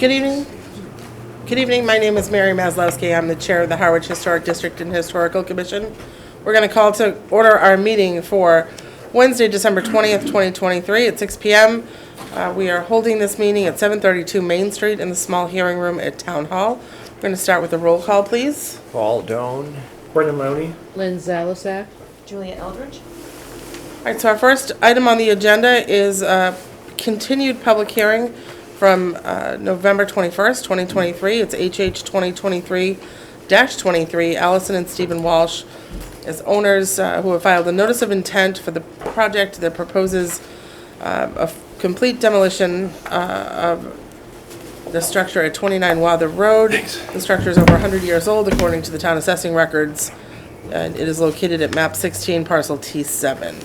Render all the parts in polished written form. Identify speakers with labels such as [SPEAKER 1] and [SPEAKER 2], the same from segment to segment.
[SPEAKER 1] Good evening. Good evening. My name is Mary Maslowski. I'm the chair of the Harwich Historic District and Historical Commission. We're going to call to order our meeting for Wednesday, December 20th, 2023 at 6 p.m. We are holding this meeting at 732 Main Street in the small hearing room at Town Hall. We're going to start with a roll call, please.
[SPEAKER 2] Paul Doan.
[SPEAKER 3] Brendan Lowney.
[SPEAKER 4] Lynn Zalasak.
[SPEAKER 5] Julia Eldridge.
[SPEAKER 1] All right, so our first item on the agenda is a continued public hearing from November 21st, 2023. It's HH 2023-23. Allison and Stephen Walsh as owners who have filed a notice of intent for the project that proposes a complete demolition of the structure at 29 Wather Road. The structure is over 100 years old according to the town assessing records, and it is located at map 16, parcel T7.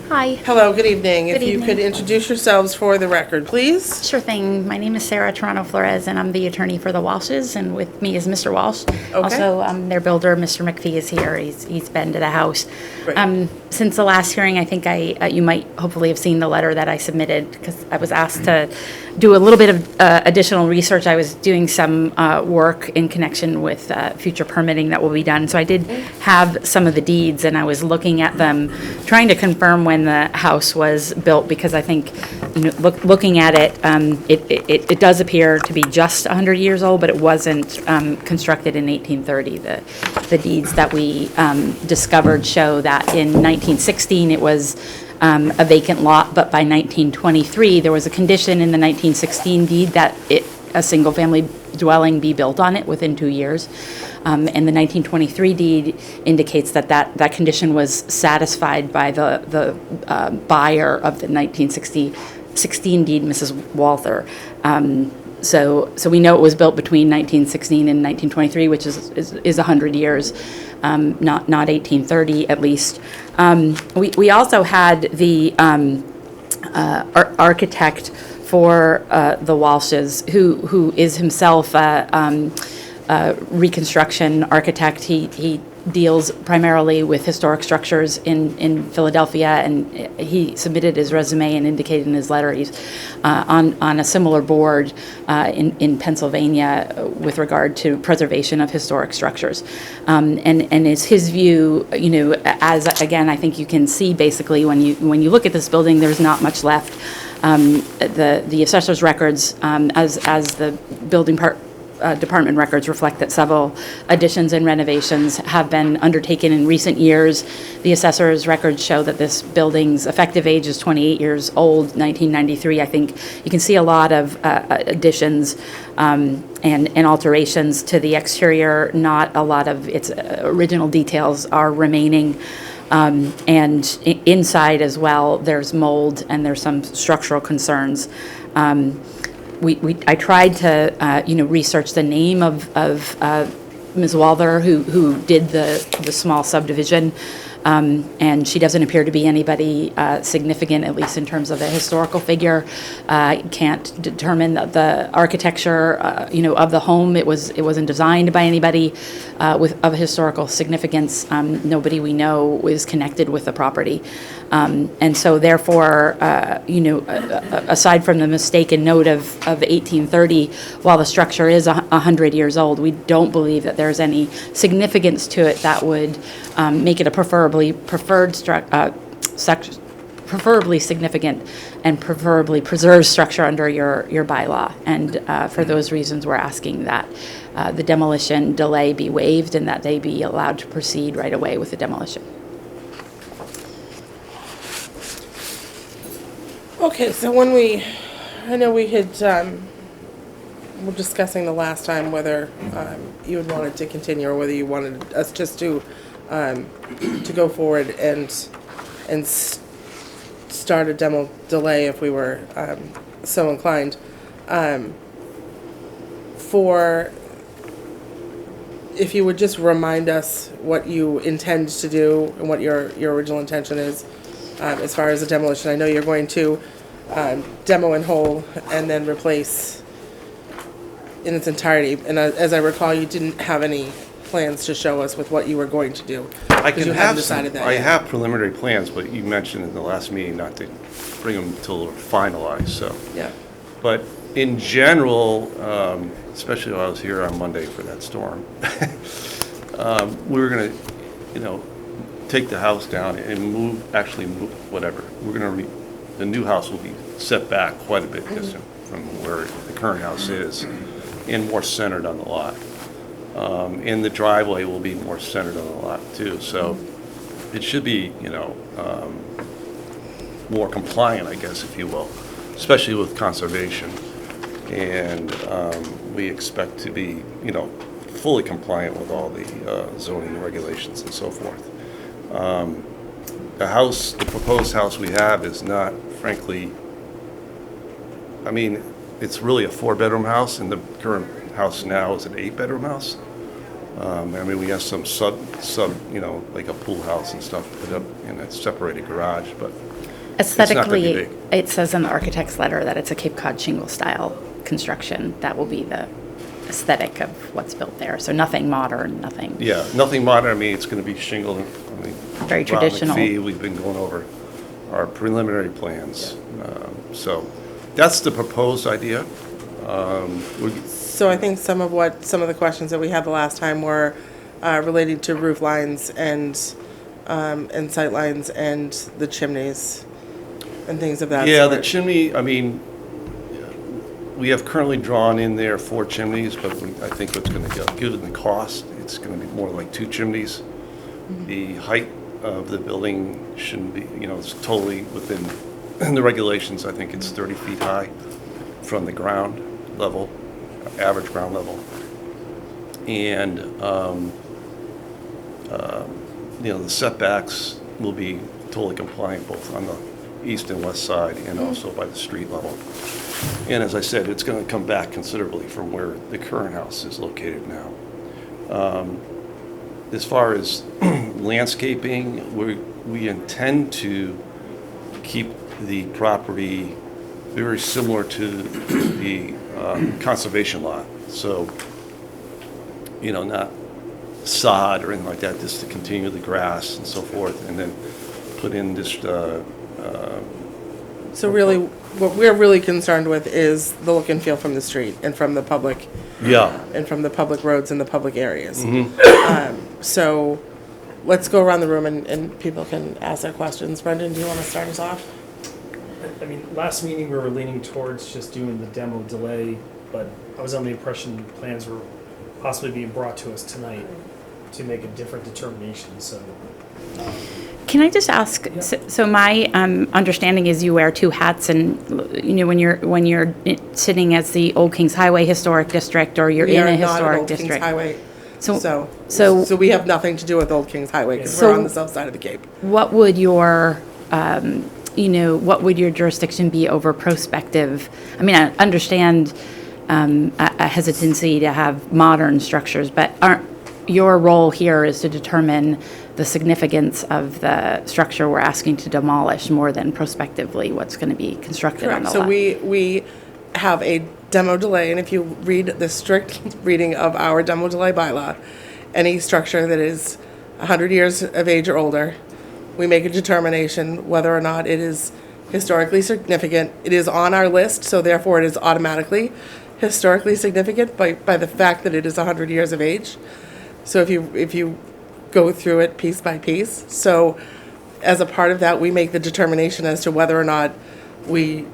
[SPEAKER 6] Hi.
[SPEAKER 1] Hello, good evening.
[SPEAKER 6] Good
[SPEAKER 1] If you
[SPEAKER 6] evening.
[SPEAKER 1] could introduce yourselves for the record, please.
[SPEAKER 6] Sure thing. My name is Sarah Toronto Flores, and I'm the attorney for the Walshes, and with me is Mr. Walsh. Also, their builder, Mr. McPhee, is here. He's been to the house.
[SPEAKER 1] Great.
[SPEAKER 6] Since the last hearing, I think you might hopefully have seen the letter that I submitted, because I was asked to do a little bit of additional research. I was doing some work in connection with future permitting that will be done. So I did have some of the deeds, and I was looking at them, trying to confirm when the house was built, because I think, looking at it, it does appear to be just 100 years old, but it wasn't constructed in 1830. The deeds that we discovered show that in 1916 it was a vacant lot, but by 1923 there was a condition in the 1916 deed that a single-family dwelling be built on it within 2 years. And the 1923 deed indicates that condition was satisfied by the buyer of the 1916 deed, Mrs. Walther. So we know it was built between 1916 and 1923, which is 100 years, not 1830 at least. We also had the architect for the Walshes, who is himself a reconstruction architect. He deals primarily with historic structures in Philadelphia, and he submitted his resume and indicated in his letter he's on a similar board in Pennsylvania with regard to preservation of historic structures. And it's his view, as again, I think you can see basically when you look at this building, there's not much left. The assessor's records, as the building department records reflect that several additions and renovations have been undertaken in recent years. The assessor's records show that this building's effective age is 28 years old, 1993. I think you can see a lot of additions and alterations to the exterior. Not a lot of its original details are remaining. And inside as well, there's mold and there's some structural concerns. I tried to, research the name of Ms. Walther, who did the small subdivision, and she doesn't appear to be anybody significant, at least in terms of a historical figure. Can't determine the architecture, of the home. It wasn't designed by anybody of historical significance. Nobody we know is connected with the property. And so therefore, aside from the mistaken note of 1830, while the structure is 100 years old, we don't believe that there's any significance to it that would make it a preferably significant and preferably preserved structure under your bylaw. And for those reasons, we're asking that the demolition delay be waived and that they be allowed to proceed right away with the demolition.
[SPEAKER 1] Okay, so I know we had, were discussing the last time whether you had wanted to continue or whether you wanted us just to go forward and start a demo delay if we were so inclined. If you would just remind us what you intend to do and what your original intention is as far as the demolition. I know you're going to demo in whole and then replace in its entirety. And as I recall, you didn't have any plans to show us with what you were going to do.
[SPEAKER 2] I can
[SPEAKER 1] you
[SPEAKER 2] have
[SPEAKER 1] decided that
[SPEAKER 2] I
[SPEAKER 1] yet.
[SPEAKER 2] have preliminary plans, but you mentioned in the last meeting not to bring them until they're finalized, so.
[SPEAKER 1] Yeah.
[SPEAKER 2] But in general, especially while I was here on Monday for that storm, we were going to, take the house down and move, whatever. The new house will be set back quite a bit distant from where the current house is and more centered on the lot. And the driveway will be more centered on the lot too. So it should be, more compliant, I guess, if you will, especially with conservation. And we expect to be, fully compliant with all the zoning regulations and so forth. The proposed house we have is not, frankly, it's really a 4-bedroom house, and the current house now is an 8-bedroom house. We have some sub, like a pool house and stuff put up in a separated garage, but it's not gonna be
[SPEAKER 6] Aesthetically,
[SPEAKER 2] big.
[SPEAKER 6] it says in the architect's letter that it's a Cape Cod shingle style construction. That will be the aesthetic of what's built there. So nothing modern, nothing.
[SPEAKER 2] Yeah, nothing modern. It's going to be shingle.
[SPEAKER 6] Very traditional.
[SPEAKER 2] We've been going over our preliminary plans. So that's the proposed idea.
[SPEAKER 1] So I think some of the questions that we had the last time were related to roof lines and sight lines and the chimneys and things of that
[SPEAKER 2] Yeah,
[SPEAKER 1] sort.
[SPEAKER 2] the chimney, we have currently drawn in there 4 chimneys, but I think what's going to go, given the cost, it's going to be more like 2 chimneys. The height of the building shouldn't be, it's totally within the regulations. I think it's 30 feet high from the ground level, average ground level. And, the setbacks will be totally compliant both on the east and west side and also by the street level. And as I said, it's going to come back considerably from where the current house is located now. As far as landscaping, we intend to keep the property very similar to the conservation lot. So, not sod or anything like that, just to continue the grass and so forth, and then put in just
[SPEAKER 1] So really, what we're really concerned with is the look and feel from the street and from the public.
[SPEAKER 2] Yeah.
[SPEAKER 1] And from the public roads and the public areas. So let's go around the room and people can ask their questions. Brendan, do you want to start us off?
[SPEAKER 3] Last meeting we were leaning towards just doing the demo delay, but I was under the impression plans were possibly being brought to us tonight to make a different determination, so.
[SPEAKER 6] Can I just ask, so my understanding is you wear 2 hats, and when you're sitting as the Old Kings Highway Historic District, or you're in a historic district.
[SPEAKER 1] We are not Old Kings Highway.
[SPEAKER 6] So
[SPEAKER 1] So we have nothing to do with Old Kings Highway because
[SPEAKER 6] So-
[SPEAKER 1] we're on the south side of the Cape.
[SPEAKER 6] what would your what would your jurisdiction be over prospective? I understand a hesitancy to have modern structures, but your role here is to determine the significance of the structure we're asking to demolish more than prospectively what's going to be constructed on
[SPEAKER 1] Correct.
[SPEAKER 6] the
[SPEAKER 1] So
[SPEAKER 6] lot.
[SPEAKER 1] we have a demo delay, and if you read the strict reading of our demo delay bylaw, any structure that is 100 years of age or older, we make a determination whether or not it is historically significant. It is on our list, so therefore it is automatically historically significant by the fact that it is 100 years of age. So if you go through it piece by piece, so as a part of that, we make the determination as to whether or not we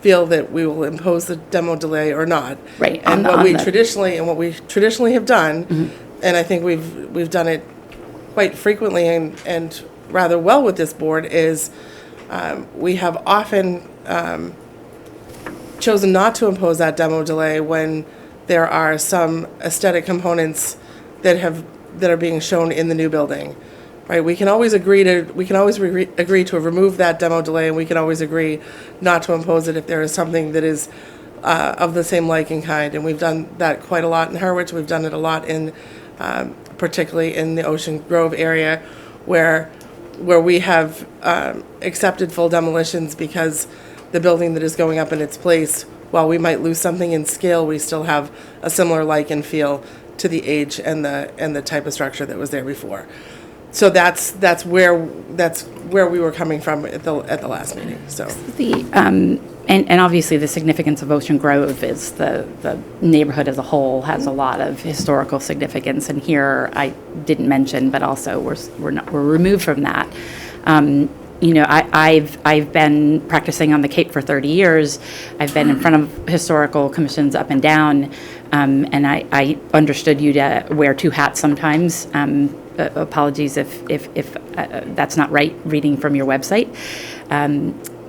[SPEAKER 1] feel that we will impose the demo delay or not.
[SPEAKER 6] Right,
[SPEAKER 1] And
[SPEAKER 6] on
[SPEAKER 1] what we
[SPEAKER 6] the-
[SPEAKER 1] traditionally have done, and I think we've done it quite frequently and rather well with this board, is we have often chosen not to impose that demo delay when there are some aesthetic components that are being shown in the new building. Right, we can always agree to remove that demo delay, and we can always agree not to impose it if there is something that is of the same like and kind. And we've done that quite a lot in Harwich. We've done it a lot in, particularly in the Ocean Grove area, where we have accepted full demolitions because the building that is going up in its place, while we might lose something in scale, we still have a similar like and feel to the age and the type of structure that was there before. So that's where we were coming from at the last meeting. So
[SPEAKER 6] And obviously, the significance of Ocean Grove is the neighborhood as a whole has a lot of historical significance. And here, I didn't mention, but also we're removed from that. I've been practicing on the Cape for 30 years. I've been in front of historical commissions up and down, and I understood you to wear two hats sometimes. Apologies if that's not right reading from your website.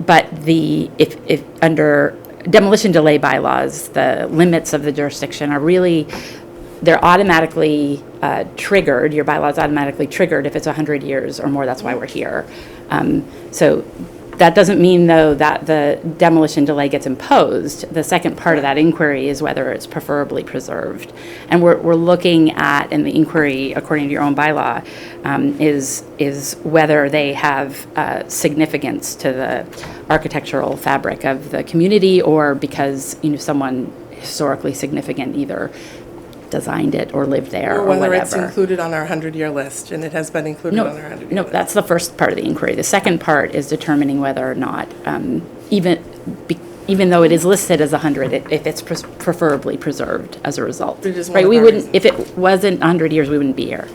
[SPEAKER 6] But if under demolition delay bylaws, the limits of the jurisdiction are really, they're automatically triggered, your bylaws automatically triggered if it's 100 years or more. That's why we're here. So that doesn't mean, though, that the demolition delay gets imposed. The second part of that inquiry is whether it's preferably preserved. And we're looking at, in the inquiry, according to your own bylaw, is whether they have significance to the architectural fabric of the community, or because someone historically significant either designed it or lived there or whatever.
[SPEAKER 1] Whether it's included on our 100-year list, and it has been included on our 100-year list.
[SPEAKER 6] No, that's the first part of the inquiry. The second part is determining whether or not, even though it is listed as 100, if it's preferably preserved as a result.
[SPEAKER 1] It is one
[SPEAKER 6] Right?
[SPEAKER 1] of
[SPEAKER 6] We
[SPEAKER 1] our
[SPEAKER 6] wouldn't,
[SPEAKER 1] reasons.
[SPEAKER 6] if it wasn't 100 years, we wouldn't be here.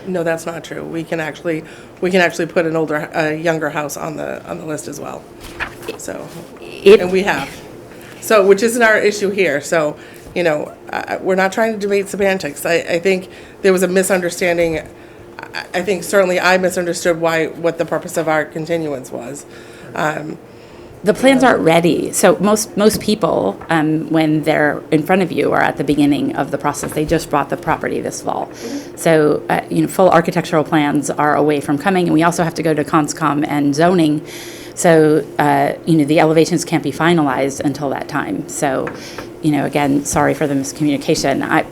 [SPEAKER 1] No, that's not true. We can actually put a younger house on the list as well. So, and we have. So, which isn't our issue here. So, we're not trying to debate semantics. I think there was a misunderstanding. I think certainly I misunderstood what the purpose of our continuance was.
[SPEAKER 6] The plans aren't ready. So most people, when they're in front of you, are at the beginning of the process. They just bought the property this fall. So, full architectural plans are away from coming, and we also have to go to Conscom and zoning. So, the elevations can't be finalized until that time. So, again, sorry for the miscommunication.
[SPEAKER 2] I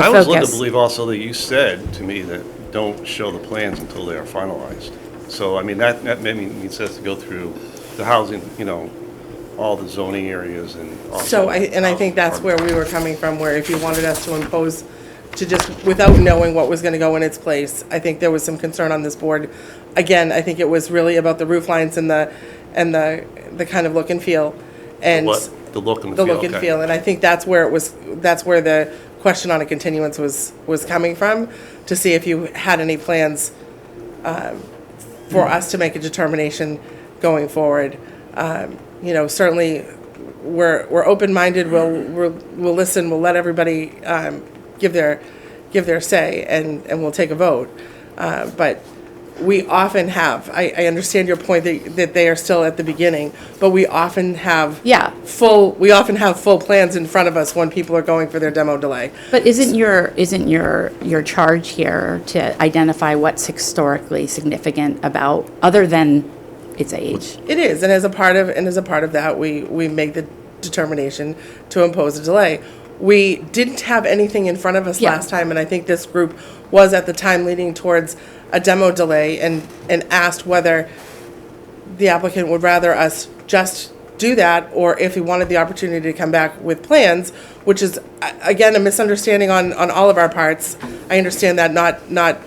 [SPEAKER 2] was led to believe also that you said to me that don't show the plans until they are finalized. So, I mean, that maybe means it has to go through the housing, all the zoning areas and also.
[SPEAKER 1] So, I think that's where we were coming from, where if you wanted us to impose, to just, without knowing what was going to go in its place, I think there was some concern on this board. Again, I think it was really about the roof lines and the kind of look and feel. And
[SPEAKER 2] What? The look and
[SPEAKER 1] the
[SPEAKER 2] feel.
[SPEAKER 1] look and
[SPEAKER 2] okay.
[SPEAKER 1] feel. And I think that's where the question on a continuance was coming from, to see if you had any plans for us to make a determination going forward. Certainly we're open-minded. We'll listen. We'll let everybody give their say, and we'll take a vote. But we often have. I understand your point that they are still at the beginning, but we often have full plans in front of us when people are going for their demo delay.
[SPEAKER 6] But isn't your charge here to identify what's historically significant about, other than its age?
[SPEAKER 1] It is, and as a part of that, we make the determination to impose a delay. We didn't have anything in front of us last time, and I think this group was at the time leaning towards a demo delay and asked whether the applicant would rather us just do that, or if he wanted the opportunity to come back with plans, which is, again, a misunderstanding on all of our parts. I understand that, not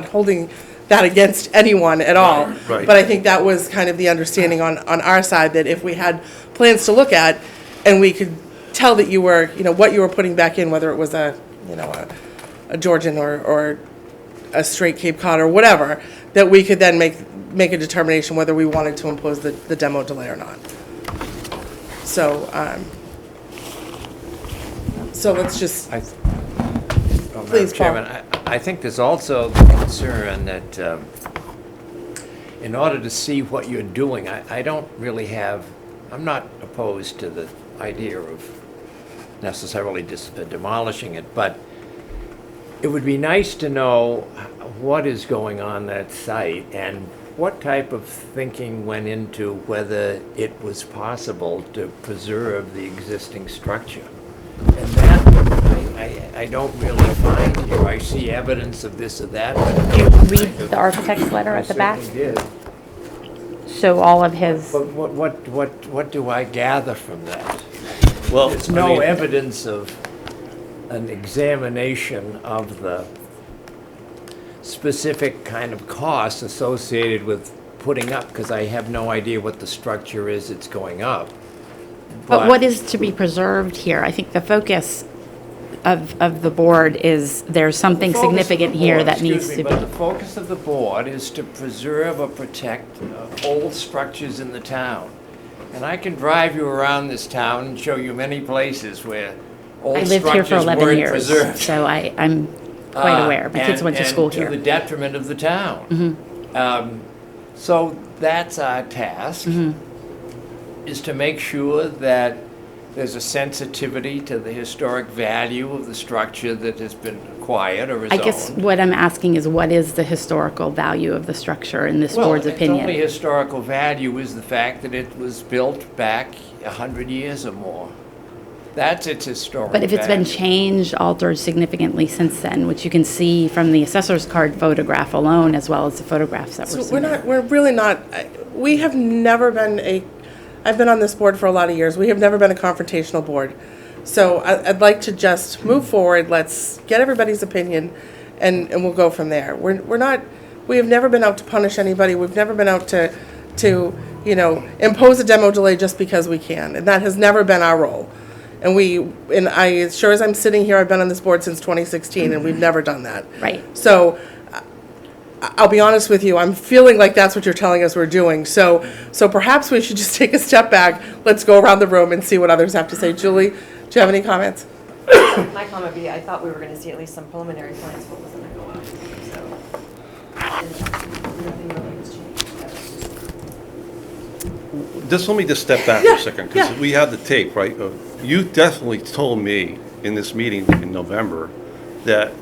[SPEAKER 1] holding that against anyone at all.
[SPEAKER 2] Right.
[SPEAKER 1] But I think that was kind of the understanding on our side, that if we had plans to look at, and we could tell that you were, what you were putting back in, whether it was a Georgian or a straight Cape Cod or whatever, that we could then make a determination whether we wanted to impose the demo delay or not. So, let's just,
[SPEAKER 4] Madam
[SPEAKER 1] Please, Paul.
[SPEAKER 4] Chairman, I think there's also the concern that in order to see what you're doing, I'm not opposed to the idea of necessarily just demolishing it, but it would be nice to know what is going on that site and what type of thinking went into whether it was possible to preserve the existing structure. And that, I don't really find here. I see evidence of this or that, but.
[SPEAKER 6] You read the architect's letter at the back?
[SPEAKER 4] I certainly did.
[SPEAKER 6] So all of his,
[SPEAKER 4] But what do I gather from that?
[SPEAKER 2] Well,
[SPEAKER 4] There's
[SPEAKER 2] I
[SPEAKER 4] no
[SPEAKER 2] mean,
[SPEAKER 4] evidence of an examination of the specific kind of costs associated with putting up, because I have no idea what the structure is that's going up.
[SPEAKER 6] But what is to be preserved here? I think the focus of the board is there's something
[SPEAKER 4] The focus of the
[SPEAKER 6] significant here
[SPEAKER 4] board,
[SPEAKER 6] that needs
[SPEAKER 4] excuse
[SPEAKER 6] to
[SPEAKER 4] me,
[SPEAKER 6] be.
[SPEAKER 4] But the focus of the board is to preserve or protect old structures in the town. And I can drive you around this town and show you many places where old
[SPEAKER 6] I lived here for
[SPEAKER 4] structures
[SPEAKER 6] 11
[SPEAKER 4] weren't
[SPEAKER 6] years,
[SPEAKER 4] preserved.
[SPEAKER 6] so I'm quite aware. My kids went to school
[SPEAKER 4] And
[SPEAKER 6] here.
[SPEAKER 4] to the detriment of the town. So that's our task, is to make sure that there's a sensitivity to the historic value of the structure that has been acquired or is
[SPEAKER 6] I guess
[SPEAKER 4] owned.
[SPEAKER 6] what I'm asking is what is the historical value of the structure in this board's
[SPEAKER 4] Well, its only
[SPEAKER 6] opinion?
[SPEAKER 4] historical value is the fact that it was built back 100 years or more. That's its historic
[SPEAKER 6] But if it's been
[SPEAKER 4] value.
[SPEAKER 6] changed, altered significantly since then, which you can see from the assessor's card photograph alone, as well as the photographs that were
[SPEAKER 1] So
[SPEAKER 6] submitted.
[SPEAKER 1] we're really not, we have never been I've been on this board for a lot of years, we have never been a confrontational board. So I'd like to just move forward, let's get everybody's opinion, and we'll go from there. We're not, we have never been out to punish anybody, we've never been out to, you know, impose a demo delay just because we can, and that has never been our role. And I, as sure as I'm sitting here, I've been on this board since 2016, and we've never done that.
[SPEAKER 6] Right.
[SPEAKER 1] So I'll be honest with you, I'm feeling like that's what you're telling us we're doing. So perhaps we should just take a step back. Let's go around the room and see what others have to say. Julie, do you have any comments?
[SPEAKER 5] My comment would be, I thought we were gonna see at least some preliminary plans, what was gonna go up, so. And nothing really was changed. That was just-
[SPEAKER 2] Just let me just step back for a second, because
[SPEAKER 1] yeah.
[SPEAKER 2] we have the tape, right? You definitely told me in this meeting in November that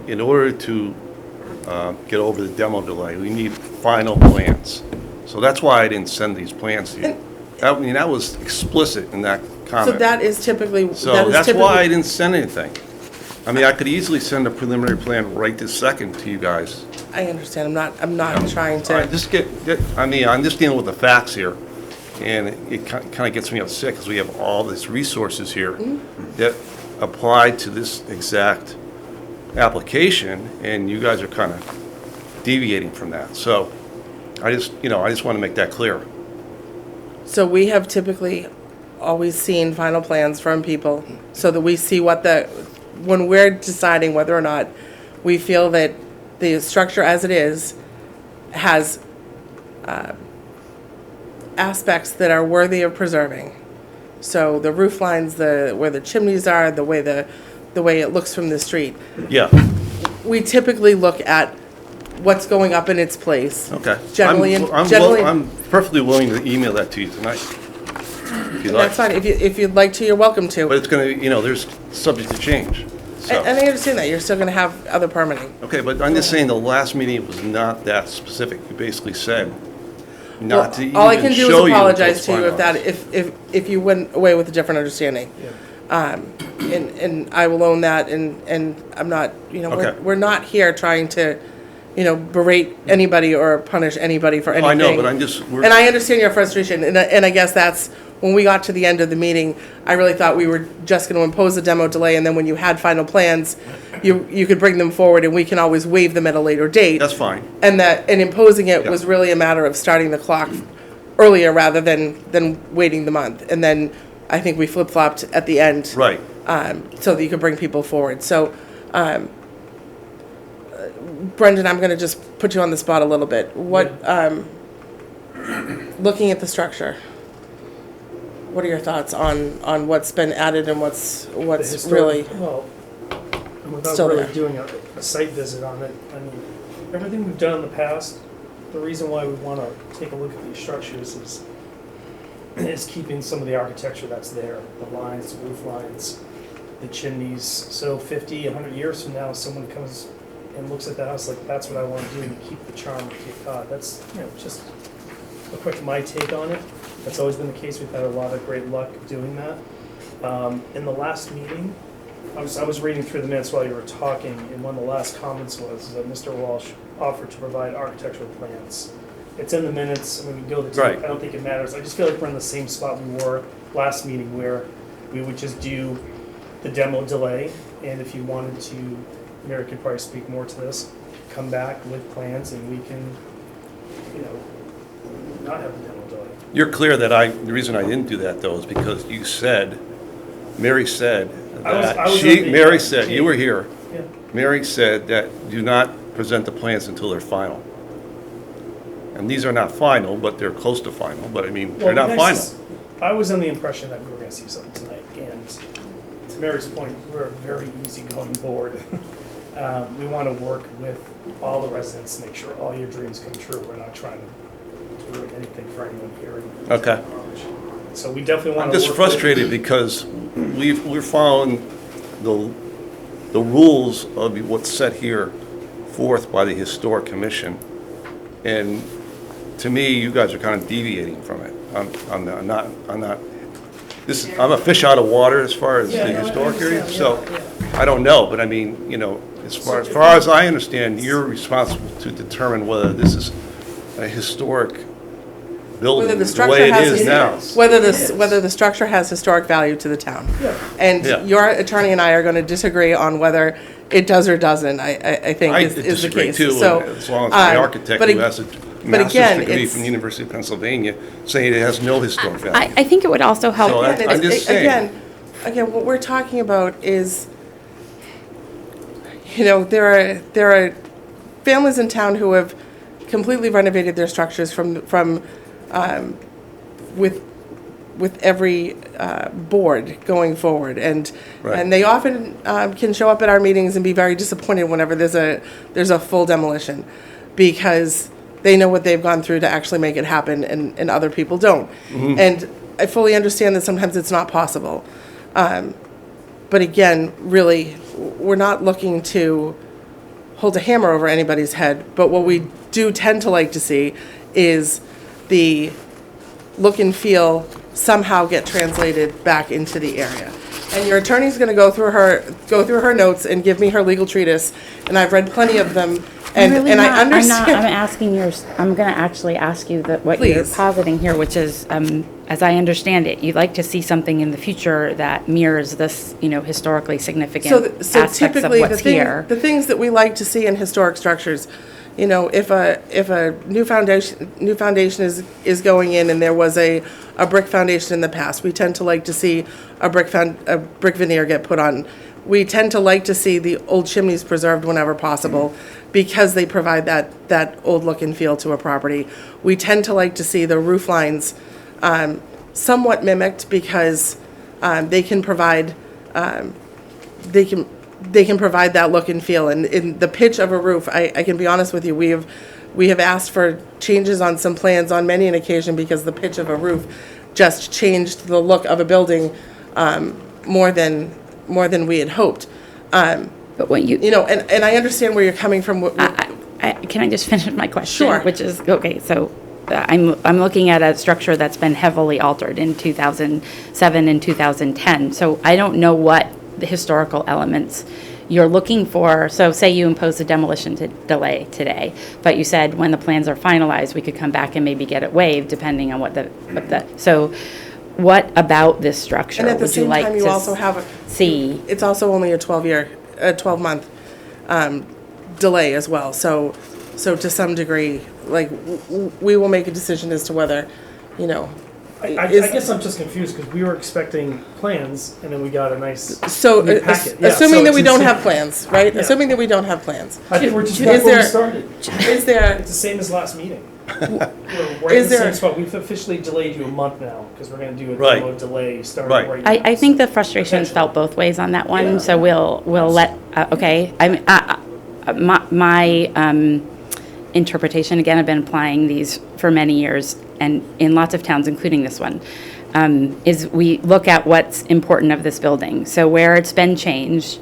[SPEAKER 2] in order to get over the demo delay, we need final plans. So that's why I didn't send these plans to you. I mean, that was explicit in that
[SPEAKER 1] So
[SPEAKER 2] comment.
[SPEAKER 1] that is typically,
[SPEAKER 2] So
[SPEAKER 1] that is
[SPEAKER 2] that's why I
[SPEAKER 1] typically,
[SPEAKER 2] didn't send anything. I mean, I could easily send a preliminary plan right this second to you guys.
[SPEAKER 1] I understand, I'm not trying
[SPEAKER 2] I
[SPEAKER 1] to,
[SPEAKER 2] just I mean, I'm just dealing with the facts here, and it kind of gets me upset because we have all these resources here that apply to this exact application, and you guys are kind of deviating from that. So I just want to make that clear.
[SPEAKER 1] so we have typically always seen final plans from people so that we see when we're deciding whether or not we feel that the structure as it is has aspects that are worthy of preserving. So the roof lines, where the chimneys are, the way it looks from the street.
[SPEAKER 2] Yeah,
[SPEAKER 1] We typically look at what's going up in its place.
[SPEAKER 2] okay.
[SPEAKER 1] Generally,
[SPEAKER 2] I'm perfectly willing to email that to you tonight, if you like.
[SPEAKER 1] That's fine. If you'd like to, you're welcome to.
[SPEAKER 2] But it's going to, there's subject to change. So.
[SPEAKER 1] And I understand that. You're still going to have other permitting.
[SPEAKER 2] Okay, but I'm just saying the last meeting was not that specific. You basically said not to even
[SPEAKER 1] All I can do is
[SPEAKER 2] show you
[SPEAKER 1] apologize to you
[SPEAKER 2] until it's
[SPEAKER 1] if you went away with a different understanding. And I will own that, and I'm not,
[SPEAKER 2] Okay.
[SPEAKER 1] we're not here trying to, berate anybody or punish anybody for anything.
[SPEAKER 2] I know, but I'm just.
[SPEAKER 1] And I understand your frustration, and I guess that's, when we got to the end of the meeting, I really thought we were just going to impose a demo delay, and then when you had final plans, you could bring them forward, and we can always waive them at a later date.
[SPEAKER 2] That's fine.
[SPEAKER 1] And imposing it was
[SPEAKER 2] Yeah.
[SPEAKER 1] really a matter of starting the clock earlier rather than waiting the month. And then I think we flip-flopped at the end.
[SPEAKER 2] Right.
[SPEAKER 1] So that you could bring people forward. So, Brendan, I'm gonna just put you on the spot a little bit. Looking at the structure, what are your thoughts on what's been added and what's
[SPEAKER 3] The
[SPEAKER 1] really?
[SPEAKER 3] historic- Well, without
[SPEAKER 1] still
[SPEAKER 3] really
[SPEAKER 1] there.
[SPEAKER 3] doing a site visit on it, I mean, everything we've done in the past, the reason why we want to take a look at these structures is keeping some of the architecture that's there, the lines, the roof lines, the chimneys. So 50, 100 years from now, someone comes and looks at the house like, that's what I want to do, and keep the charm of Cape Cod. That's, just a quick my take on it. That's always been the case. We've had a lot of great luck doing that. In the last meeting, I was reading through the minutes while you were talking, and one of the last comments was that Mr. Walsh offered to provide architectural plans. It's in the minutes. I mean, we can go to the
[SPEAKER 2] Right.
[SPEAKER 3] I don't think it matters. I just feel like we're in the same spot we were last meeting, where we would just do the demo delay, and if you wanted to, Mary could probably speak more to this, come back with plans, and we can you know, not have the demo delay.
[SPEAKER 2] You're clear that the reason I didn't do that though is because you said, Mary said
[SPEAKER 3] I was
[SPEAKER 2] that,
[SPEAKER 3] on the-
[SPEAKER 2] Mary said, you were here,
[SPEAKER 3] Yeah.
[SPEAKER 2] Mary said that do not present the plans until they're final. And these are not final, but they're close to final, but I mean, they're
[SPEAKER 3] Well,
[SPEAKER 2] not
[SPEAKER 3] nice
[SPEAKER 2] final.
[SPEAKER 3] is- I was under the impression that we were gonna see something tonight, and to Mary's point, we're a very easygoing board. We wanna work with all the residents to make sure all your dreams come true. We're not trying to ruin anything for anyone here.
[SPEAKER 2] Okay.
[SPEAKER 3] So we definitely wanna
[SPEAKER 2] I'm
[SPEAKER 3] work
[SPEAKER 2] just
[SPEAKER 3] with-
[SPEAKER 2] frustrated because we're following the rules of what's set here forth by the Historic Commission. And to me, you guys are kind of deviating from it. I'm not, I'm a fish out of water as far as
[SPEAKER 3] Yeah,
[SPEAKER 2] the
[SPEAKER 3] no, I
[SPEAKER 2] historic area,
[SPEAKER 3] understand,
[SPEAKER 2] so
[SPEAKER 3] yeah.
[SPEAKER 2] I don't know, but I mean, you know, as far as I understand, you're responsible to determine whether this is a historic building,
[SPEAKER 1] Whether the
[SPEAKER 2] the
[SPEAKER 1] structure
[SPEAKER 2] way it
[SPEAKER 1] has,
[SPEAKER 2] is now.
[SPEAKER 1] whether the structure has historic value to the town.
[SPEAKER 3] Yeah.
[SPEAKER 1] And
[SPEAKER 2] Yeah.
[SPEAKER 1] your attorney and I are going to disagree on whether it does or doesn't, I think
[SPEAKER 2] I
[SPEAKER 1] is the
[SPEAKER 2] disagree
[SPEAKER 1] case.
[SPEAKER 2] too,
[SPEAKER 1] So,
[SPEAKER 2] as long as the architect
[SPEAKER 1] but
[SPEAKER 2] who
[SPEAKER 1] ag-
[SPEAKER 2] has a
[SPEAKER 1] but
[SPEAKER 2] master's
[SPEAKER 1] again,
[SPEAKER 2] degree
[SPEAKER 1] it's-
[SPEAKER 2] from the University of Pennsylvania saying it has no historic value.
[SPEAKER 6] I think it would also help.
[SPEAKER 2] So
[SPEAKER 1] Again,
[SPEAKER 2] I'm
[SPEAKER 1] it's-
[SPEAKER 2] just saying.
[SPEAKER 1] Again, what we're talking about is, you know, there are families in town who have completely renovated their structures with every board going forward, and
[SPEAKER 2] Right.
[SPEAKER 1] they often can show up at our meetings and be very disappointed whenever there's a full demolition, because they know what they've gone through to actually make it happen, and other people don't. And I fully understand that sometimes it's not possible. But again, really, we're not looking to hold a hammer over anybody's head, but what we do tend to like to see is the look and feel somehow get translated back into the area. And your attorney's gonna go through her notes and give me her legal treatise, and I've read plenty of them, and
[SPEAKER 6] Really
[SPEAKER 1] I
[SPEAKER 6] not.
[SPEAKER 1] understand.
[SPEAKER 6] I'm asking I'm gonna actually ask you what you're
[SPEAKER 1] Please.
[SPEAKER 6] positing here, which is, as I understand it, you'd like to see something in the future that mirrors this, historically significant
[SPEAKER 1] So
[SPEAKER 6] aspects of
[SPEAKER 1] typically,
[SPEAKER 6] what's here.
[SPEAKER 1] the things that we like to see in historic structures, if a new foundation is going in and there was a brick foundation in the past, we tend to like to see a brick veneer get put on. We tend to like to see the old chimneys preserved whenever possible, because they provide that old look and feel to a property. We tend to like to see the roof lines somewhat mimicked, because they can provide they can provide that look and feel. And in the pitch of a roof, I can be honest with you, we have asked for changes on some plans on many an occasion, because the pitch of a roof just changed the look of a building more than we had hoped.
[SPEAKER 6] But what
[SPEAKER 1] And I understand where you're coming from.
[SPEAKER 6] Can I just finish my question?
[SPEAKER 1] Sure.
[SPEAKER 6] Which is, okay, so I'm looking at a structure that's been heavily altered in 2007 and 2010. So I don't know what the historical elements you're looking for. So say you impose a demolition delay today, but you said when the plans are finalized, we could come back and maybe get it waived, depending on what so what about this structure
[SPEAKER 1] And at the
[SPEAKER 6] would you
[SPEAKER 1] same
[SPEAKER 6] like
[SPEAKER 1] time, you
[SPEAKER 6] to
[SPEAKER 1] also have,
[SPEAKER 6] see?
[SPEAKER 1] it's also only a 12-month delay as well. So to some degree, we will make a decision as to whether,
[SPEAKER 3] I
[SPEAKER 1] is-
[SPEAKER 3] guess I'm just confused, because we were expecting plans, and then we got a nice
[SPEAKER 1] So,
[SPEAKER 3] new packet. Yeah,
[SPEAKER 1] assuming
[SPEAKER 3] so
[SPEAKER 1] that
[SPEAKER 3] it's
[SPEAKER 1] we don't
[SPEAKER 3] insane.
[SPEAKER 1] have plans, right?
[SPEAKER 3] Yeah.
[SPEAKER 1] Assuming that we don't have plans.
[SPEAKER 3] I think we're just
[SPEAKER 1] Is
[SPEAKER 3] back where we
[SPEAKER 1] there-
[SPEAKER 3] started.
[SPEAKER 1] Is there,
[SPEAKER 3] It's the same as last meeting. We're right
[SPEAKER 1] Is
[SPEAKER 3] in the
[SPEAKER 1] there-
[SPEAKER 3] same spot. We've officially delayed you a month now, because we're gonna do a
[SPEAKER 2] Right.
[SPEAKER 3] demo delay starting
[SPEAKER 2] Right.
[SPEAKER 3] right now.
[SPEAKER 6] I think the frustrations felt both ways on that one,
[SPEAKER 3] Yeah.
[SPEAKER 6] so we'll let, okay. My interpretation, again, I've been applying these for many years, and in lots of towns, including this one, is we look at what's important of this building. So where it's been changed,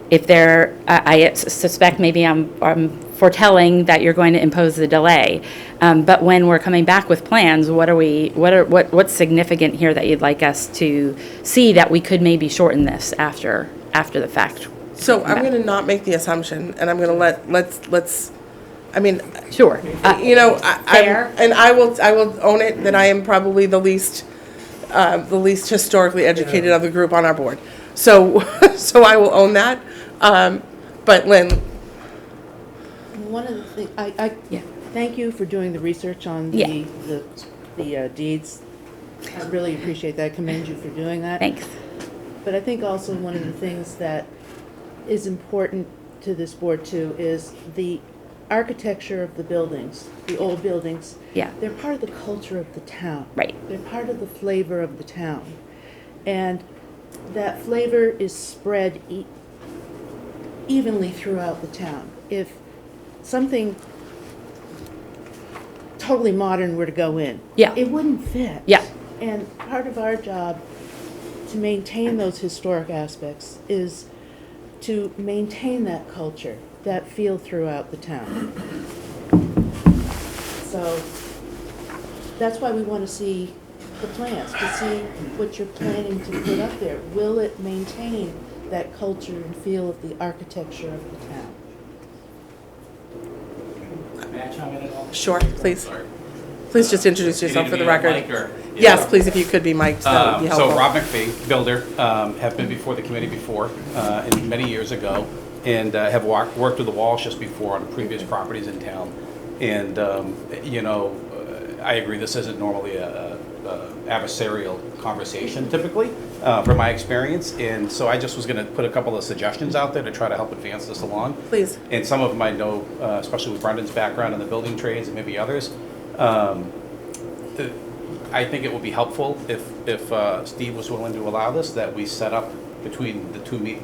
[SPEAKER 6] if there, I suspect maybe I'm foretelling that you're going to impose the delay, but when we're coming back with plans, what's significant here that you'd like us to see that we could maybe shorten this after the fact?
[SPEAKER 1] so I'm going to not make the assumption, and I'm going to let's, I mean,
[SPEAKER 6] Sure. Fair.
[SPEAKER 1] and I will own it that I am probably the least historically educated of the group on our board. So I will own that. But Lynn,
[SPEAKER 7] One of the things, Thank you for doing the research on
[SPEAKER 6] Yeah.
[SPEAKER 7] the deeds. I really appreciate that. I commend you for doing that.
[SPEAKER 6] Thanks.
[SPEAKER 7] But I think also one of the things that is important to this board too is the architecture of the buildings, the old buildings.
[SPEAKER 6] Yeah.
[SPEAKER 7] They're part of the culture of the town.
[SPEAKER 6] Right.
[SPEAKER 7] They're part of the flavor of the town. And that flavor is spread evenly throughout the town. If something totally modern were to go in,
[SPEAKER 6] Yeah.
[SPEAKER 7] it wouldn't fit.
[SPEAKER 6] Yeah.
[SPEAKER 7] And part of our job to maintain those historic aspects is to maintain that culture, that feel throughout the town. So that's why we want to see the plans, to see what you're planning to put up there. Will it maintain that culture and feel of the architecture of the town?
[SPEAKER 8] May I chime in at all?
[SPEAKER 1] Sure, please.
[SPEAKER 8] Sorry.
[SPEAKER 1] Please just introduce
[SPEAKER 8] Do you
[SPEAKER 1] yourself
[SPEAKER 8] need
[SPEAKER 1] for the
[SPEAKER 8] me on
[SPEAKER 1] record.
[SPEAKER 8] mic or-
[SPEAKER 1] Yes,
[SPEAKER 8] Yeah.
[SPEAKER 1] please, if you could be mic'd, that would be helpful.
[SPEAKER 8] So Rob McPhee, builder, have been before the committee before, and many years ago, and have worked with the Walsh just before on previous properties in town. And, I agree, this isn't normally a adversarial conversation typically, from my experience. And so I just was gonna put a couple of suggestions out there to try to help advance this along.
[SPEAKER 1] Please.
[SPEAKER 8] And some of them I know, especially with Brendan's background in the building trades and maybe others. I think it would be helpful if Steve was willing to allow this, that we set up between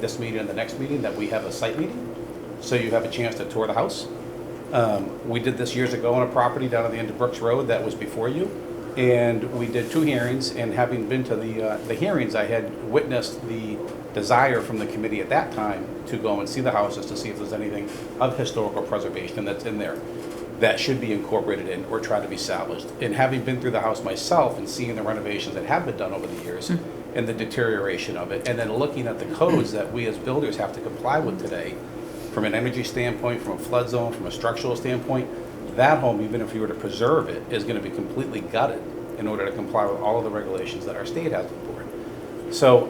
[SPEAKER 8] this meeting and the next meeting, that we have a site meeting, so you have a chance to tour the house. We did this years ago on a property down at the end of Brooks Road that was before you, and we did 2 hearings, and having been to the hearings, I had witnessed the desire from the committee at that time to go and see the houses to see if there's anything of historical preservation that's in there that should be incorporated in or try to be salvaged. And having been through the house myself and seeing the renovations that have been done over the years and the deterioration of it, and then looking at the codes that we as builders have to comply with today, from an energy standpoint, from a flood zone, from a structural standpoint, that home, even if you were to preserve it, is gonna be completely gutted in order to comply with all of the regulations that our state has before it. So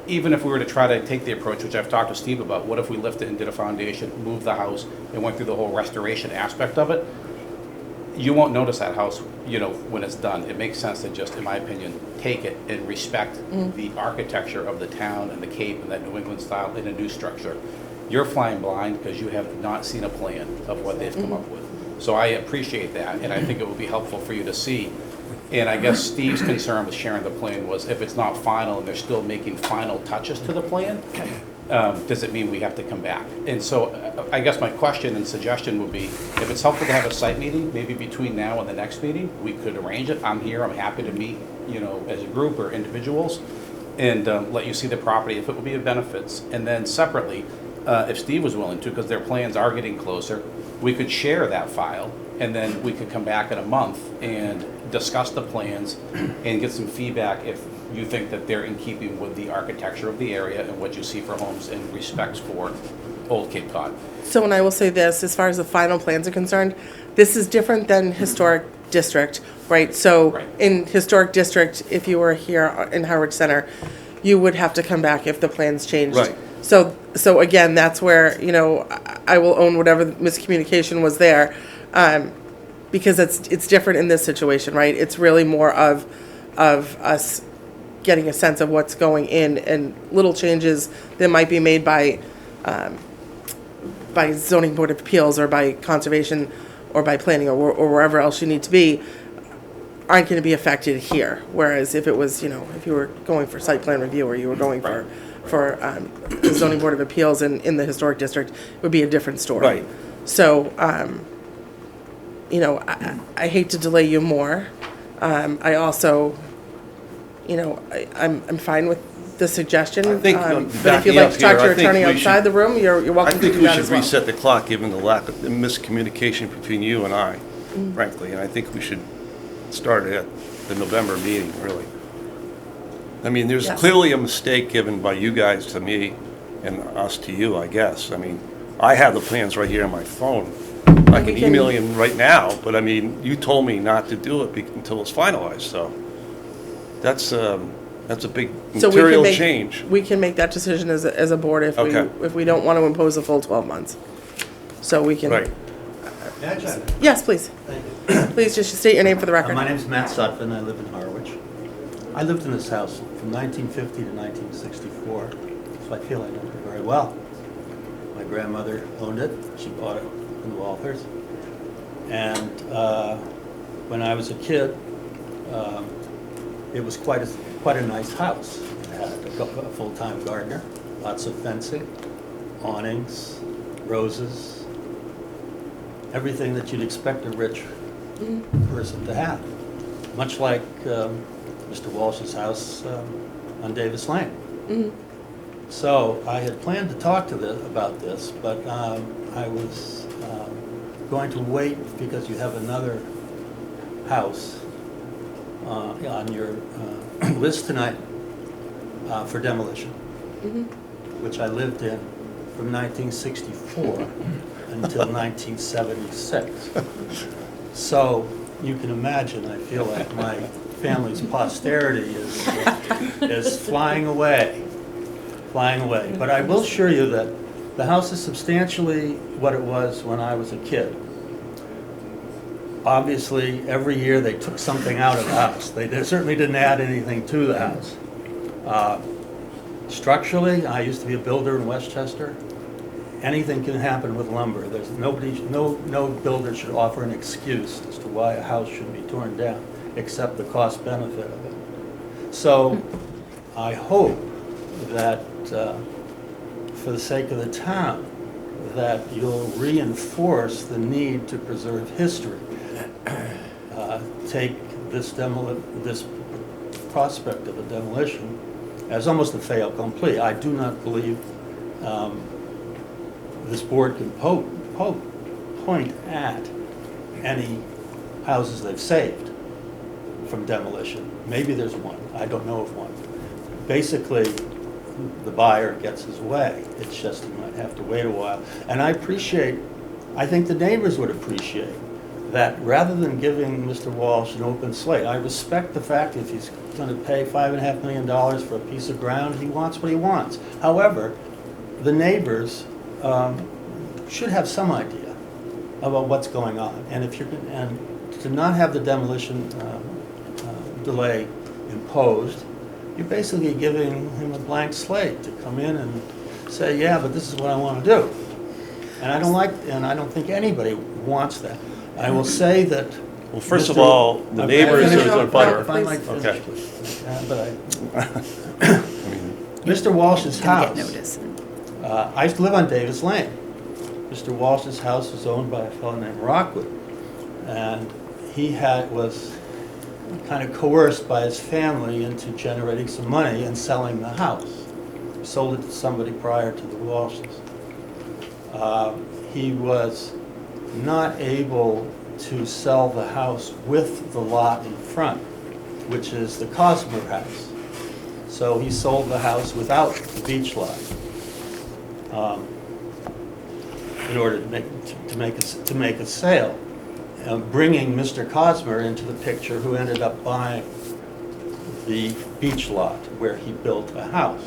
[SPEAKER 8] even if we were to try to take the approach, which I've talked to Steve about, what if we lifted and did a foundation, moved the house, and went through the whole restoration aspect of it? You won't notice that house, when it's done. It makes sense to just, in my opinion, take it and respect the architecture of the town and the Cape and that New England style in a new structure. You're flying blind because you have not seen a plan of what they've come up with. So I appreciate that, and I think it would be helpful for you to see. And I guess Steve's concern with sharing the plan was if it's not final and they're still making final touches to the plan, does it mean we have to come back? And so I guess my question and suggestion would be, if it's helpful to have a site meeting, maybe between now and the next meeting, we could arrange it. I'm here, I'm happy to meet, as a group or individuals, and let you see the property if it would be of benefits. And then separately, if Steve was willing to, because their plans are getting closer, we could share that file, and then we could come back in a month and discuss the plans and get some feedback if you think that they're in keeping with the architecture of the area and what you see for homes and respects for Old Cape Cod.
[SPEAKER 1] So, and I will say this, as far as the final plans are concerned, this is different than historic district, right? So
[SPEAKER 8] Right.
[SPEAKER 1] in historic district, if you were here in Harwich Center, you would have to come back if the plans changed.
[SPEAKER 2] Right.
[SPEAKER 1] So again, that's where, I will own whatever miscommunication was there. Because it's different in this situation, right? It's really more of us getting a sense of what's going in, and little changes that might be made by zoning board of appeals or by conservation or by planning or wherever else you need to be aren't going to be affected here. Whereas if it was, if you were going for site plan review or you were going for the zoning board of appeals in the historic district, it would be a different story.
[SPEAKER 2] Right.
[SPEAKER 1] So, I hate to delay you more. I also, I'm fine with the suggestion.
[SPEAKER 2] I think,
[SPEAKER 1] But if
[SPEAKER 2] backing
[SPEAKER 1] you'd like
[SPEAKER 2] up
[SPEAKER 1] to talk to
[SPEAKER 2] here,
[SPEAKER 1] your
[SPEAKER 2] I think
[SPEAKER 1] attorney
[SPEAKER 2] we
[SPEAKER 1] outside
[SPEAKER 2] should-
[SPEAKER 1] the room, you're
[SPEAKER 2] I
[SPEAKER 1] welcome to
[SPEAKER 2] think
[SPEAKER 1] do
[SPEAKER 2] we
[SPEAKER 1] that
[SPEAKER 2] should
[SPEAKER 1] as well.
[SPEAKER 2] reset the clock, given the lack of the miscommunication between you and I, frankly, and I think we should start at the November meeting, really. I mean, there's
[SPEAKER 1] Yes.
[SPEAKER 2] clearly a mistake given by you guys to me and us to you, I guess. I mean, I have the plans right here on my phone. I
[SPEAKER 1] we
[SPEAKER 2] can
[SPEAKER 1] can-
[SPEAKER 2] email you right now, but I mean, you told me not to do it until it's finalized, so that's a big
[SPEAKER 1] So we can
[SPEAKER 2] material
[SPEAKER 1] make-
[SPEAKER 2] change.
[SPEAKER 1] We can make that decision as a board
[SPEAKER 2] Okay.
[SPEAKER 1] if we don't want to impose a full 12 months. So we can.
[SPEAKER 2] Right.
[SPEAKER 9] May I chime in?
[SPEAKER 1] Yes, please.
[SPEAKER 9] Thank you.
[SPEAKER 1] Please just state your name for the record.
[SPEAKER 9] My name's Matt Sutphin. I live in Harwich. I lived in this house from 1950 to 1964, so I feel I know it very well. My grandmother owned it. She bought it from the Walthers. And when I was a kid, it was quite a nice house. It had a full-time gardener, lots of fencing, awnings, roses, everything that you'd expect a rich person to have, much like Mr. Walsh's house on Davis Lane. So I had planned to talk to about this, but I was going to wait because you have another house on your list tonight for demolition, which I lived in from 1964 until 1976. So you can imagine, I feel like my family's posterity is flying away. But I will assure you that the house is substantially what it was when I was a kid. Obviously, every year they took something out of the house. They certainly didn't add anything to the house. Structurally, I used to be a builder in Westchester. Anything can happen with lumber. There's no builder should offer an excuse as to why a house should be torn down, except the cost benefit of it. So I hope that for the sake of the town, that you'll reinforce the need to preserve history. Take this prospect of a demolition as almost a fait accompli. I do not believe this board can point at any houses they've saved from demolition. Maybe there's one. I don't know of one. Basically, the buyer gets his way. It's just you might have to wait a while. And I think the neighbors would appreciate that rather than giving Mr. Walsh an open slate. I respect the fact if he's going to pay $5.5 million for a piece of ground, he wants what he wants. However, the neighbors should have some idea about what's going on. And if to not have the demolition delay imposed, you're basically giving him a blank slate to come in and say, yeah, but this is what I want to do. And I don't think anybody wants that. I will say that.
[SPEAKER 2] Well, first of all, the neighbors are the butter.
[SPEAKER 9] If I might finish,
[SPEAKER 2] Okay.
[SPEAKER 9] please. Mr. Walsh's house. I used to live on Davis Lane. Mr. Walsh's house was owned by a fellow named Rockwood, and he was kind of coerced by his family into generating some money and selling the house. He sold it to somebody prior to the Walshes. He was not able to sell the house with the lot in front, which is the Cosmer house. So he sold the house without the beach lot in order to make a sale, bringing Mr. Cosmer into the picture, who ended up buying the beach lot where he built a house.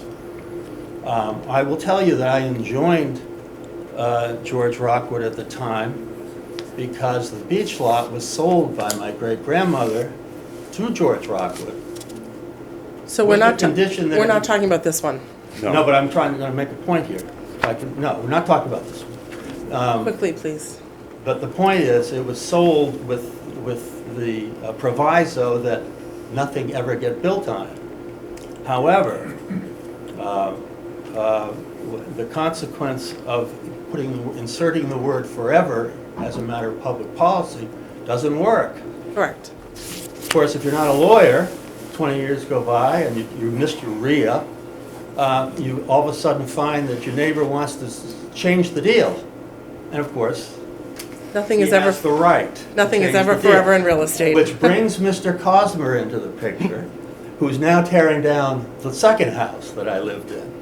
[SPEAKER 9] I will tell you that I enjoined George Rockwood at the time because the beach lot was sold by my great-grandmother to George Rockwood.
[SPEAKER 1] So we're
[SPEAKER 9] with
[SPEAKER 1] not,
[SPEAKER 9] the condition that
[SPEAKER 1] we're
[SPEAKER 9] it
[SPEAKER 1] not
[SPEAKER 9] would-
[SPEAKER 1] talking about this one.
[SPEAKER 9] No, but I'm trying to make a point here. No, we're not talking about this one.
[SPEAKER 1] Quickly, please.
[SPEAKER 9] But the point is, it was sold with the proviso that nothing ever get built on it. However, the consequence of inserting the word forever as a matter of public policy doesn't work.
[SPEAKER 1] Correct.
[SPEAKER 9] Of course, if you're not a lawyer, 20 years go by and you missed your re-up, you all of a sudden find that your neighbor wants to change the deal. And of course,
[SPEAKER 1] Nothing
[SPEAKER 9] he
[SPEAKER 1] is ever,
[SPEAKER 9] has the right to
[SPEAKER 1] nothing is
[SPEAKER 9] change
[SPEAKER 1] ever
[SPEAKER 9] the deal.
[SPEAKER 1] forever in real estate.
[SPEAKER 9] Which brings Mr. Cosmer into the picture, who's now tearing down the second house that I lived in.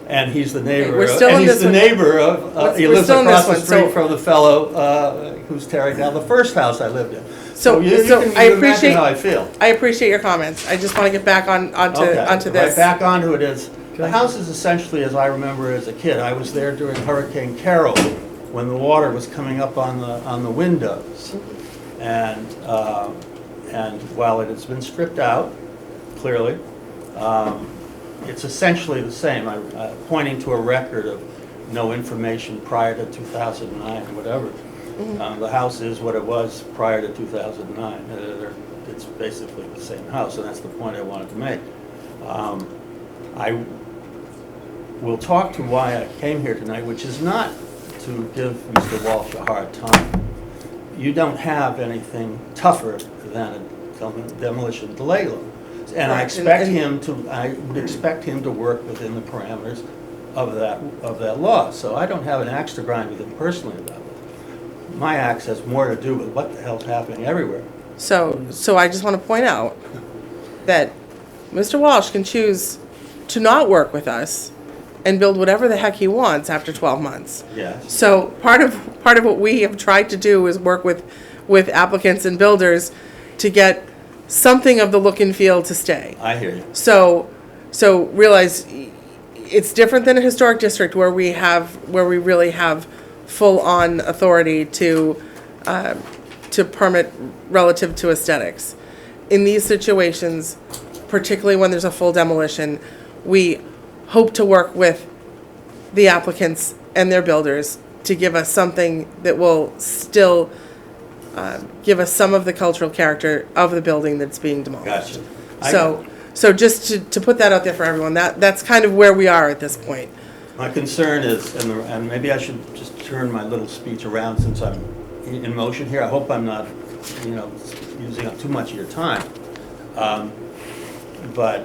[SPEAKER 9] And he's the neighbor,
[SPEAKER 1] we're still in
[SPEAKER 9] he
[SPEAKER 1] this one.
[SPEAKER 9] he
[SPEAKER 1] We're
[SPEAKER 9] lives
[SPEAKER 1] still in this
[SPEAKER 9] across the
[SPEAKER 1] one,
[SPEAKER 9] street
[SPEAKER 1] so-
[SPEAKER 9] from the fellow who's tearing down the first house I lived in.
[SPEAKER 1] So
[SPEAKER 9] you can
[SPEAKER 1] I
[SPEAKER 9] imagine
[SPEAKER 1] appreciate,
[SPEAKER 9] how I feel.
[SPEAKER 1] I appreciate your comments. I just want to get back onto
[SPEAKER 9] Okay,
[SPEAKER 1] this.
[SPEAKER 9] right back onto it is, the house is essentially as I remember as a kid. I was there during Hurricane Carol when the water was coming up on the windows. And while it has been stripped out, clearly, it's essentially the same. Pointing to a record of no information prior to 2009, whatever. The house is what it was prior to 2009. It's basically the same house, and that's the point I wanted to make. I will talk to why I came here tonight, which is not to give Mr. Walsh a hard time. You don't have anything tougher than a demolition delay law. And I expect him to work within the parameters of that law. So I don't have an axe to grind with him personally about it. My axe has more to do with what the hell's happening everywhere.
[SPEAKER 1] So I just want to point out that Mr. Walsh can choose to not work with us and build whatever the heck he wants after 12 months.
[SPEAKER 9] Yes.
[SPEAKER 1] So part of what we have tried to do is work with applicants and builders to get something of the look and feel to stay.
[SPEAKER 9] I hear you.
[SPEAKER 1] So realize it's different than a historic district where we really have full-on authority to permit relative to aesthetics. In these situations, particularly when there's a full demolition, we hope to work with the applicants and their builders to give us something that will still give us some of the cultural character of the building that's being demolished.
[SPEAKER 9] Gotcha.
[SPEAKER 1] So just to put that out there for everyone, that's kind of where we are at this point.
[SPEAKER 9] My concern is, and maybe I should just turn my little speech around since I'm in motion here. I hope I'm not, using up too much of your time. But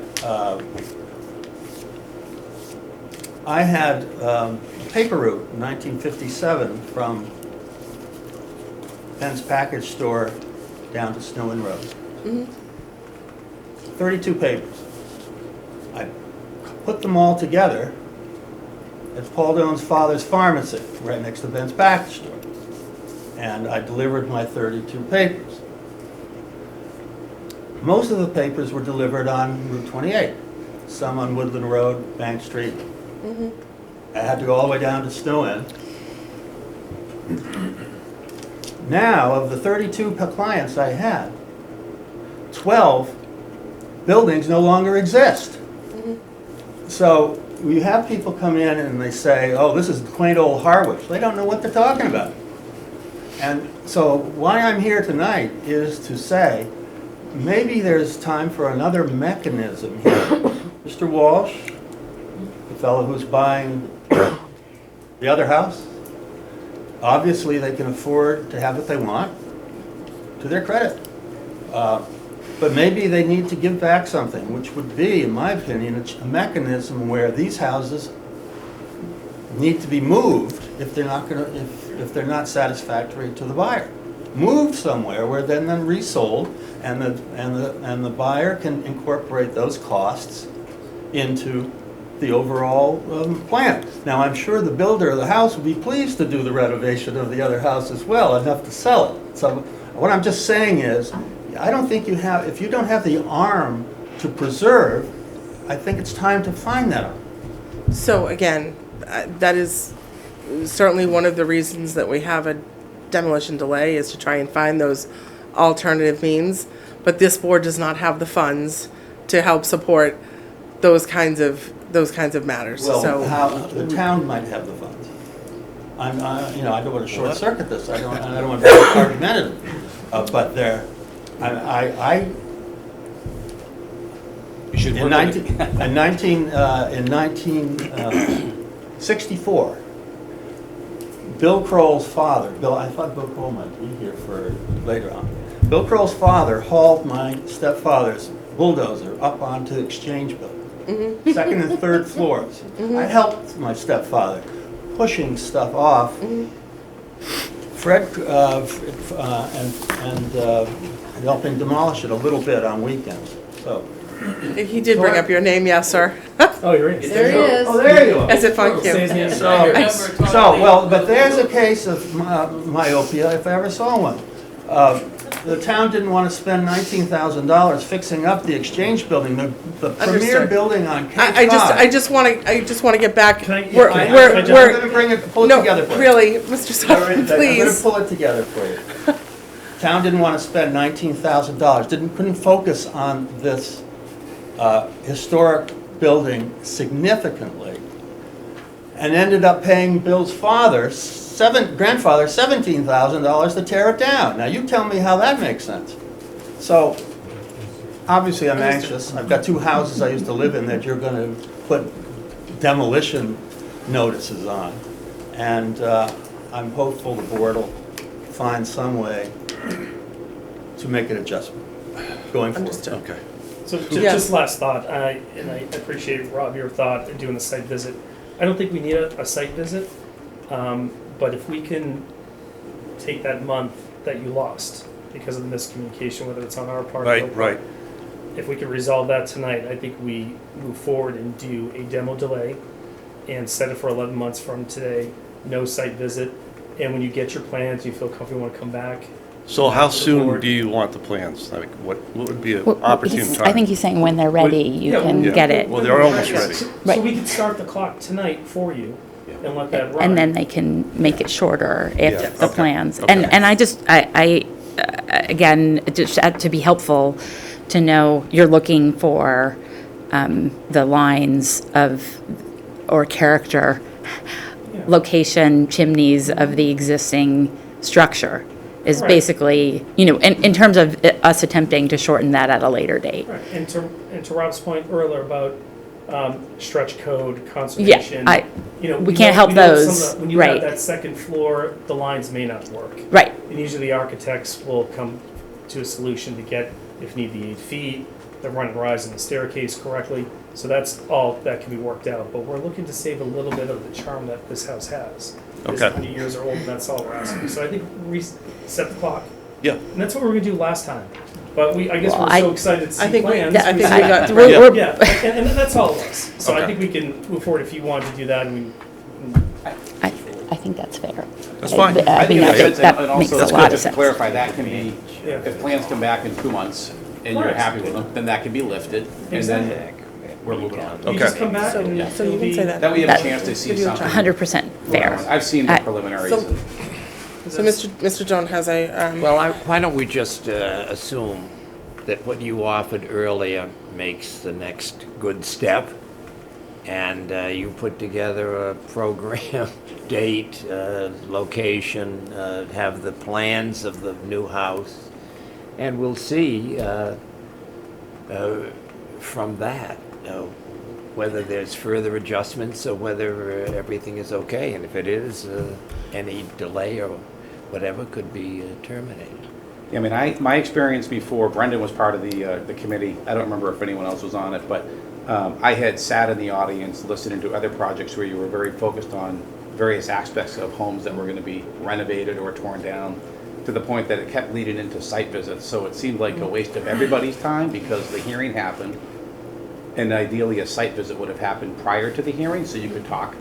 [SPEAKER 9] I had a paper route in 1957 from Penn's Package Store down to Snow Inn Road. 32 papers. I put them all together at Paul Doan's father's pharmacy, right next to Ben's Package Store. And I delivered my 32 papers. Most of the papers were delivered on Route 28, some on Woodland Road, Bank Street. I had to go all the way down to Snow Inn. Now, of the 32 clients I had, 12 buildings no longer exist. So you have people come in and they say, oh, this is quaint old Harwich. They don't know what they're talking about. And so why I'm here tonight is to say, maybe there's time for another mechanism here. Mr. Walsh, the fellow who's buying the other house, obviously they can afford to have what they want, to their credit. But maybe they need to give back something, which would be, in my opinion, a mechanism where these houses need to be moved if they're not satisfactory to the buyer. Moved somewhere where then resold, and the buyer can incorporate those costs into the overall plan. Now, I'm sure the builder of the house would be pleased to do the renovation of the other house as well, enough to sell it. So what I'm just saying is, I don't think if you don't have the arm to preserve, I think it's time to find that arm.
[SPEAKER 1] So again, that is certainly one of the reasons that we have a demolition delay, is to try and find those alternative means. But this board does not have the funds to help support those kinds of matters.
[SPEAKER 9] Well,
[SPEAKER 1] So
[SPEAKER 9] the town might have the funds. I don't want to short circuit this. I don't want to be argumentative. But
[SPEAKER 8] You should
[SPEAKER 9] in
[SPEAKER 8] work with it.
[SPEAKER 9] 1964, Bill Kroll's father, I thought Bill Kroll might be here for later on. Bill Kroll's father hauled my stepfather's bulldozer up onto Exchange Building, second and third floors. I helped my stepfather pushing stuff off. Fred and helping demolish it a little bit on weekends. So
[SPEAKER 1] he did bring up your name, yes, sir.
[SPEAKER 3] Oh, you're in.
[SPEAKER 7] There he is.
[SPEAKER 9] oh, there you are.
[SPEAKER 1] As if I
[SPEAKER 3] Say his
[SPEAKER 1] can.
[SPEAKER 3] name.
[SPEAKER 9] But there's a case of myopia if I ever saw one. the town didn't want to spend $19,000 fixing up the Exchange Building, the premier
[SPEAKER 1] Understood.
[SPEAKER 9] building on Cape Cod.
[SPEAKER 1] I just want to get back.
[SPEAKER 3] Can I-
[SPEAKER 1] We're,
[SPEAKER 3] can I-
[SPEAKER 1] we're,
[SPEAKER 3] can I just-
[SPEAKER 1] we're,
[SPEAKER 9] I'm gonna pull it
[SPEAKER 1] no,
[SPEAKER 9] together for you.
[SPEAKER 1] really, Mr.
[SPEAKER 9] All right,
[SPEAKER 1] Sullivan,
[SPEAKER 9] I'm gonna
[SPEAKER 1] please.
[SPEAKER 9] pull it together for you. Town didn't want to spend $19,000, couldn't focus on this historic building significantly, and ended up paying Bill's grandfather $17,000 to tear it down. Now, you tell me how that makes sense. So, obviously, I'm anxious. I've got 2 houses I used to live in that you're going to put demolition notices on. And I'm hopeful the board will find some way to make an adjustment going forward.
[SPEAKER 1] Understood.
[SPEAKER 2] Okay.
[SPEAKER 3] So
[SPEAKER 1] Yes.
[SPEAKER 3] just last thought, and I appreciate, Rob, your thought in doing a site visit. I don't think we need a site visit, but if we can take that month that you lost because of the miscommunication, whether it's on our part or your
[SPEAKER 2] Right,
[SPEAKER 3] part,
[SPEAKER 2] right.
[SPEAKER 3] if we could resolve that tonight, I think we move forward and do a demo delay and set it for 11 months from today, no site visit. And when you get your plans, you feel comfortable, want to come back.
[SPEAKER 2] So how soon
[SPEAKER 3] Board.
[SPEAKER 2] do you want the plans? Like, what would be an
[SPEAKER 6] Well,
[SPEAKER 2] opportune
[SPEAKER 6] he's-
[SPEAKER 2] time?
[SPEAKER 6] I think he's saying when they're ready, you
[SPEAKER 3] yeah,
[SPEAKER 6] can
[SPEAKER 2] yeah.
[SPEAKER 6] get it.
[SPEAKER 2] Well, they're almost
[SPEAKER 3] Yeah,
[SPEAKER 2] ready.
[SPEAKER 3] So
[SPEAKER 6] Right.
[SPEAKER 3] we could start the clock tonight for you and let that run.
[SPEAKER 6] And then they can make it shorter
[SPEAKER 2] Yeah,
[SPEAKER 6] if the
[SPEAKER 2] okay,
[SPEAKER 6] plans.
[SPEAKER 2] okay.
[SPEAKER 6] And again, just to be helpful, to know you're looking for the lines of, or character,
[SPEAKER 3] Yeah.
[SPEAKER 6] location, chimneys of the existing structure is
[SPEAKER 3] Right.
[SPEAKER 6] basically, in terms of us attempting to shorten that at a later date.
[SPEAKER 3] Right, and to Rob's point earlier about stretch code, conservation.
[SPEAKER 6] I-
[SPEAKER 3] you know,
[SPEAKER 6] we can't help
[SPEAKER 3] we know some of
[SPEAKER 6] those,
[SPEAKER 3] When you have
[SPEAKER 6] right.
[SPEAKER 3] that second floor, the lines may not work.
[SPEAKER 6] Right,
[SPEAKER 3] And usually the architects will come to a solution to get, if need be, 8 feet, the run and rise in the staircase correctly. So that's all that can be worked out. But we're looking to save a little bit of the charm that this house has. It's
[SPEAKER 2] Okay.
[SPEAKER 3] 100 years old, and that's all we're asking. So I think reset the clock.
[SPEAKER 2] Yeah.
[SPEAKER 3] And that's what we were gonna do last time. But I guess
[SPEAKER 6] Well,
[SPEAKER 3] we're so excited to see
[SPEAKER 1] I think we
[SPEAKER 3] plans.
[SPEAKER 1] got
[SPEAKER 3] said-
[SPEAKER 1] through.
[SPEAKER 6] we're-
[SPEAKER 3] Yeah, and that's all it was. So I
[SPEAKER 2] Okay.
[SPEAKER 3] think we can move forward if you wanted to do that. And
[SPEAKER 6] I think that's fair.
[SPEAKER 2] That's fine.
[SPEAKER 6] I think
[SPEAKER 8] it makes sense,
[SPEAKER 6] that
[SPEAKER 8] and
[SPEAKER 6] makes
[SPEAKER 8] also,
[SPEAKER 6] a lot of
[SPEAKER 8] just to
[SPEAKER 6] sense.
[SPEAKER 8] clarify, that can be,
[SPEAKER 3] Yeah.
[SPEAKER 8] if plans come back in 2 months and you're
[SPEAKER 3] Correct.
[SPEAKER 8] happy with them, then that can be lifted, and then we're moving on.
[SPEAKER 3] you
[SPEAKER 2] Okay.
[SPEAKER 3] just come back
[SPEAKER 1] So,
[SPEAKER 3] and
[SPEAKER 1] so you
[SPEAKER 3] it'll
[SPEAKER 1] can
[SPEAKER 3] be-
[SPEAKER 1] say that.
[SPEAKER 8] That we have a
[SPEAKER 6] That-
[SPEAKER 8] chance to see
[SPEAKER 1] Give you a
[SPEAKER 8] something.
[SPEAKER 6] 100% fair.
[SPEAKER 8] I've seen the
[SPEAKER 6] I-
[SPEAKER 8] preliminaries.
[SPEAKER 1] So- So Mr. Jones has a,
[SPEAKER 4] Well, why don't we just assume that what you offered earlier makes the next good step, and you put together a program, date, location, have the plans of the new house, and we'll see from that whether there's further adjustments or whether everything is okay, and if it is, any delay or whatever could be terminated.
[SPEAKER 8] Yeah, I mean, my experience before, Brendan was part of the committee, I don't remember if anyone else was on it, but I had sat in the audience listening to other projects where you were very focused on various aspects of homes that were going to be renovated or torn down, to the point that it kept leading into site visits. So it seemed like a waste of everybody's time because the hearing happened, and ideally a site visit would have happened prior to the hearing, so you could talk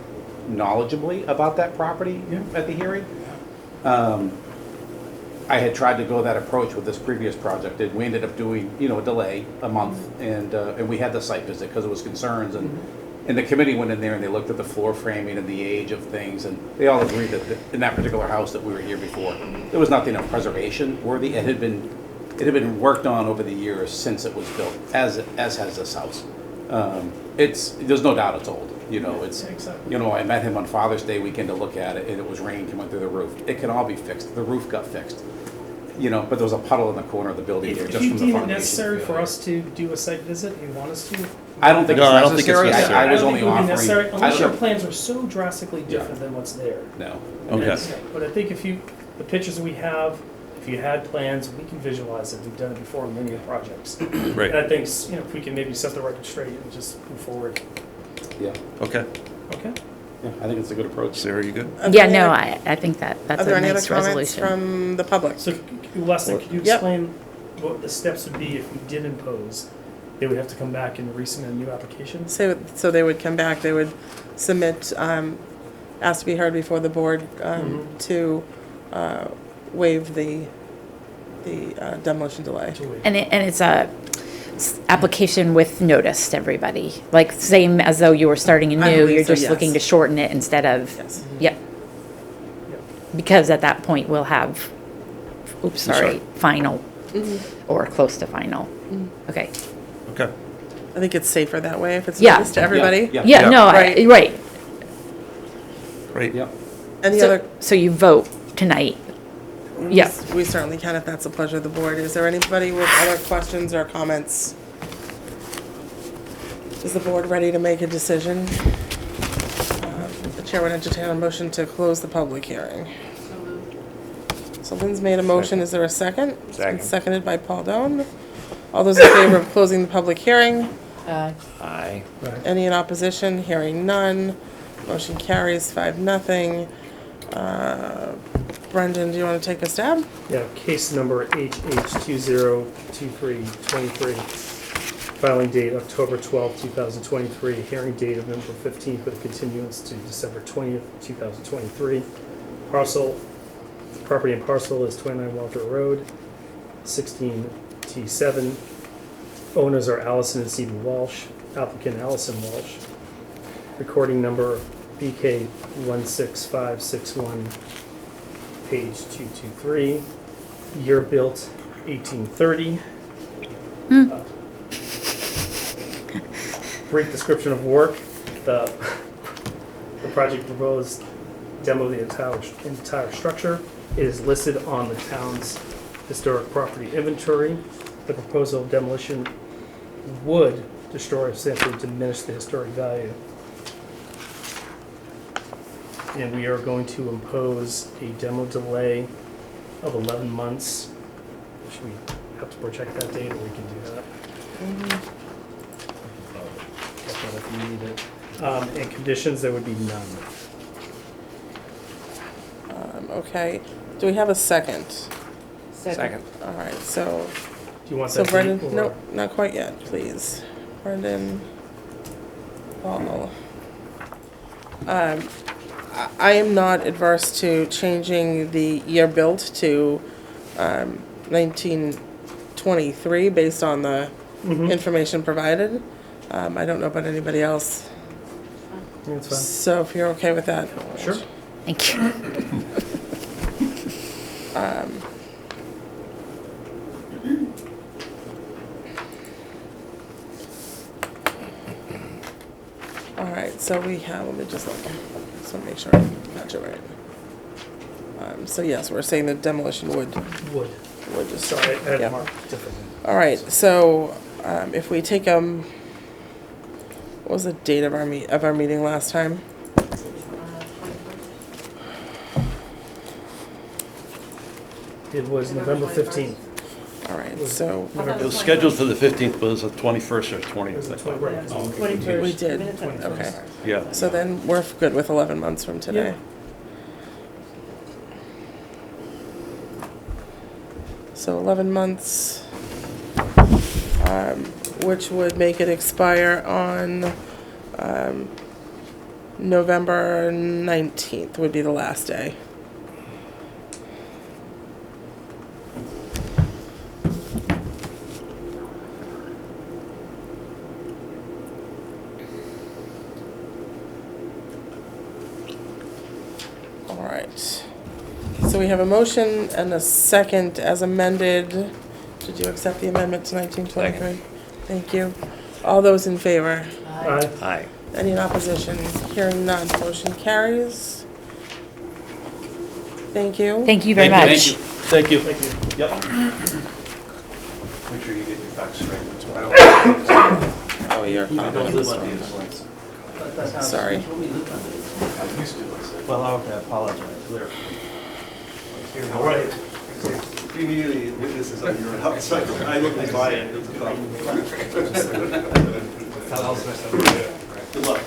[SPEAKER 8] knowledgeably about that property at the hearing. I had tried to go that approach with this previous project, and we ended up doing, a delay, a month, and we had the site visit because it was concerns, and the committee went in there and they looked at the floor framing and the age of things, and they all agreed that in that particular house that we were here before, there was nothing of preservation worthy. It had been worked on over the years since it was built, as has this house. There's no doubt it's old.
[SPEAKER 3] Exactly.
[SPEAKER 8] I met him on Father's Day weekend to look at it, and it was rain coming through the roof. It can all be fixed. The roof got fixed. But there was a puddle in the corner of the building there
[SPEAKER 3] If
[SPEAKER 8] just
[SPEAKER 3] you
[SPEAKER 8] from the
[SPEAKER 3] deem it
[SPEAKER 8] foundation.
[SPEAKER 3] necessary for us to do a site visit, you want us to?
[SPEAKER 8] I don't think
[SPEAKER 2] No, I don't
[SPEAKER 8] it's
[SPEAKER 2] think it's
[SPEAKER 8] necessary.
[SPEAKER 2] necessary.
[SPEAKER 8] I was
[SPEAKER 3] don't
[SPEAKER 8] only
[SPEAKER 3] think it would be
[SPEAKER 8] offering.
[SPEAKER 3] necessary
[SPEAKER 8] I
[SPEAKER 3] Unless your
[SPEAKER 8] don't-
[SPEAKER 3] plans are so drastically different than what's there.
[SPEAKER 8] No.
[SPEAKER 2] Okay.
[SPEAKER 3] But I think the pictures we have, if you had plans, we can visualize it. We've done it before in many of the projects.
[SPEAKER 2] Right.
[SPEAKER 3] And I think, if we can maybe set the record straight and just move forward.
[SPEAKER 8] Yeah.
[SPEAKER 2] Okay.
[SPEAKER 3] Okay?
[SPEAKER 8] Yeah, I think it's a good approach.
[SPEAKER 2] Sarah, you good?
[SPEAKER 1] are there
[SPEAKER 6] Yeah,
[SPEAKER 1] any
[SPEAKER 6] no,
[SPEAKER 1] other-
[SPEAKER 6] I think that's
[SPEAKER 1] Are there
[SPEAKER 6] a
[SPEAKER 1] any other
[SPEAKER 6] nice
[SPEAKER 1] comments
[SPEAKER 6] resolution.
[SPEAKER 1] from the public?
[SPEAKER 3] So, Leslie, could you
[SPEAKER 1] Yep.
[SPEAKER 3] explain what the steps would be if we did impose? They would have to come back and resubmit a new application?
[SPEAKER 1] So they would come back, they would submit, ask to be heard before the board to waive the the demolition delay.
[SPEAKER 6] And it's a application with notice to everybody, like same as though you were starting
[SPEAKER 1] I
[SPEAKER 6] anew,
[SPEAKER 1] believe
[SPEAKER 6] you're
[SPEAKER 1] so,
[SPEAKER 6] just looking to
[SPEAKER 1] yes.
[SPEAKER 6] shorten it instead of,
[SPEAKER 1] Yes.
[SPEAKER 6] yep. Because at that point, we'll have, oops, sorry, final, or close to final. Okay.
[SPEAKER 2] Okay.
[SPEAKER 1] I think it's safer that way if it's
[SPEAKER 6] Yeah.
[SPEAKER 1] noticed to everybody.
[SPEAKER 8] Yeah.
[SPEAKER 6] Yeah, no,
[SPEAKER 1] Right.
[SPEAKER 6] right.
[SPEAKER 2] Great.
[SPEAKER 8] Yep.
[SPEAKER 1] Any
[SPEAKER 6] So-
[SPEAKER 1] other?
[SPEAKER 6] So you vote tonight? Yeah.
[SPEAKER 1] We certainly can if that's the pleasure of the board. Is there anybody with other questions or comments? Is the board ready to make a decision? The chair would entertain a motion to close the public hearing. So Lynn's made a motion. Is there a second? It's been
[SPEAKER 4] Second.
[SPEAKER 1] seconded by Paul Doan. All those in favor of closing the public hearing?
[SPEAKER 4] Aye.
[SPEAKER 1] Any in opposition? Hearing none. Motion carries 5-0. Brendan, do you want to take a stab?
[SPEAKER 3] Yeah, case number HH202323, filing date October 12th, 2023, hearing date of November 15th with continuance to December 20th, 2023. Property and parcel is 29 Walter Road, 16T7. Owners are Allison and Stephen Walsh, applicant Allison Walsh. Recording number BK16561, page 223. Year built 1830. Brief description of work. The project proposed demo of the entire structure. It is listed on the town's historic property inventory. The proposal of demolition would destroy or substantially diminish the historic value. And we are going to impose a demo delay of 11 months. Should we have to project that date, or we can do that? That's not if you need it. And conditions, there would be none.
[SPEAKER 1] Okay. Do we have a second?
[SPEAKER 4] Second.
[SPEAKER 1] All right, so,
[SPEAKER 3] Do you want
[SPEAKER 1] so
[SPEAKER 3] that
[SPEAKER 1] Brendan,
[SPEAKER 3] date?
[SPEAKER 1] no, not quite yet, please. Brendan, Paul. I am not adverse to changing the year built to 1923 based on the information provided. I don't know about anybody else,
[SPEAKER 3] That's fine.
[SPEAKER 1] so if you're okay with that.
[SPEAKER 3] Sure.
[SPEAKER 6] Thank you.
[SPEAKER 1] All right, so we have, let me just look, just want to make sure I got you right. So yes, we're saying that demolition would
[SPEAKER 3] Would.
[SPEAKER 1] just.
[SPEAKER 3] Sorry, I had
[SPEAKER 1] Yeah.
[SPEAKER 3] it marked differently.
[SPEAKER 1] All right, so if we take, what was the date of our meeting last time?
[SPEAKER 3] It was November 15th.
[SPEAKER 1] All right, so
[SPEAKER 2] It was scheduled for the 15th, but it was the 21st or
[SPEAKER 3] It was
[SPEAKER 2] 20th.
[SPEAKER 3] the
[SPEAKER 2] I thought.
[SPEAKER 3] 21st.
[SPEAKER 1] we did,
[SPEAKER 3] Minutes.
[SPEAKER 1] okay.
[SPEAKER 2] Yeah.
[SPEAKER 1] So then we're good with 11 months from today. So 11 months, which would make it expire on November 19th would be the last day. All right. So we have a motion and a second as amended. Did you accept the amendment to 1923? Thank you. All those in favor?
[SPEAKER 3] Aye.
[SPEAKER 4] Aye.
[SPEAKER 1] Any in opposition? Hearing none, motion carries. Thank you.
[SPEAKER 6] Thank you very
[SPEAKER 8] Thank
[SPEAKER 6] much.
[SPEAKER 8] you.
[SPEAKER 9] Thank you.
[SPEAKER 8] Yep.
[SPEAKER 2] Make sure you get your facts straight.
[SPEAKER 1] Oh, you're sorry.
[SPEAKER 9] Well, I apologize.
[SPEAKER 2] All right. If you need any witnesses on your house, I look at my end. Good luck.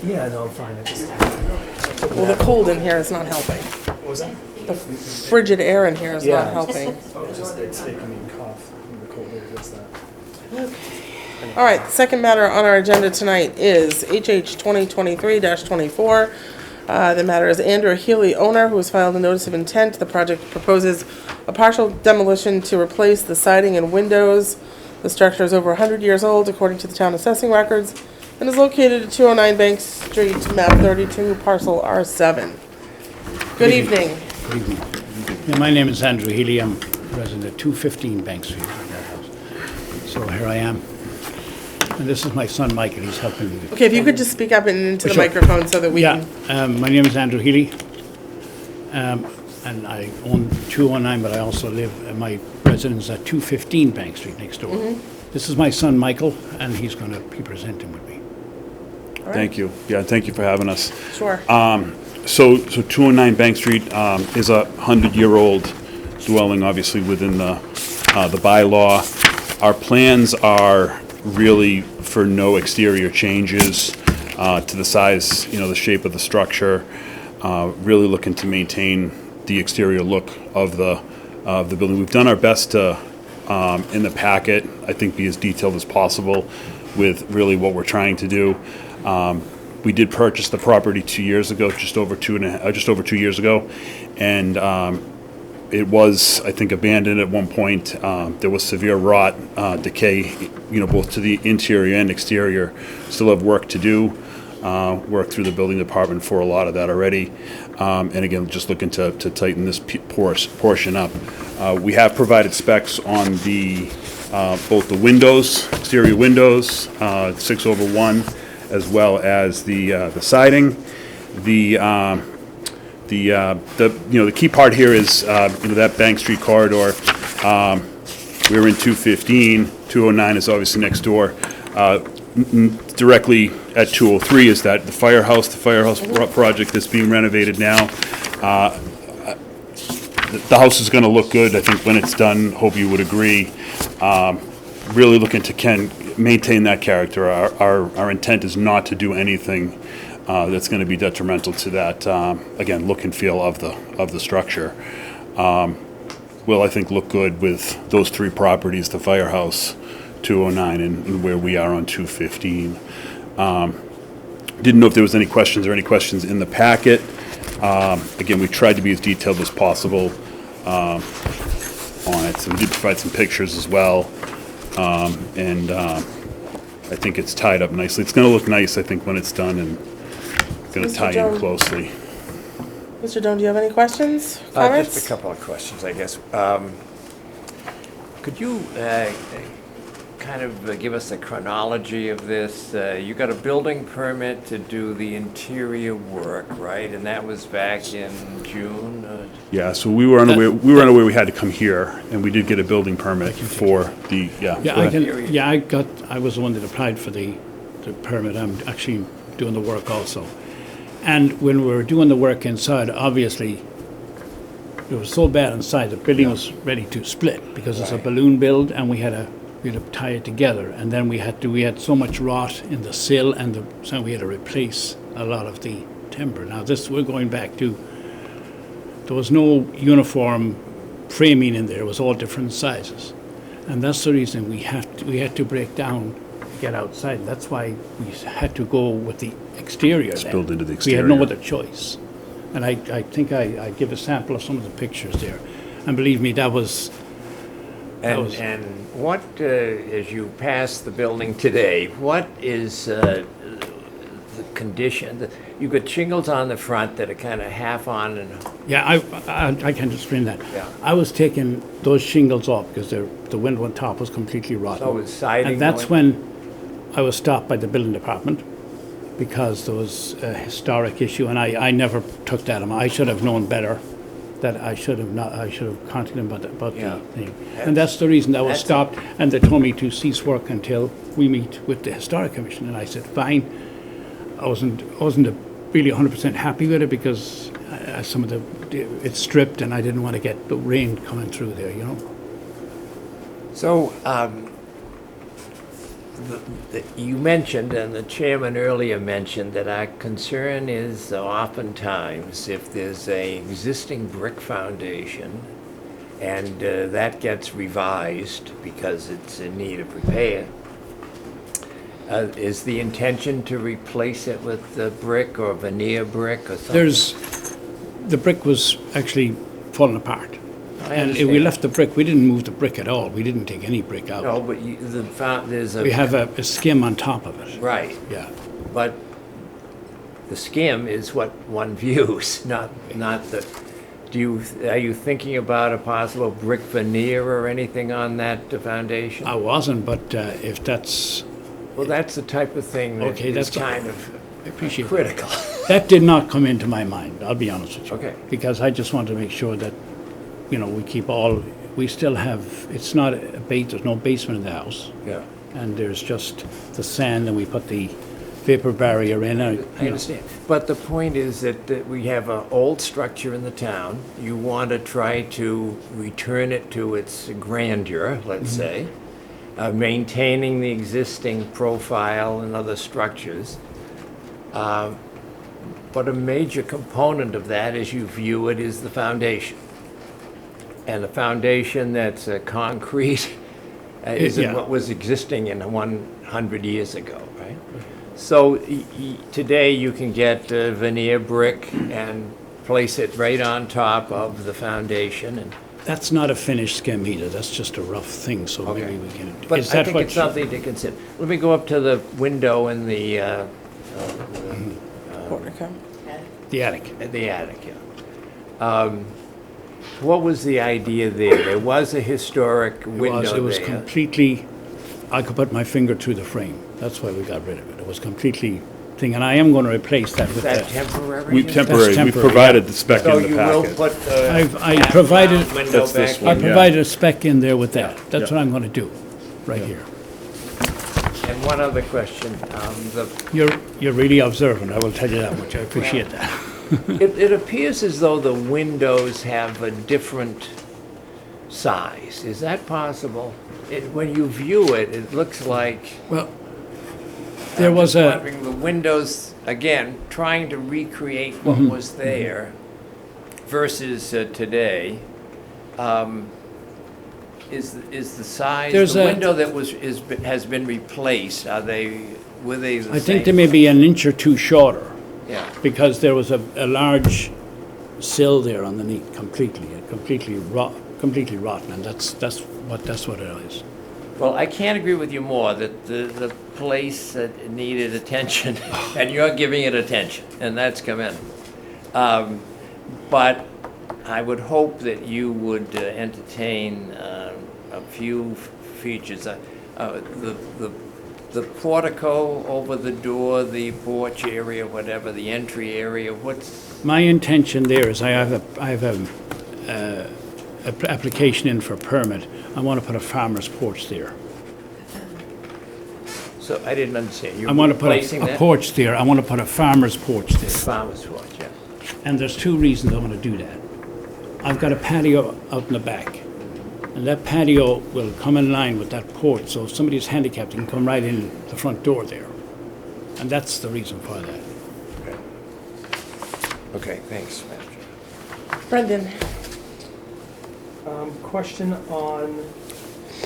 [SPEAKER 3] Yeah, no, I'm fine. I just,
[SPEAKER 1] Well, the cold in here is not helping.
[SPEAKER 3] what was that?
[SPEAKER 1] The frigid air in here is not
[SPEAKER 3] Yeah.
[SPEAKER 1] helping.
[SPEAKER 3] Oh, just, it's making me cough in the cold air, that's that.
[SPEAKER 1] All right, second matter on our agenda tonight is HH 2023-24, The matter is Andrew Healy, owner, who has filed a notice of intent. The project proposes a partial demolition to replace the siding and windows. The structure is over 100 years old, according to the town assessing records, and is located at 209 Bank Street, map 32, parcel R7. Good evening.
[SPEAKER 10] Good evening. Yeah, my name is Andrew Healy. I'm resident at 215 Bank Street, that house. So here I am. And this is my son Michael. He's helping me.
[SPEAKER 1] Okay, if you could just speak up and into the
[SPEAKER 10] Sure.
[SPEAKER 1] microphone so that we
[SPEAKER 10] Yeah,
[SPEAKER 1] can...
[SPEAKER 10] my name is Andrew Healy. And I own 209, but I also live, my residence at 215 Bank Street next door. This is my son Michael, and he's going to be presenting with me.
[SPEAKER 11] Thank you. Yeah, thank you for having us.
[SPEAKER 1] Sure.
[SPEAKER 11] So 209 Bank Street is a 100-year-old dwelling, obviously within the bylaw. Our plans are really for no exterior changes to the size, the shape of the structure. Really looking to maintain the exterior look of the building. We've done our best to, in the packet, I think, be as detailed as possible with really what we're trying to do. We did purchase the property 2 years ago, just over 2 years ago, and it was, I think, abandoned at one point. There was severe rot, decay, both to the interior and exterior. Still have work to do. Work through the building department for a lot of that already. And again, just looking to tighten this portion up. We have provided specs on the both the windows, exterior windows, 6/1, as well as the siding. The key part here is that Bank Street corridor. We're in 215. 209 is obviously next door. Directly at 203 is that the firehouse project that's being renovated now. The house is going to look good, I think, when it's done. Hope you would agree. Really looking to maintain that character. Our intent is not to do anything that's going to be detrimental to that, again, look and feel of the structure. Will, I think, look good with those three properties, the firehouse, 209, and where we are on 215. Didn't know if there was any questions in the packet. Again, we tried to be as detailed as possible on it. So we did provide some pictures as well. And I think it's tied up nicely. It's going to look nice, I think, when it's done, and going to
[SPEAKER 1] Mr.
[SPEAKER 11] tie in
[SPEAKER 1] Jones?
[SPEAKER 11] closely.
[SPEAKER 1] Mr. Doan, do you have any questions, comments?
[SPEAKER 4] Just a couple of questions, I guess. Could you kind of give us a chronology of this? You got a building permit to do the interior work, right? And that was back in June?
[SPEAKER 11] Yeah, so we were unaware we had to come here, and we did get a building permit for the,
[SPEAKER 10] Yeah, I was the one that applied for the permit. I'm actually doing the work also. And when we were doing the work inside, obviously, it was so bad inside, the building was ready to split because it's a balloon build, and we had to tie it together. And then we had so much rot in the sill, and so we had to replace a lot of the timber. Now we're going back to, there was no uniform framing in there. It was all different sizes. And that's the reason we had to break down to get outside. That's why we had to go with the exterior.
[SPEAKER 11] It's
[SPEAKER 10] then.
[SPEAKER 11] built into the
[SPEAKER 10] We had no
[SPEAKER 11] exterior.
[SPEAKER 10] other choice. And I think I give a sample of some of the pictures there. And believe me, that was...
[SPEAKER 4] And what, as you pass the building today, what is the condition? You got shingles on the front that are kind of half on and...
[SPEAKER 10] Yeah, I can explain that.
[SPEAKER 4] Yeah.
[SPEAKER 10] I was taking those shingles off because the window on top was completely rotten.
[SPEAKER 4] So was siding
[SPEAKER 10] And that's
[SPEAKER 4] going-
[SPEAKER 10] when I was stopped by the building department because there was a historic issue, and I never took that. I should have known better. That I should have contacted them about
[SPEAKER 4] Yeah.
[SPEAKER 10] the thing. And that's the reason I was
[SPEAKER 4] That's-
[SPEAKER 10] stopped, and they told me to cease work until we meet with the Historic Commission. And I said, fine. I wasn't really 100% happy with it because it's stripped, and I didn't want to get the rain coming through there,
[SPEAKER 4] So, you mentioned, and the chairman earlier mentioned, that our concern is oftentimes if there's a existing brick foundation and that gets revised because it's in need of repair, Is the intention to replace it with brick or veneer brick or something?
[SPEAKER 10] The brick was actually falling apart.
[SPEAKER 4] I
[SPEAKER 10] And we
[SPEAKER 4] understand.
[SPEAKER 10] left the brick, we didn't move the brick at all, we didn't take any brick out.
[SPEAKER 4] No, but there's a...
[SPEAKER 10] We have a skim on top of it.
[SPEAKER 4] Right,
[SPEAKER 10] Yeah.
[SPEAKER 4] but the skim is what one views, not the... Are you thinking about a possible brick veneer or anything on that foundation?
[SPEAKER 10] I wasn't, but if that's,
[SPEAKER 4] Well, that's the type of thing that
[SPEAKER 10] Okay,
[SPEAKER 4] is
[SPEAKER 10] that's-
[SPEAKER 4] kind of
[SPEAKER 10] I appreciate that.
[SPEAKER 4] critical.
[SPEAKER 10] That did not come into my mind, I'll be honest with you.
[SPEAKER 4] Okay.
[SPEAKER 10] Because I just want to make sure that, we keep we still have, it's not there's no basement in the house.
[SPEAKER 4] Yeah,
[SPEAKER 10] And there's just the sand, and we put the vapor barrier in.
[SPEAKER 4] I understand. But the point is that we have an old structure in the town. You want to try to return it to its grandeur, let's say, maintaining the existing profile and other structures. But a major component of that, as you view it, is the foundation. And the foundation that's concrete isn't
[SPEAKER 10] Yeah.
[SPEAKER 4] what was existing in 100 years ago, right? So today you can get veneer brick and place it right on top of the foundation. And
[SPEAKER 10] That's not a finished skim either, that's just a rough thing, so
[SPEAKER 4] Okay.
[SPEAKER 10] maybe we can.
[SPEAKER 4] But
[SPEAKER 10] is
[SPEAKER 4] I
[SPEAKER 10] that
[SPEAKER 4] think
[SPEAKER 10] what
[SPEAKER 4] it's
[SPEAKER 10] you-
[SPEAKER 4] something to consider. Let me go up to the window in the
[SPEAKER 1] Portico.
[SPEAKER 10] The attic.
[SPEAKER 4] attic, yeah. What was the idea there? There was a historic window
[SPEAKER 10] It was
[SPEAKER 4] there.
[SPEAKER 10] completely, I could put my finger through the frame. That's why we got rid of it. It was completely thing, and I am going to replace that
[SPEAKER 4] Is
[SPEAKER 10] with
[SPEAKER 4] that
[SPEAKER 10] that.
[SPEAKER 4] temporary?
[SPEAKER 11] We temporary, we
[SPEAKER 10] temporary,
[SPEAKER 11] provided the spec
[SPEAKER 4] So
[SPEAKER 11] in the
[SPEAKER 4] you will
[SPEAKER 11] packet.
[SPEAKER 4] put the
[SPEAKER 10] I
[SPEAKER 4] half
[SPEAKER 10] provided-
[SPEAKER 4] round window
[SPEAKER 11] That's this
[SPEAKER 4] back
[SPEAKER 10] I
[SPEAKER 11] one,
[SPEAKER 4] in?
[SPEAKER 11] yeah.
[SPEAKER 10] provided a spec in there with that. That's
[SPEAKER 11] Yeah.
[SPEAKER 10] what I'm going to do, right
[SPEAKER 11] Yeah.
[SPEAKER 10] here.
[SPEAKER 4] And one other question.
[SPEAKER 10] You're really observant, I will tell you that much. I appreciate that.
[SPEAKER 4] It appears as though the windows have a different size. Is that possible? When you view it, it looks like...
[SPEAKER 10] Well, there
[SPEAKER 4] I'm
[SPEAKER 10] was
[SPEAKER 4] just
[SPEAKER 10] a,
[SPEAKER 4] wondering, the windows, again, trying to recreate what
[SPEAKER 10] Mm-hmm.
[SPEAKER 4] was there versus today. Is the size,
[SPEAKER 10] There's
[SPEAKER 4] the
[SPEAKER 10] a-
[SPEAKER 4] window that has been replaced, were they the same?
[SPEAKER 10] I think they may be an inch or two shorter,
[SPEAKER 4] Yeah.
[SPEAKER 10] because there was a large sill there underneath, completely rotten, and that's what it is.
[SPEAKER 4] Well, I can't agree with you more that the place needed attention, and you're giving it attention, and that's commendable. But I would hope that you would entertain a few features. The portico over the door, the porch area, whatever, the entry area, what's...
[SPEAKER 10] My intention there is I have a application in for permit. I want to put a farmer's porch there.
[SPEAKER 4] So I didn't understand. You're
[SPEAKER 10] I want to put
[SPEAKER 4] replacing
[SPEAKER 10] a
[SPEAKER 4] that?
[SPEAKER 10] porch there. I want to put a farmer's porch there.
[SPEAKER 4] Farmer's porch, yeah.
[SPEAKER 10] And there's two reasons I want to do that. I've got a patio out in the back, and that patio will come in line with that porch, so if somebody's handicapped, they can come right in the front door there. And that's the reason for that.
[SPEAKER 4] Okay, thanks, Manager.
[SPEAKER 1] Brendan,
[SPEAKER 3] Question on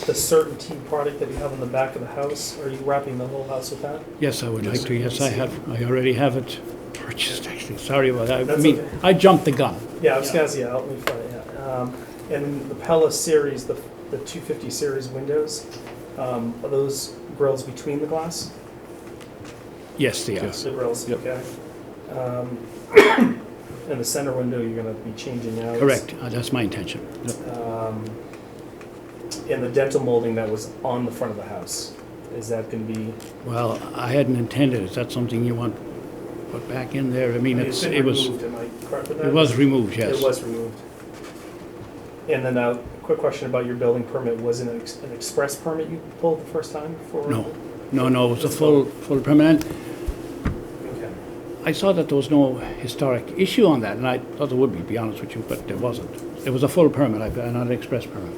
[SPEAKER 3] the Certainty product that you have on the back of the house. Are you wrapping the whole house with that?
[SPEAKER 10] Yes, I would like to. Yes, I have. I already have it purchased, actually. Sorry about that. I
[SPEAKER 3] That's
[SPEAKER 10] mean,
[SPEAKER 3] okay.
[SPEAKER 10] I jumped the gun.
[SPEAKER 3] Yeah, I was gonna say, yeah, let me find it, yeah. And the Pella series, the 250 series windows, are those grills between the glass?
[SPEAKER 10] Yes, they are.
[SPEAKER 3] The grills,
[SPEAKER 11] Yep.
[SPEAKER 3] okay. And the center window you're gonna be changing out.
[SPEAKER 10] Correct. That's my intention.
[SPEAKER 3] And the dental molding that was on the front of the house, is that gonna be?
[SPEAKER 10] Well, I hadn't intended. Is that something you want put back in there? I mean,
[SPEAKER 3] It's been
[SPEAKER 10] it was
[SPEAKER 3] removed, am I correct with that?
[SPEAKER 10] it was removed. Yes.
[SPEAKER 3] It was removed. And then a quick question about your building permit. Was it an express permit you pulled the first time for?
[SPEAKER 10] No. No. It was a full permanent.
[SPEAKER 3] Okay.
[SPEAKER 10] I saw that there was no historic issue on that, and I thought there would be. To be honest with you, but there wasn't. It was a full permit, not an express permit.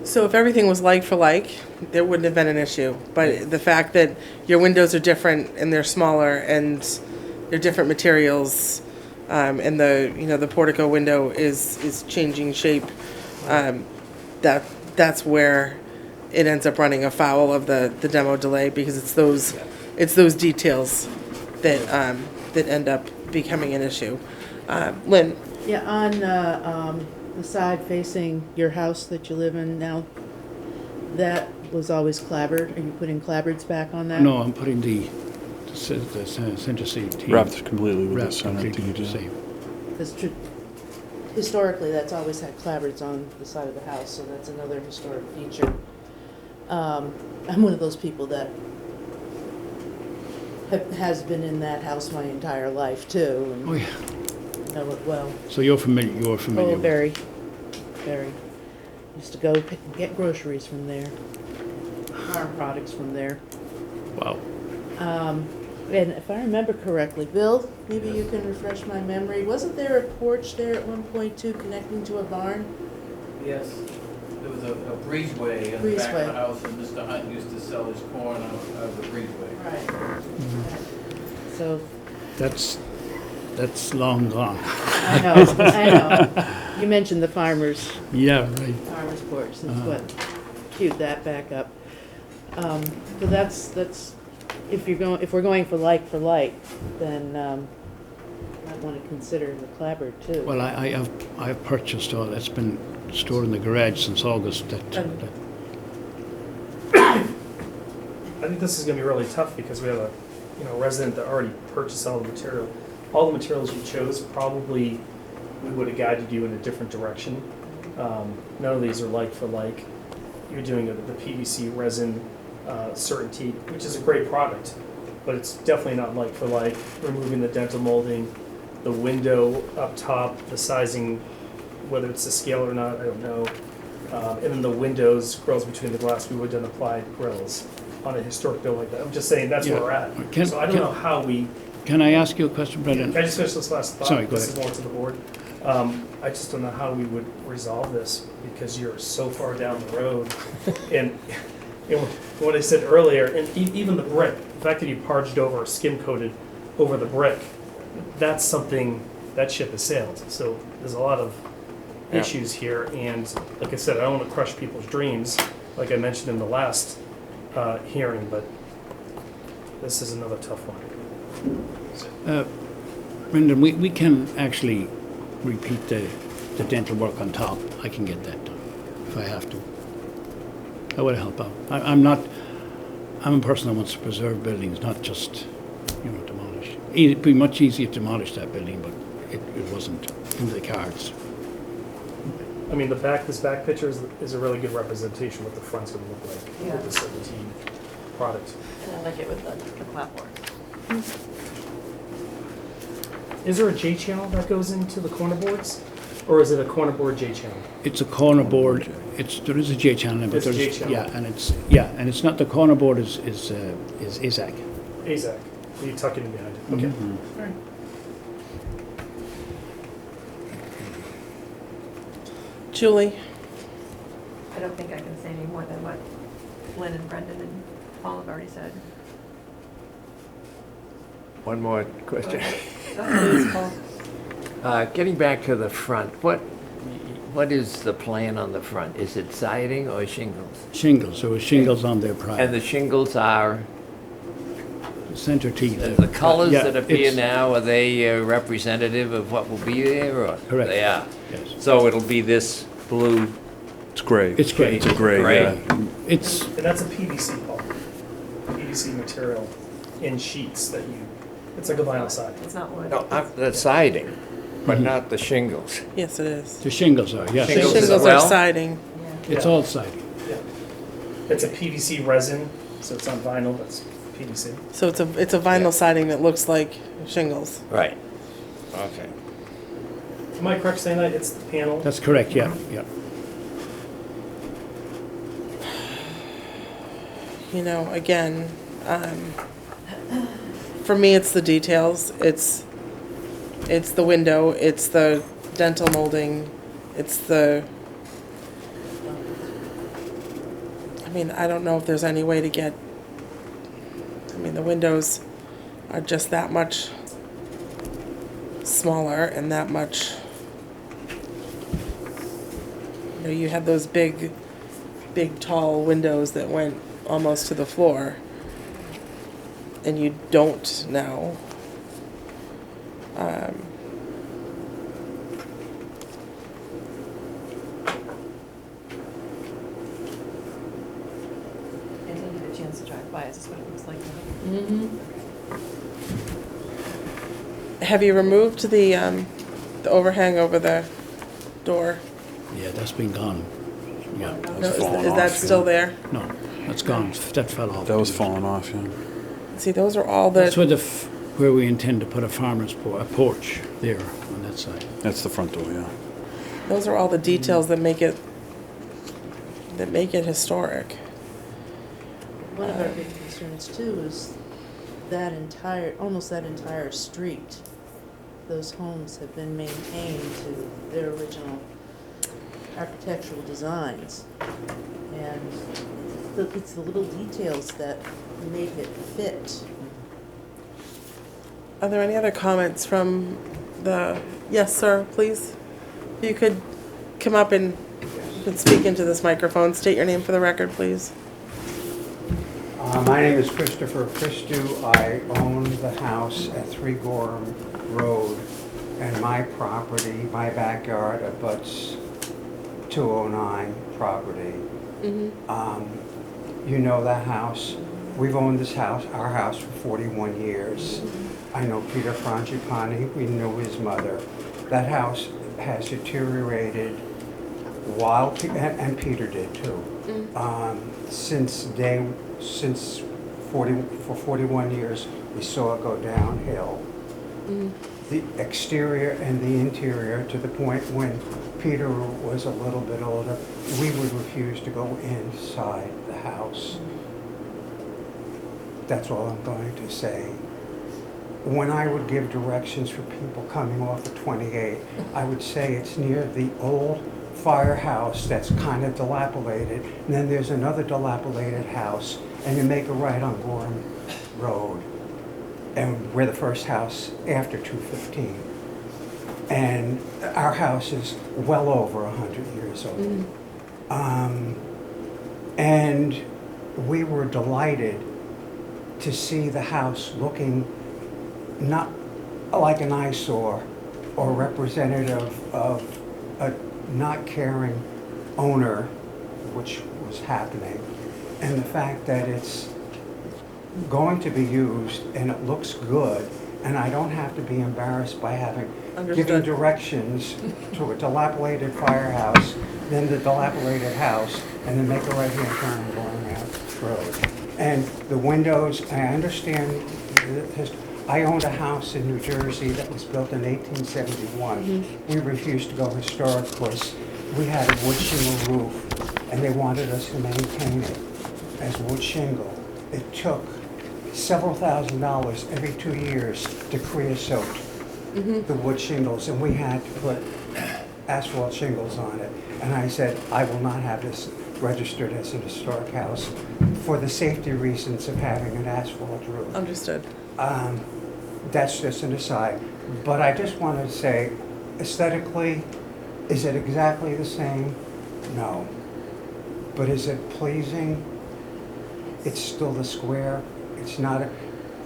[SPEAKER 1] so if everything was like for like, there wouldn't have been an issue. But the fact that your windows are different and they're smaller and they're different materials, and the portico window is changing shape, that's where it ends up running afoul of the demo delay, because it's those details that, that end up becoming an issue. Lynn?
[SPEAKER 7] Yeah, on the side facing your house that you live in now, that was always clabbered. Are you putting clapboards back on that?
[SPEAKER 10] No, I'm putting the center seat.
[SPEAKER 11] Wrapped completely with the
[SPEAKER 10] Wrapped
[SPEAKER 11] center
[SPEAKER 10] completely with the
[SPEAKER 11] teak, yeah.
[SPEAKER 10] same.
[SPEAKER 7] Because historically, that's always had clapboards on the side of the house, so that's another historic feature. I'm one of those people that has been in that house my entire life too, and
[SPEAKER 10] Oh, yeah.
[SPEAKER 7] know it well.
[SPEAKER 10] So you're familiar
[SPEAKER 7] Oh,
[SPEAKER 10] with
[SPEAKER 7] very, very. Used to go get groceries from there, farm products from there.
[SPEAKER 10] Wow.
[SPEAKER 7] And if I remember correctly, Bill, maybe you can refresh my memory, wasn't there a porch there at one point too, connecting to a barn?
[SPEAKER 12] Yes, there was a breezeway in the back of
[SPEAKER 7] Breezeway.
[SPEAKER 12] the house, and Mr. Hunt used to sell his corn out of the breezeway.
[SPEAKER 7] Right. So,
[SPEAKER 10] That's long gone.
[SPEAKER 7] I know. You mentioned the farmer's
[SPEAKER 10] Yeah,
[SPEAKER 7] porch, that's what queued that back up. So that's, if we're going for like, then, might want to consider the clapboard too.
[SPEAKER 10] Well, I've purchased all, it's been stored in the garage since August.
[SPEAKER 3] I think this is gonna be really tough because we have a, resident that already purchased all the material. All the materials you chose, probably we would have guided you in a different direction. None of these are like for like. You're doing the PVC resin Certainty, which is a great product, but it's definitely not like for like. Removing the dental molding, the window up top, the sizing, whether it's the scale or not, I don't know. And then the windows, grills between the glass, we would have done applied grills on a historic building like that. I'm just saying that's where we're at. So I don't know how we.
[SPEAKER 10] Can I ask you a question, Brendan?
[SPEAKER 3] Can I just finish this last thought?
[SPEAKER 10] Sorry, go
[SPEAKER 3] This is
[SPEAKER 10] ahead.
[SPEAKER 3] more to the board. I just don't know how we would resolve this because you're so far down the road. And what I said earlier, and even the brick, the fact that you parged over or skim coated over the brick, that's something, that ship has sailed. So there's a lot of issues here. And like I said, I don't want to crush people's dreams, like I mentioned in the last hearing, but this is another tough one.
[SPEAKER 10] Brendan, we can actually repeat the dental work on top. I can get that done if I have to. That would help out. I'm a person that wants to preserve buildings, not just, demolish. It'd be much easier to demolish that building, but it wasn't in the cards.
[SPEAKER 3] I mean, this back picture is a really good representation of what the front's gonna look like
[SPEAKER 5] Yeah.
[SPEAKER 3] with the 17 product.
[SPEAKER 5] And I like it with the clapboard.
[SPEAKER 3] Is there a J channel that goes into the corner boards? Or is it a corner board J channel?
[SPEAKER 10] It's a corner board. There is a J channel, but
[SPEAKER 3] There's a J
[SPEAKER 10] there's
[SPEAKER 3] channel.
[SPEAKER 10] and it's not the corner board is AZAC.
[SPEAKER 3] AZAC, you tuck it in behind it, okay.
[SPEAKER 10] Mhm.
[SPEAKER 3] All right.
[SPEAKER 1] Julie?
[SPEAKER 5] I don't think I can say any more than what Lynn and Brendan and Paul have already said.
[SPEAKER 4] One more question.
[SPEAKER 5] Go ahead, Paul.
[SPEAKER 4] Getting back to the front, what is the plan on the front? Is it siding or shingles?
[SPEAKER 10] Shingles. There was shingles on there prior.
[SPEAKER 4] And the shingles are,
[SPEAKER 10] Center teeth.
[SPEAKER 4] the colors
[SPEAKER 10] Yeah,
[SPEAKER 4] that appear
[SPEAKER 10] it's-
[SPEAKER 4] now, are they representative of what will be there, or?
[SPEAKER 10] Correct.
[SPEAKER 4] They are.
[SPEAKER 10] Yes.
[SPEAKER 4] So it'll be this blue,
[SPEAKER 11] It's gray.
[SPEAKER 10] It's gray.
[SPEAKER 11] It's a gray,
[SPEAKER 4] Gray.
[SPEAKER 11] yeah.
[SPEAKER 10] It's
[SPEAKER 3] And that's a PVC, Paul. PVC material in sheets that it's like a vinyl siding.
[SPEAKER 5] It's not wood.
[SPEAKER 4] no, the siding, but not the shingles.
[SPEAKER 1] Yes, it is.
[SPEAKER 10] the shingles are, yes.
[SPEAKER 4] Shingles
[SPEAKER 1] Shingles
[SPEAKER 4] as
[SPEAKER 1] are
[SPEAKER 4] well?
[SPEAKER 1] siding.
[SPEAKER 5] Yeah.
[SPEAKER 10] It's all siding.
[SPEAKER 3] Yeah. It's a PVC resin, so it's on vinyl, but it's PVC.
[SPEAKER 1] So it's a vinyl siding that looks like shingles.
[SPEAKER 4] Right. Okay.
[SPEAKER 3] Am I correct saying that? It's the panel?
[SPEAKER 10] That's correct, yeah.
[SPEAKER 1] Again, for me, it's the details. It's the window, it's the dental molding, it's I don't know if there's any way to get, the windows are just that much smaller and that much, you have those big big, tall windows that went almost to the floor. And you don't now.
[SPEAKER 5] I didn't get a chance to drive by, is this what it looks like?
[SPEAKER 1] Have you removed the overhang over the door?
[SPEAKER 10] Yeah, that's been gone. Yeah,
[SPEAKER 1] No, is
[SPEAKER 11] fallen
[SPEAKER 1] that
[SPEAKER 11] off,
[SPEAKER 1] still
[SPEAKER 11] yeah.
[SPEAKER 1] there?
[SPEAKER 10] no, that's gone, that fell off.
[SPEAKER 11] That was falling off, yeah.
[SPEAKER 1] See, those are all
[SPEAKER 10] That's
[SPEAKER 1] the,
[SPEAKER 10] where we intend to put a a porch there on that side.
[SPEAKER 11] That's the front door, yeah.
[SPEAKER 1] those are all the details that make it historic.
[SPEAKER 7] One of our big concerns too is almost that entire street. Those homes have been maintained to their original architectural designs. And it's the little details that make it fit.
[SPEAKER 1] Are there any other comments from yes, sir, please? If you could come up and you could speak into this microphone, state your name for the record, please.
[SPEAKER 13] My name is Christopher Christou. I own the house at 3 Gorham Road, and my property, my backyard abuts 209 property. You know that house. We've owned our house for 41 years. I know Peter Frangipani. We knew his mother. That house has deteriorated and Peter did too. For 41 years, we saw it go downhill. The exterior and the interior, to the point when Peter was a little bit older, we would refuse to go inside the house. That's all I'm going to say. When I would give directions for people coming off of 28, I would say it's near the old firehouse that's kind of dilapidated, and then there's another dilapidated house, and you make a right on Gorham Road, and we're the first house after 215. And our house is well over 100 years old. And we were delighted to see the house looking not like an eyesore or representative of a not caring owner, which was happening, and the fact that it's going to be used and it looks good, and I don't have to be embarrassed by giving directions to a dilapidated firehouse, then the dilapidated house, and then make a right-hand turn and going out the road. And the windows, I understand the history. I owned a house in New Jersey that was built in 1871. We refused to go historic because we had a wood shingle roof, and they wanted us to maintain it as wood shingle. It took several $1,000s every 2 years to creosote the wood shingles, and we had to put asphalt shingles on it. And I said, I will not have this registered as an historic house for the safety reasons of having an asphalt roof.
[SPEAKER 1] Understood.
[SPEAKER 13] That's just an aside. But I just wanted to say, aesthetically, is it exactly the same? No. But is it pleasing? It's still the square. It's not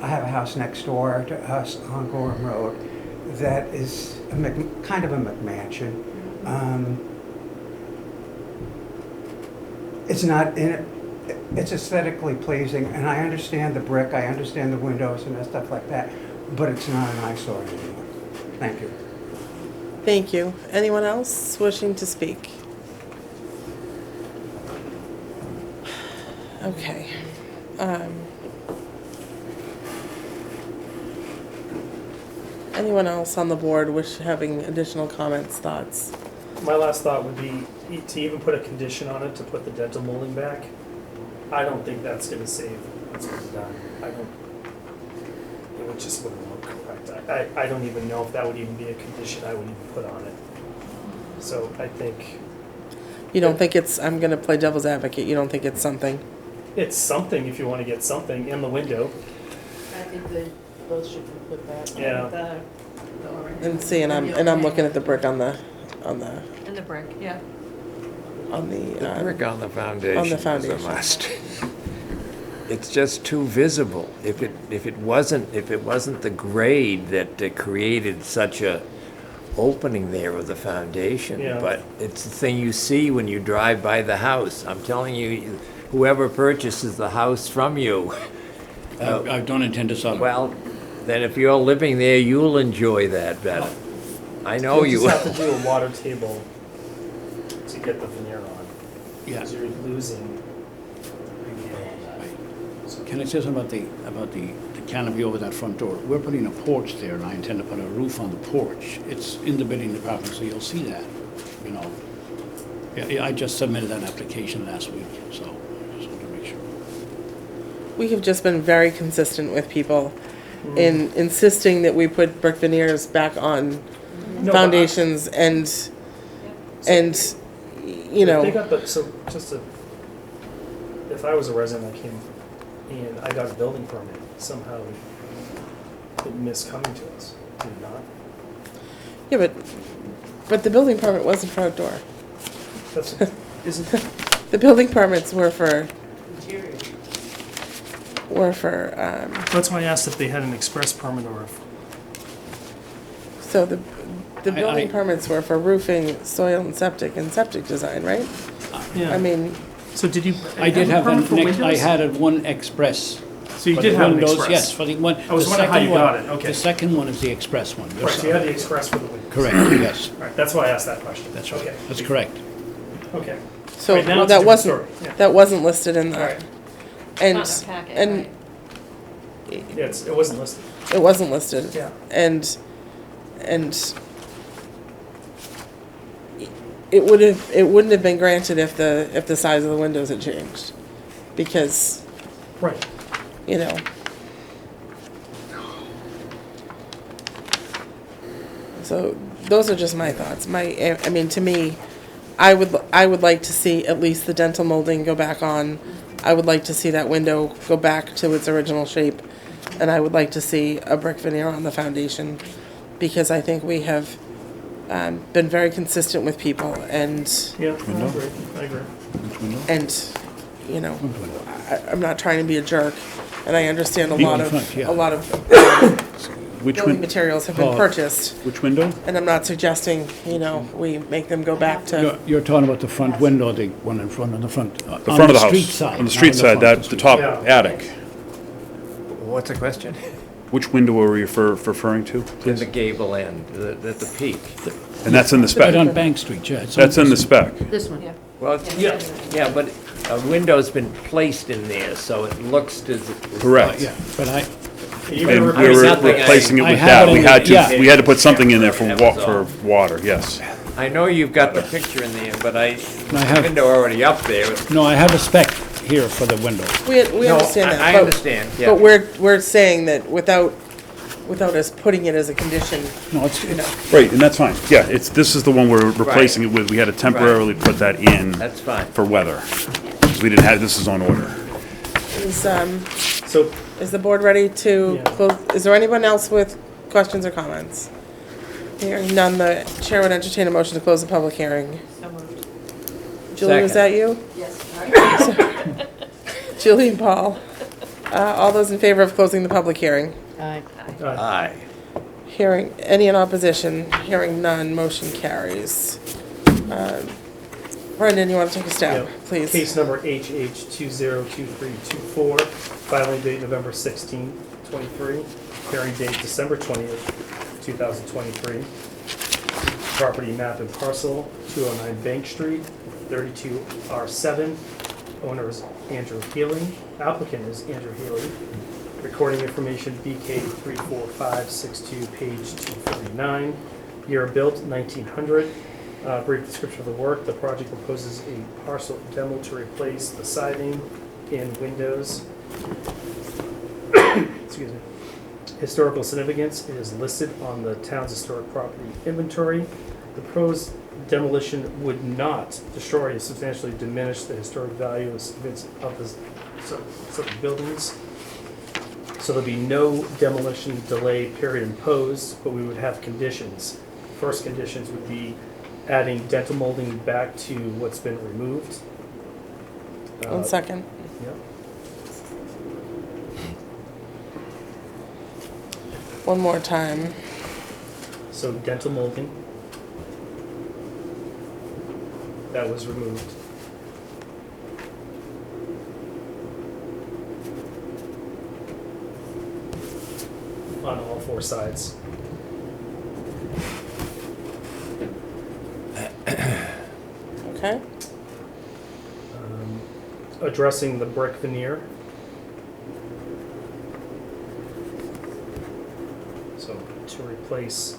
[SPEAKER 13] I have a house next door to us on Gorham Road that is kind of a McMansion. It's not in it. It's aesthetically pleasing, and I understand the brick, I understand the windows and stuff like that, but it's not an eyesore anymore. Thank you.
[SPEAKER 1] Thank you. Anyone else wishing to speak? Okay. Anyone else on the board having additional comments, thoughts?
[SPEAKER 3] My last thought would be to even put a condition on it to put the dental molding back. I don't think that's gonna save what's been done. It just wouldn't look correct. I don't even know if that would even be a condition I would even put on it. So I think
[SPEAKER 1] You don't think I'm gonna play devil's advocate, you don't think it's something?
[SPEAKER 3] it's something if you wanna get something in the window.
[SPEAKER 7] I think they both should be put back.
[SPEAKER 3] Yeah.
[SPEAKER 5] The orange.
[SPEAKER 1] And see, and I'm looking at the brick on the,
[SPEAKER 5] And the brick, yeah.
[SPEAKER 1] on the,
[SPEAKER 4] Brick on the foundation is a
[SPEAKER 1] foundation.
[SPEAKER 4] must. It's just too visible. If it wasn't the grade that created such a opening there of the foundation,
[SPEAKER 3] Yeah.
[SPEAKER 4] but it's the thing you see when you drive by the house. I'm telling you, whoever purchases the house from you,
[SPEAKER 10] I don't intend to sell it.
[SPEAKER 4] well, then if you're living there, you'll enjoy that better. I know you
[SPEAKER 3] You'll just
[SPEAKER 4] will.
[SPEAKER 3] have to do a water table to get the veneer on,
[SPEAKER 10] Yeah.
[SPEAKER 3] because you're losing reveal on that. So-
[SPEAKER 10] Can I say something about the canopy over that front door? We're putting a porch there, and I intend to put a roof on the porch. It's in the building department, so you'll see that, you know. Yeah, I just submitted that application last week, so I just want to make sure.
[SPEAKER 1] we have just been very consistent with people in insisting that we put brick veneers back on
[SPEAKER 3] No, but
[SPEAKER 1] foundations and, you
[SPEAKER 3] If they
[SPEAKER 1] know,
[SPEAKER 3] got the, so just to, if I was a resident that came and I got a building permit, somehow it missed coming to us, did it not?
[SPEAKER 1] yeah, but the building permit wasn't for outdoor.
[SPEAKER 3] That's, isn't,
[SPEAKER 1] The building permits were for,
[SPEAKER 3] that's why I asked if they had an express permit or if,
[SPEAKER 1] so the building
[SPEAKER 10] I-
[SPEAKER 1] permits were for roofing, soil and septic design, right?
[SPEAKER 3] yeah.
[SPEAKER 1] I mean,
[SPEAKER 3] So did you?
[SPEAKER 10] I did have
[SPEAKER 3] permit for
[SPEAKER 10] I
[SPEAKER 3] windows?
[SPEAKER 10] had a one express.
[SPEAKER 3] So you
[SPEAKER 10] for
[SPEAKER 3] did
[SPEAKER 10] the
[SPEAKER 3] have an
[SPEAKER 10] windows,
[SPEAKER 3] express?
[SPEAKER 10] Yes, for the one.
[SPEAKER 3] I was
[SPEAKER 10] the
[SPEAKER 3] wondering how
[SPEAKER 10] second
[SPEAKER 3] you
[SPEAKER 10] one-
[SPEAKER 3] got it, okay.
[SPEAKER 10] The second one is the express one.
[SPEAKER 3] Right, so you had the express for the windows.
[SPEAKER 10] Correct, yes,
[SPEAKER 3] Right, that's why I asked that question.
[SPEAKER 10] that's
[SPEAKER 3] Okay.
[SPEAKER 10] right, that's correct.
[SPEAKER 3] Okay.
[SPEAKER 1] so
[SPEAKER 3] Right, now
[SPEAKER 1] well,
[SPEAKER 3] it's a
[SPEAKER 1] that
[SPEAKER 3] different
[SPEAKER 1] wasn't,
[SPEAKER 3] story, yeah.
[SPEAKER 1] that wasn't listed in
[SPEAKER 3] All
[SPEAKER 1] the,
[SPEAKER 3] right.
[SPEAKER 1] and,
[SPEAKER 5] Not in our packet,
[SPEAKER 1] and
[SPEAKER 5] right.
[SPEAKER 3] Yeah, it wasn't listed.
[SPEAKER 1] it wasn't listed.
[SPEAKER 3] Yeah.
[SPEAKER 1] And it wouldn't have been granted if the size of the windows had changed. Because,
[SPEAKER 3] Right.
[SPEAKER 1] you know. So those are just my thoughts. I mean, to me, I would like to see at least the dental molding go back on. I would like to see that window go back to its original shape. And I would like to see a brick veneer on the foundation, because I think we have been very consistent with people and,
[SPEAKER 3] Yeah, I agree.
[SPEAKER 1] you know, I'm not trying to be a jerk, and I understand
[SPEAKER 10] In front, yeah.
[SPEAKER 1] a lot of
[SPEAKER 11] Which
[SPEAKER 1] building
[SPEAKER 11] win,
[SPEAKER 1] materials have been
[SPEAKER 10] Oh.
[SPEAKER 1] purchased,
[SPEAKER 11] which window?
[SPEAKER 1] and I'm not suggesting, you know, we make them go back to,
[SPEAKER 10] You're talking about the front window, the one in front, on the front.
[SPEAKER 11] The front of the house. On the street side, the top
[SPEAKER 3] Yeah.
[SPEAKER 11] attic.
[SPEAKER 4] What's the question?
[SPEAKER 11] Which window are we referring to,
[SPEAKER 4] In
[SPEAKER 11] please?
[SPEAKER 4] the gable end, at the peak.
[SPEAKER 11] And that's in the
[SPEAKER 10] Right on
[SPEAKER 11] spec.
[SPEAKER 10] Bank Street, yeah.
[SPEAKER 11] That's in the spec.
[SPEAKER 7] This one.
[SPEAKER 5] Yeah.
[SPEAKER 4] Well, it's-
[SPEAKER 3] Yeah.
[SPEAKER 4] yeah, but a window's been placed in there, so it looks as.
[SPEAKER 11] Correct.
[SPEAKER 10] Yeah, but I,
[SPEAKER 3] You
[SPEAKER 11] And
[SPEAKER 3] were
[SPEAKER 11] we were
[SPEAKER 4] something I-
[SPEAKER 11] replacing it
[SPEAKER 10] I
[SPEAKER 11] with
[SPEAKER 10] have
[SPEAKER 11] that.
[SPEAKER 10] it
[SPEAKER 11] We
[SPEAKER 10] in
[SPEAKER 11] had
[SPEAKER 10] the- yeah.
[SPEAKER 11] to, we had to put something in there for
[SPEAKER 4] That was all.
[SPEAKER 11] water, yes.
[SPEAKER 4] I know you've got the picture in there, but
[SPEAKER 10] I
[SPEAKER 4] the
[SPEAKER 10] have-
[SPEAKER 4] window already up there.
[SPEAKER 10] no, I have a spec here for the window.
[SPEAKER 1] we
[SPEAKER 4] No,
[SPEAKER 1] understand that.
[SPEAKER 4] I
[SPEAKER 1] but-
[SPEAKER 4] understand, yeah.
[SPEAKER 1] But we're saying that without us putting it as a condition,
[SPEAKER 10] No, it's,
[SPEAKER 11] Right, and that's fine. Yeah, this is the one we're replacing it with. We had to temporarily put that in
[SPEAKER 4] That's fine.
[SPEAKER 11] for weather. 'Cause we didn't have, this is on order.
[SPEAKER 3] So,
[SPEAKER 1] is the board ready to
[SPEAKER 3] Yeah.
[SPEAKER 1] close? Is there anyone else with questions or comments? Hearing none, the chair would entertain a motion to close the public hearing.
[SPEAKER 5] So moved.
[SPEAKER 1] Julie, was that you?
[SPEAKER 5] Yes, sorry.
[SPEAKER 1] Julie and Paul. All those in favor of closing the public hearing?
[SPEAKER 7] Aye.
[SPEAKER 4] Aye.
[SPEAKER 1] Hearing, any in opposition? Hearing none, motion carries. Brendan, you want to take a
[SPEAKER 3] yeah.
[SPEAKER 1] stab, please?
[SPEAKER 3] Case number HH202324, filing date November 16, 23, hearing date December 20th, 2023. Property map and parcel, 209 Bank Street, 32R7. Owner is Andrew Healy. Applicant is Andrew Healy. Recording information BK34562, page 249. Year built 1900. Brief description of the work. The project proposes a parcel demo to replace the siding and windows. Excuse me. Historical significance is listed on the town's historic property inventory. The proposed demolition would not destroy or substantially diminish the historic value and significance of the certain buildings. So there'll be no demolition delay period imposed, but we would have conditions. First conditions would be adding dental molding back to what's been removed.
[SPEAKER 1] 1 second.
[SPEAKER 3] Yep.
[SPEAKER 1] One more time.
[SPEAKER 3] So dental molding. That was removed. On all 4 sides.
[SPEAKER 1] Okay.
[SPEAKER 3] Addressing the brick veneer. So to replace,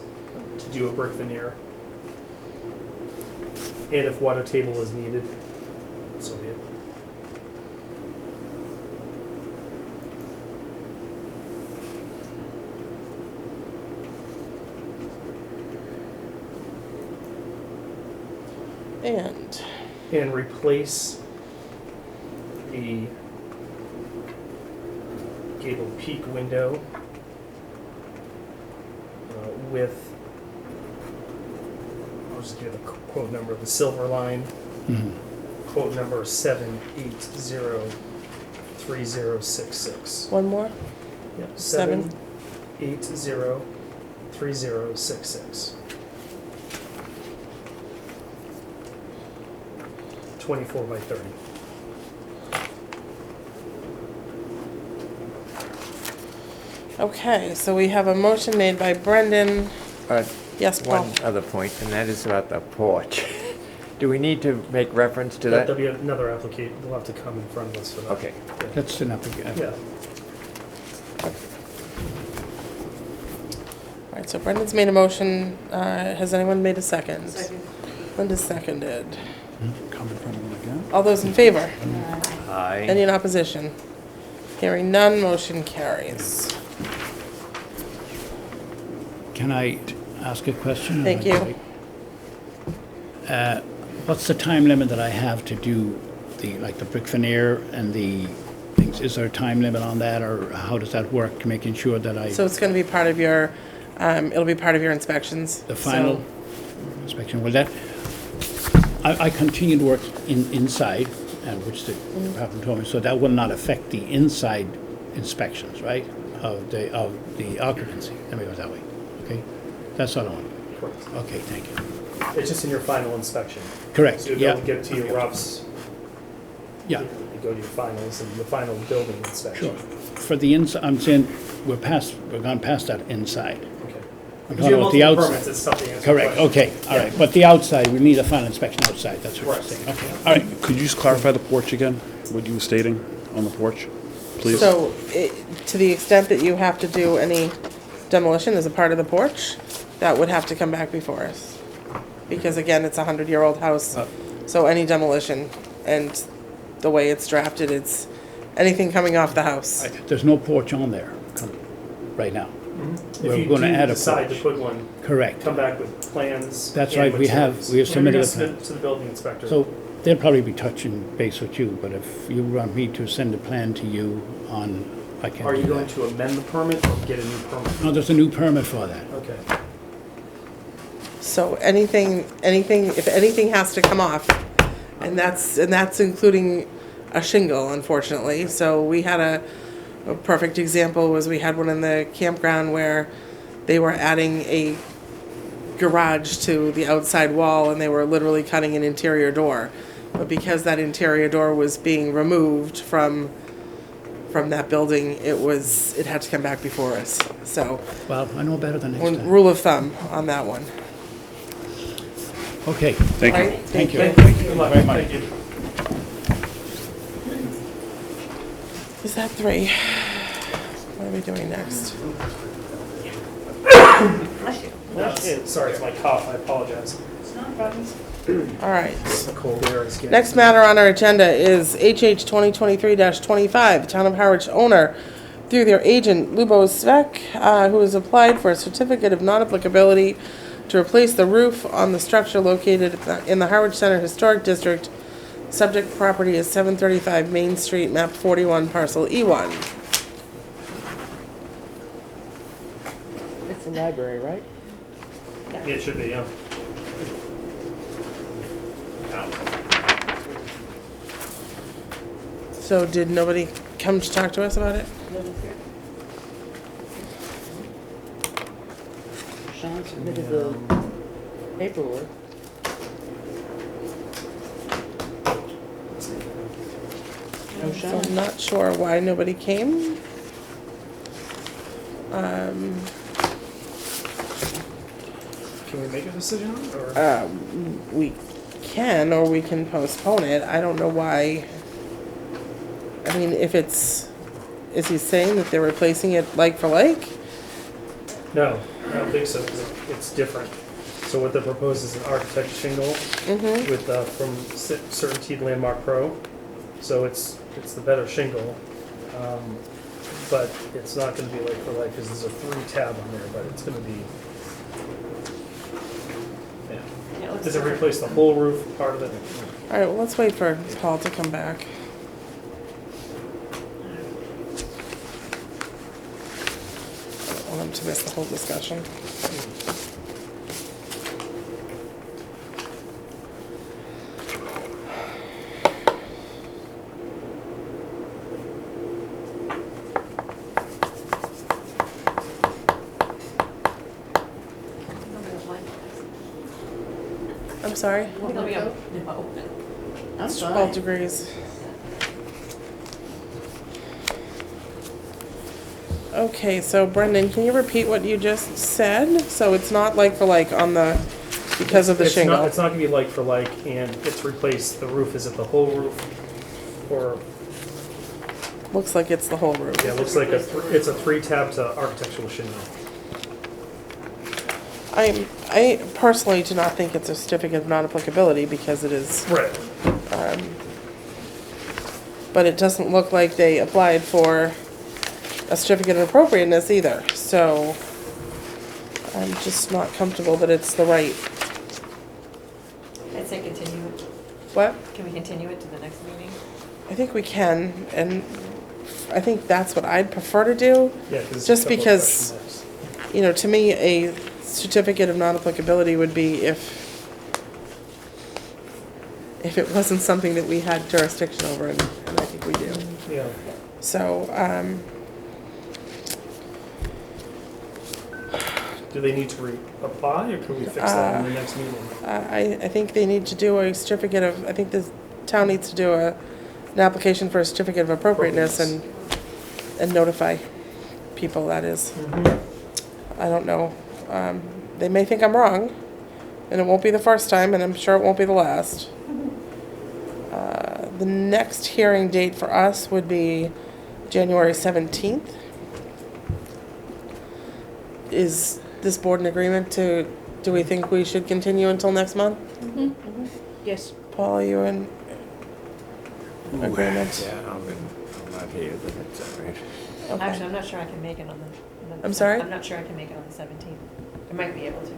[SPEAKER 3] to do a brick veneer. And if water table is needed, so be it.
[SPEAKER 1] And
[SPEAKER 3] replace the gable peak window with, I'll just give the quote number, the silver line, quote number 7803066.
[SPEAKER 1] one more.
[SPEAKER 3] Yep,
[SPEAKER 1] 7.
[SPEAKER 3] 7803066. 24 by 30.
[SPEAKER 1] Okay, so we have a motion made by Brendan. Yes, Paul.
[SPEAKER 4] One other point, and that is about the porch. Do we need to make reference to that?
[SPEAKER 3] There'll be another applicant, we'll have to come in front of us for that.
[SPEAKER 4] Okay.
[SPEAKER 10] That's an application.
[SPEAKER 3] Yeah.
[SPEAKER 1] All right, so Brendan's made a motion. Has anyone made a second? Second. Linda's seconded.
[SPEAKER 10] Come in front of them again.
[SPEAKER 1] All those in favor?
[SPEAKER 4] Aye.
[SPEAKER 1] Any in opposition? Hearing none, motion carries.
[SPEAKER 10] Can I ask a question?
[SPEAKER 1] Thank you.
[SPEAKER 10] What's the time limit that I have to do the brick veneer and the things? Is there a time limit on that, or how does that work, making sure that I,
[SPEAKER 1] So it's going to be part of your, it'll be part of your inspections.
[SPEAKER 10] the final inspection, will that, I continue to work inside, and which the department told me, so that will not affect the inside inspections, right, of the occupancy, let me go that way, okay? That's all I want.
[SPEAKER 3] Correct.
[SPEAKER 10] Okay, thank you.
[SPEAKER 3] It's just in your final inspection.
[SPEAKER 10] Correct,
[SPEAKER 3] So you'll
[SPEAKER 10] yeah.
[SPEAKER 3] get to your roughs.
[SPEAKER 10] Yeah.
[SPEAKER 3] You go to your finals and the final building inspection.
[SPEAKER 10] Sure. For the inside, I'm saying, we've gone past that inside.
[SPEAKER 3] Okay.
[SPEAKER 10] I'm
[SPEAKER 3] Because you have
[SPEAKER 10] talking about the
[SPEAKER 3] multiple
[SPEAKER 10] outside.
[SPEAKER 3] permits, it's tough to answer.
[SPEAKER 10] Correct,
[SPEAKER 3] the question.
[SPEAKER 10] okay, all right. But the outside, we need a final inspection outside, that's what you're
[SPEAKER 3] Right.
[SPEAKER 10] saying. Okay, all right.
[SPEAKER 11] Could you just clarify the porch again, what you were stating on the porch, please?
[SPEAKER 1] So, to the extent that you have to do any demolition as a part of the porch, that would have to come back before us. Because again, it's a 100-year-old house, so any demolition, and the way it's drafted, it's anything coming off the house.
[SPEAKER 10] There's no porch on there right now.
[SPEAKER 3] If
[SPEAKER 10] We're
[SPEAKER 3] you
[SPEAKER 10] gonna
[SPEAKER 3] do
[SPEAKER 10] add a
[SPEAKER 3] decide to
[SPEAKER 10] porch.
[SPEAKER 3] put one,
[SPEAKER 10] Correct.
[SPEAKER 3] come back with plans.
[SPEAKER 10] That's
[SPEAKER 3] and
[SPEAKER 10] right, we have
[SPEAKER 3] materials.
[SPEAKER 10] submitted
[SPEAKER 3] You're
[SPEAKER 10] a
[SPEAKER 3] gonna submit
[SPEAKER 10] plan.
[SPEAKER 3] to the building inspector.
[SPEAKER 10] So they'll probably be touching base with you, but if you want me to send a plan to you on, I can
[SPEAKER 3] Are you
[SPEAKER 10] do
[SPEAKER 3] going
[SPEAKER 10] that.
[SPEAKER 3] to amend the permit or get a new permit?
[SPEAKER 10] No, there's a new permit for that.
[SPEAKER 3] Okay.
[SPEAKER 1] So anything, if anything has to come off, and that's including a shingle, unfortunately. So we had a perfect example was we had one in the campground where they were adding a garage to the outside wall and they were literally cutting an interior door. But because that interior door was being removed from that building, it had to come back before us. So
[SPEAKER 10] Well, I know better than next time.
[SPEAKER 1] rule of thumb on that one.
[SPEAKER 10] Okay,
[SPEAKER 11] Thank you.
[SPEAKER 1] Right?
[SPEAKER 10] thank you.
[SPEAKER 3] Good luck.
[SPEAKER 10] Very much.
[SPEAKER 3] Thank you.
[SPEAKER 1] Is that 3? What are we doing next?
[SPEAKER 5] Bless you.
[SPEAKER 3] Sorry, it's my cough, I apologize.
[SPEAKER 5] It's not a problem.
[SPEAKER 1] All right.
[SPEAKER 3] The cold air is getting.
[SPEAKER 1] Next matter on our agenda is HH 2023-25, Town of Harwich owner, through their agent Lubo Svek, who has applied for a certificate of non-applicability to replace the roof on the structure located in the Harwich Center Historic District. Subject property is 735 Main Street, map 41, parcel E1. It's the library, right?
[SPEAKER 3] It should be, yeah.
[SPEAKER 1] So did nobody come to talk to us about it?
[SPEAKER 7] Sean submitted the paperwork. No,
[SPEAKER 1] So
[SPEAKER 7] Sean.
[SPEAKER 1] I'm not sure why nobody came.
[SPEAKER 3] Can we make a decision on it, or?
[SPEAKER 1] We can, or we can postpone it. I don't know why. I mean, if it's, is he saying that they're replacing it like for like?
[SPEAKER 3] No, I don't think so, 'cause it's different. So what they propose is an architect shingle with, from Certainty Landmark Pro. So it's the better shingle. But it's not gonna be like for like, because there's a 3 tab on there, but it's gonna be, yeah.
[SPEAKER 5] Yeah, it looks
[SPEAKER 3] Does it
[SPEAKER 5] different.
[SPEAKER 3] replace the whole roof, part of it?
[SPEAKER 1] All right, well, let's wait for Paul to come back. I don't want him to miss the whole discussion. I'm sorry?
[SPEAKER 5] It'll be a- no.
[SPEAKER 7] I'm
[SPEAKER 1] It's
[SPEAKER 7] fine.
[SPEAKER 1] 12 degrees. Okay, so Brendan, can you repeat what you just said? So it's not like for like on the, because of the
[SPEAKER 3] It's not-
[SPEAKER 1] shingle?
[SPEAKER 3] It's not gonna be like for like, and it's replaced, the roof, is it the whole roof? Or,
[SPEAKER 1] Looks like it's the whole roof.
[SPEAKER 3] yeah, it looks like it's a 3 tab to architectural shingle.
[SPEAKER 1] I personally do not think it's a certificate of non-applicability because it is,
[SPEAKER 3] Right.
[SPEAKER 1] but it doesn't look like they applied for a certificate of appropriateness either. So I'm just not comfortable that it's the right,
[SPEAKER 5] I'd say continue it.
[SPEAKER 1] what?
[SPEAKER 5] Can we continue it to the next meeting?
[SPEAKER 1] I think we can, and I think that's what I'd prefer to do.
[SPEAKER 3] Yeah, 'cause it's a
[SPEAKER 1] Just
[SPEAKER 3] couple of
[SPEAKER 1] because-
[SPEAKER 3] question marks.
[SPEAKER 1] You know, to me, a certificate of non-applicability would be if it wasn't something that we had jurisdiction over, and I think we do.
[SPEAKER 3] Yeah.
[SPEAKER 1] So,
[SPEAKER 3] Do they need to reapply, or can we fix that in the next meeting?
[SPEAKER 1] I think they need to do a certificate of, I think the town needs to do an application for a certificate of appropriateness and notify people, that is. I don't know. They may think I'm wrong, and it won't be the first time, and I'm sure it won't be the last. The next hearing date for us would be January 17th. Is this board in agreement to, do we think we should continue until next month?
[SPEAKER 7] Yes.
[SPEAKER 1] Paul, are you in agreement?
[SPEAKER 4] Yeah, I'm not here, but it's all right.
[SPEAKER 1] Okay.
[SPEAKER 5] Actually, I'm not sure I can make it on the.
[SPEAKER 1] I'm sorry?
[SPEAKER 5] I'm not sure I can make it on the 17th. I might be able to.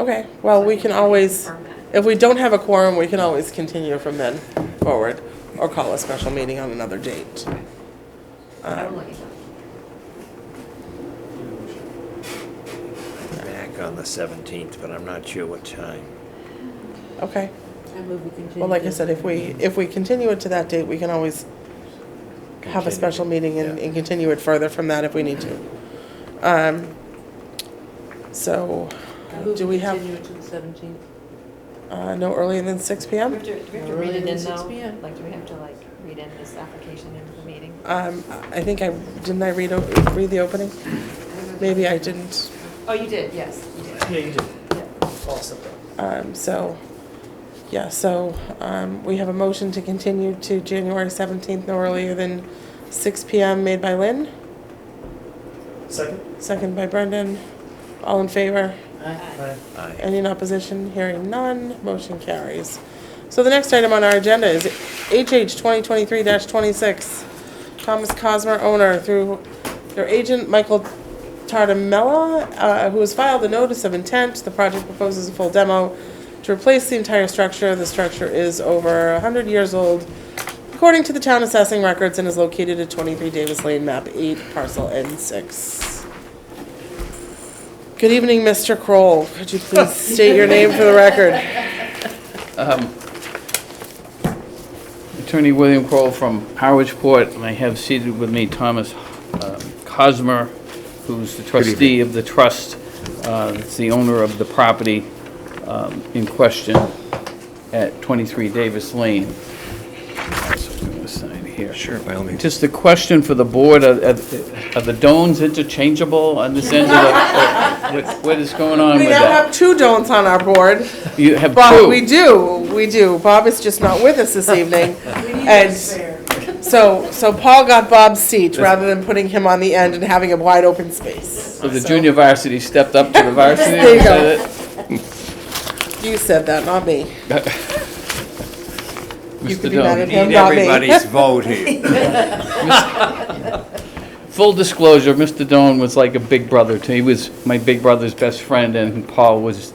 [SPEAKER 1] Okay, well,
[SPEAKER 5] So
[SPEAKER 1] we
[SPEAKER 5] I
[SPEAKER 1] can
[SPEAKER 5] can
[SPEAKER 1] always,
[SPEAKER 5] confirm that.
[SPEAKER 1] if we don't have a quorum, we can always continue from then forward, or call a special meeting on another date.
[SPEAKER 5] I will let you know.
[SPEAKER 4] Back on the 17th, but I'm not sure what time.
[SPEAKER 1] Okay,
[SPEAKER 7] I move we continue.
[SPEAKER 1] well, like I said, if we continue it to that date, we can always have a special meeting and continue it further from that if we need to. So,
[SPEAKER 7] I move
[SPEAKER 1] do we have,
[SPEAKER 7] continue it to the 17th.
[SPEAKER 1] no earlier than 6
[SPEAKER 5] Do we have
[SPEAKER 1] PM?
[SPEAKER 5] to, do we have to
[SPEAKER 7] Earlier
[SPEAKER 5] read it
[SPEAKER 7] than
[SPEAKER 5] in
[SPEAKER 7] 6
[SPEAKER 5] though?
[SPEAKER 7] p.m.
[SPEAKER 5] Like, do we have to like read in this application into the meeting?
[SPEAKER 1] I think didn't I read the opening? Maybe I didn't.
[SPEAKER 5] Oh, you did, yes, you did.
[SPEAKER 3] Yeah, you did.
[SPEAKER 5] Yeah.
[SPEAKER 3] All set up.
[SPEAKER 1] So, yeah, so we have a motion to continue to January 17th, no earlier than 6 PM, made by Lynn,
[SPEAKER 3] Second?
[SPEAKER 1] second by Brendan. All in favor?
[SPEAKER 3] Aye.
[SPEAKER 4] Aye.
[SPEAKER 1] Any in opposition? Hearing none, motion carries. So the next item on our agenda is HH 2023-26. Thomas Cosmer, owner, through their agent, Michael Tardamella, who has filed a notice of intent. The project proposes a full demo to replace the entire structure. The structure is over 100 years old, according to the town assessing records, and is located at 23 Davis Lane, map 8, parcel N6. Good evening, Mr. Kroll. Could you please state your name for the record?
[SPEAKER 12] Attorney William Kroll from Harwich Port, and I have seated with me Thomas Cosmer, who's the trustee of the trust. It's the owner of the property in question at 23 Davis Lane. So I'm going to sign here.
[SPEAKER 4] Sure, by all means.
[SPEAKER 12] Just a question for the board, are the domes interchangeable on this end of the, what is going on
[SPEAKER 1] We
[SPEAKER 12] with
[SPEAKER 1] now
[SPEAKER 12] that?
[SPEAKER 1] have 2 don'ts on our board.
[SPEAKER 12] You have
[SPEAKER 1] Bob,
[SPEAKER 12] two.
[SPEAKER 1] we do. Bob is just not with us this evening. And so Paul got Bob's seat rather than putting him on the end and having a wide open space.
[SPEAKER 12] So the junior varsity stepped up to the varsity?
[SPEAKER 1] There you
[SPEAKER 12] Is
[SPEAKER 1] go.
[SPEAKER 12] that it?
[SPEAKER 1] You said that, not me. You
[SPEAKER 12] Mr.
[SPEAKER 1] could be mad at
[SPEAKER 12] Dome.
[SPEAKER 1] him,
[SPEAKER 4] Need
[SPEAKER 1] not me.
[SPEAKER 4] everybody's vote here.
[SPEAKER 12] Full disclosure, Mr. Doan was like a big brother to me. He was my big brother's best friend, and Paul was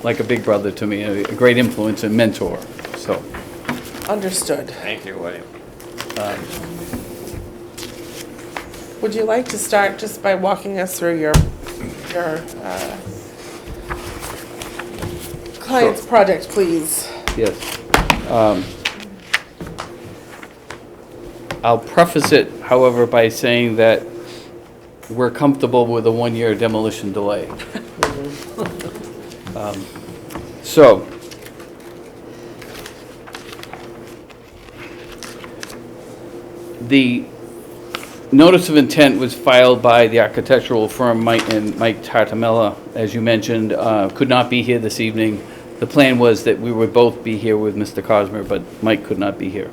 [SPEAKER 12] like a big brother to me, a great influence and mentor, so.
[SPEAKER 1] Understood.
[SPEAKER 4] Thank you, William.
[SPEAKER 1] Would you like to start just by walking us through your client's project, please?
[SPEAKER 12] Yes. I'll preface it, however, by saying that we're comfortable with a 1-year demolition delay. So, the notice of intent was filed by the architectural firm Mike Tartamella, as you mentioned, could not be here this evening. The plan was that we would both be here with Mr. Cosmer, but Mike could not be here.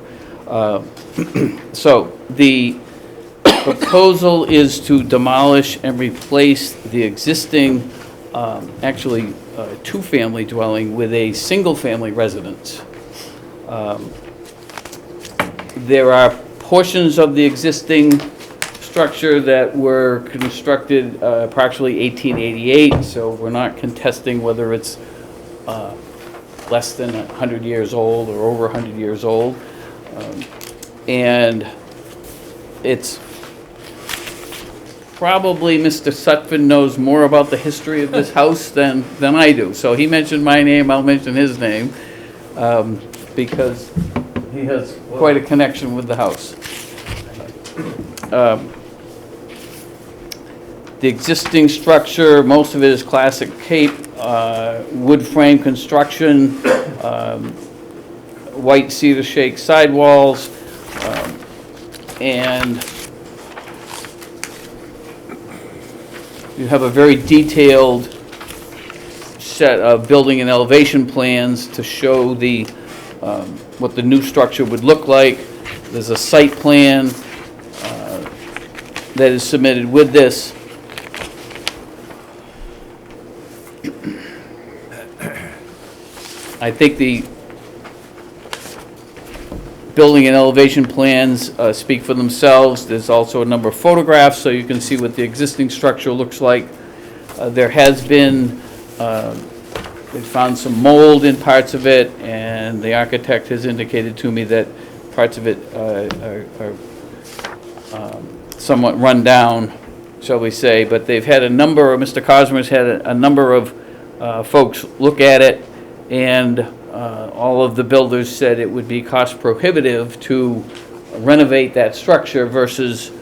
[SPEAKER 12] So the proposal is to demolish and replace the existing, actually, two-family dwelling with a single-family residence. There are portions of the existing structure that were constructed approximately 1888, so we're not contesting whether it's less than 100 years old or over 100 years old. And it's probably Mr. Sutphin knows more about the history of this house than I do. So he mentioned my name, I'll mention his name, because he has quite a connection with the house. The existing structure, most of it is classic Cape, wood frame construction, white cedar shake sidewalls, and you have a very detailed set of building and elevation plans to show the what the new structure would look like. There's a site plan that is submitted with this. I think the building and elevation plans speak for themselves. There's also a number of photographs so you can see what the existing structure looks like. There has been, they found some mold in parts of it, and the architect has indicated to me that parts of it are somewhat run down, shall we say, but they've had a number of, Mr. Cosmer's had a number of folks look at it, and all of the builders said it would be cost prohibitive to renovate that structure versus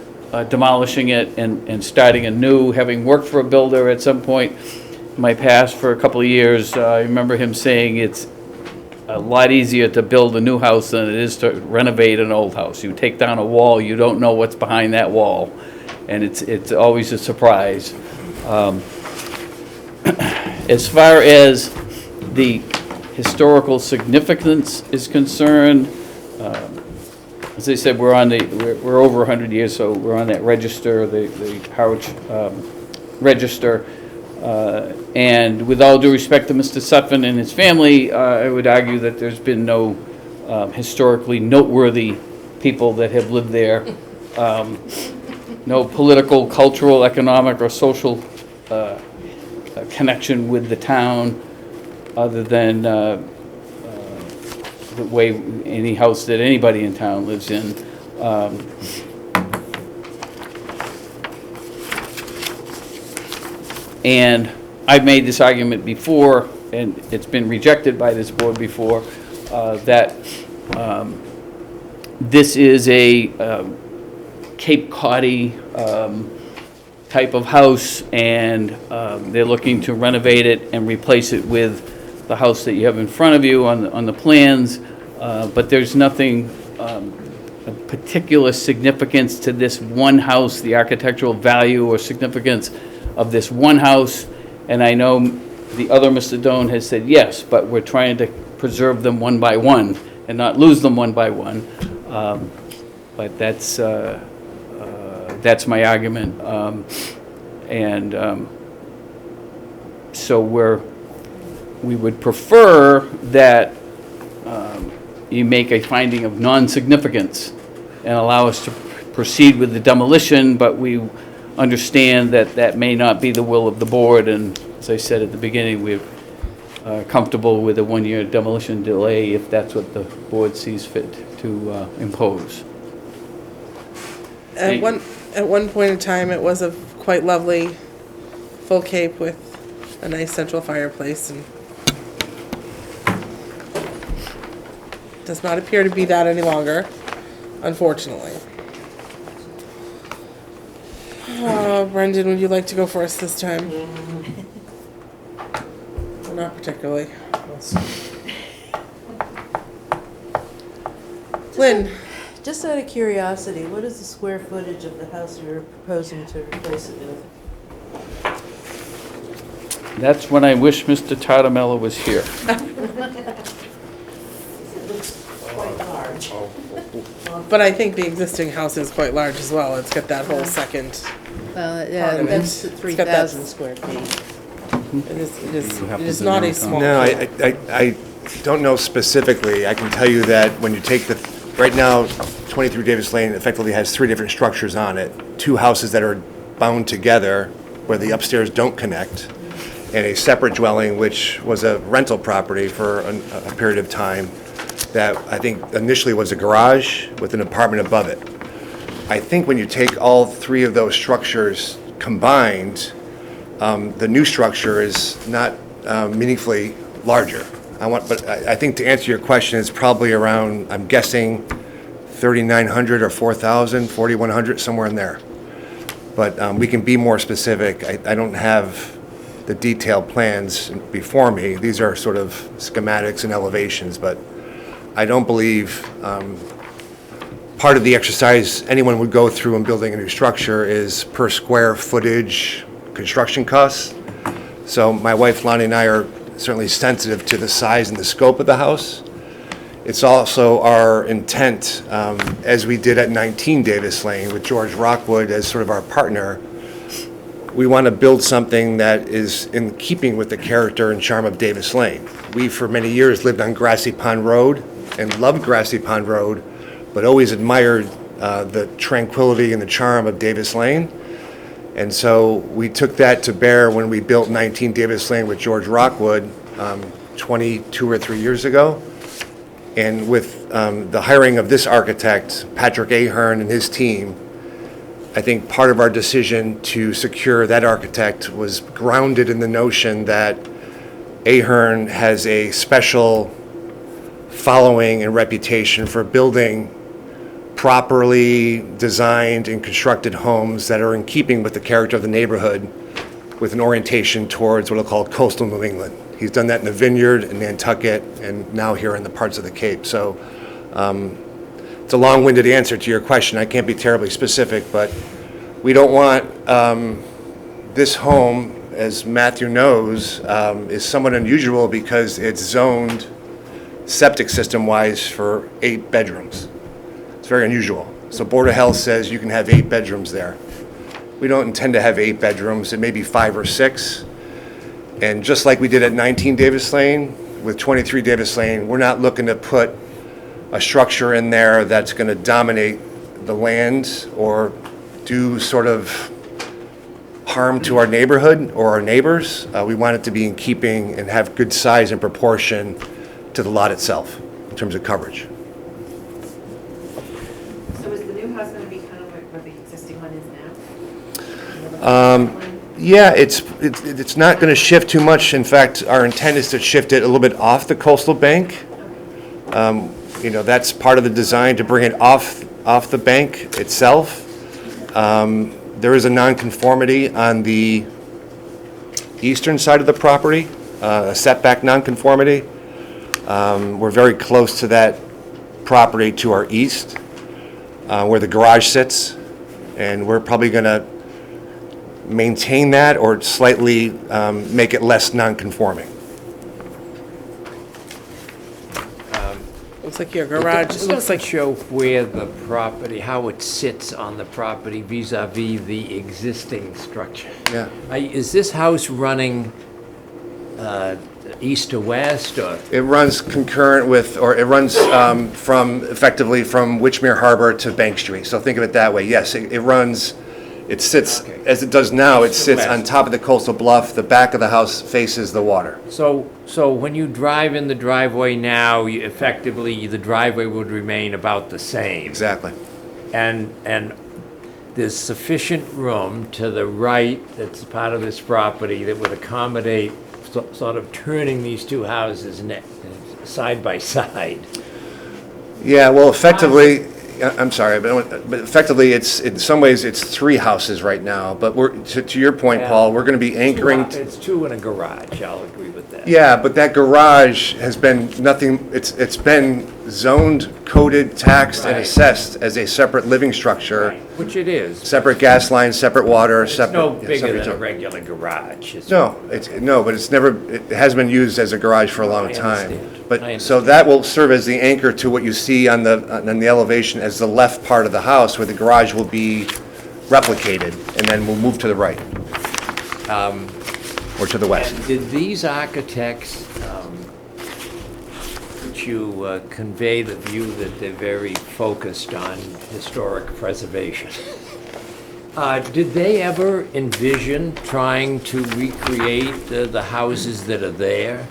[SPEAKER 12] demolishing it and starting anew. Having worked for a builder at some point in my past for a couple of years, I remember him saying it's a lot easier to build a new house than it is to renovate an old house. You take down a wall, you don't know what's behind that wall, and it's always a surprise. As far as the historical significance is concerned, as I said, we're over 100 years, so we're on that register, the Harwich register. And with all due respect to Mr. Sutphin and his family, I would argue that there's been no historically noteworthy people that have lived there. No political, cultural, economic, or social connection with the town, other than the way any house that anybody in town lives in. And I've made this argument before, and it's been rejected by this board before, that this is a Cape Coddy type of house, and they're looking to renovate it and replace it with the house that you have in front of you on the plans, but there's nothing of particular significance to this one house, the architectural value or significance of this one house. And I know the other Mr. Doan has said yes, but we're trying to preserve them one by one and not lose them one by one. But that's my argument. So we would prefer that you make a finding of non-significance and allow us to proceed with the demolition, but we understand that that may not be the will of the board, and as I said at the beginning, we're comfortable with a one-year demolition delay if that's what the board sees fit to impose.
[SPEAKER 1] At one point in time, it was a quite lovely full cape with a nice central fireplace, and does not appear to be that any longer, unfortunately. Oh, Brendan, would you like to go for us this time? Or not particularly. Lynn?
[SPEAKER 7] Just out of curiosity, what is the square footage of the house you're proposing to replace it with?
[SPEAKER 12] That's when I wish Mr. Tartamella was here.
[SPEAKER 7] It looks quite large.
[SPEAKER 1] But I think the existing house is quite large as well. It's got that whole second.
[SPEAKER 7] Yeah,
[SPEAKER 1] Part of it.
[SPEAKER 7] that's
[SPEAKER 1] It's
[SPEAKER 7] 3,000 square feet.
[SPEAKER 1] It is not a small.
[SPEAKER 14] No, I don't know specifically. I can tell you that when you take right now, 23 Davis Lane effectively has 3 different structures on it. 2 houses that are bound together where the upstairs don't connect, and a separate dwelling which was a rental property for a period of time that I think initially was a garage with an apartment above it. I think when you take all 3 of those structures combined, the new structure is not meaningfully larger. But I think to answer your question, it's probably around, I'm guessing, 3,900 or 4,000, 4,100, somewhere in there. But we can be more specific. I don't have the detailed plans before me. These are sort of schematics and elevations, but I don't believe part of the exercise anyone would go through in building a new structure is per square footage construction costs. So my wife Lonnie and I are certainly sensitive to the size and the scope of the house. It's also our intent, as we did at 19 Davis Lane with George Rockwood as sort of our partner, we want to build something that is in keeping with the character and charm of Davis Lane. We, for many years, lived on Grassy Pond Road and loved Grassy Pond Road, but always admired the tranquility and the charm of Davis Lane. And so we took that to bear when we built 19 Davis Lane with George Rockwood 22 or 3 years ago. And with the hiring of this architect, Patrick Ahern, and his team, I think part of our decision to secure that architect was grounded in the notion that Ahern has a special following and reputation for building properly designed and constructed homes that are in keeping with the character of the neighborhood with an orientation towards what I'll call coastal New England. He's done that in the Vineyard, in Nantucket, and now here in the parts of the Cape. So it's a long-winded answer to your question. I can't be terribly specific, but we don't want this home, as Matthew knows, is somewhat unusual because it's zoned septic system-wise for 8 bedrooms. It's very unusual. So Board of Health says you can have 8 bedrooms there. We don't intend to have 8 bedrooms. It may be 5 or 6. And just like we did at 19 Davis Lane, with 23 Davis Lane, we're not looking to put a structure in there that's going to dominate the land or do sort of harm to our neighborhood or our neighbors. We want it to be in keeping and have good size and proportion to the lot itself in terms of coverage.
[SPEAKER 5] So is the new house going to be kind of like what the existing one is now?
[SPEAKER 14] Yeah, it's not going to shift too much. In fact, our intent is to shift it a little bit off the coastal bank. that's part of the design to bring it off the bank itself. There is a nonconformity on the eastern side of the property, a setback nonconformity. We're very close to that property to our east, where the garage sits, and we're probably going to maintain that or slightly make it less nonconforming.
[SPEAKER 1] Looks like your garage,
[SPEAKER 4] It
[SPEAKER 1] it looks
[SPEAKER 4] doesn't
[SPEAKER 1] like,
[SPEAKER 4] show where the property, how it sits on the property vis-à-vis the existing structure.
[SPEAKER 14] Yeah.
[SPEAKER 4] Is this house running east to west, or?
[SPEAKER 14] It runs concurrent with, or it runs effectively from Witchmere Harbor to Bank Street. So think of it that way. Yes, it sits,
[SPEAKER 4] Okay.
[SPEAKER 14] as it does now, it
[SPEAKER 4] East to
[SPEAKER 14] sits
[SPEAKER 4] west.
[SPEAKER 14] on top of the coastal bluff. The back of the house faces the water.
[SPEAKER 4] So when you drive in the driveway now, effectively, the driveway would remain about the same.
[SPEAKER 14] Exactly.
[SPEAKER 4] And there's sufficient room to the right that's part of this property that would accommodate sort of turning these two houses side by side.
[SPEAKER 14] Yeah, well, effectively, I'm sorry, but effectively, it's, in some ways, it's three houses right now. But to your point,
[SPEAKER 4] Yeah.
[SPEAKER 14] Paul, we're going to be anchoring.
[SPEAKER 4] It's two in a garage, I'll agree with that.
[SPEAKER 14] Yeah, but that garage has been nothing, it's been zoned, coded, taxed, and
[SPEAKER 4] Right.
[SPEAKER 14] assessed as a separate living structure.
[SPEAKER 4] Which it is.
[SPEAKER 14] Separate gas lines, separate water,
[SPEAKER 4] It's
[SPEAKER 14] separate.
[SPEAKER 4] no
[SPEAKER 14] yeah,
[SPEAKER 4] bigger
[SPEAKER 14] separate
[SPEAKER 4] than a
[SPEAKER 14] utility.
[SPEAKER 4] regular garage.
[SPEAKER 14] But it has been used as a garage for a long
[SPEAKER 4] I
[SPEAKER 14] time.
[SPEAKER 4] understand. I
[SPEAKER 14] But, so
[SPEAKER 4] understand.
[SPEAKER 14] that will serve as the anchor to what you see on the elevation as the left part of the house, where the garage will be replicated, and then we'll move to the right. Or to the west.
[SPEAKER 4] And did these architects, did you convey the view that they're very focused on historic preservation? Did they ever envision trying to recreate the houses that are there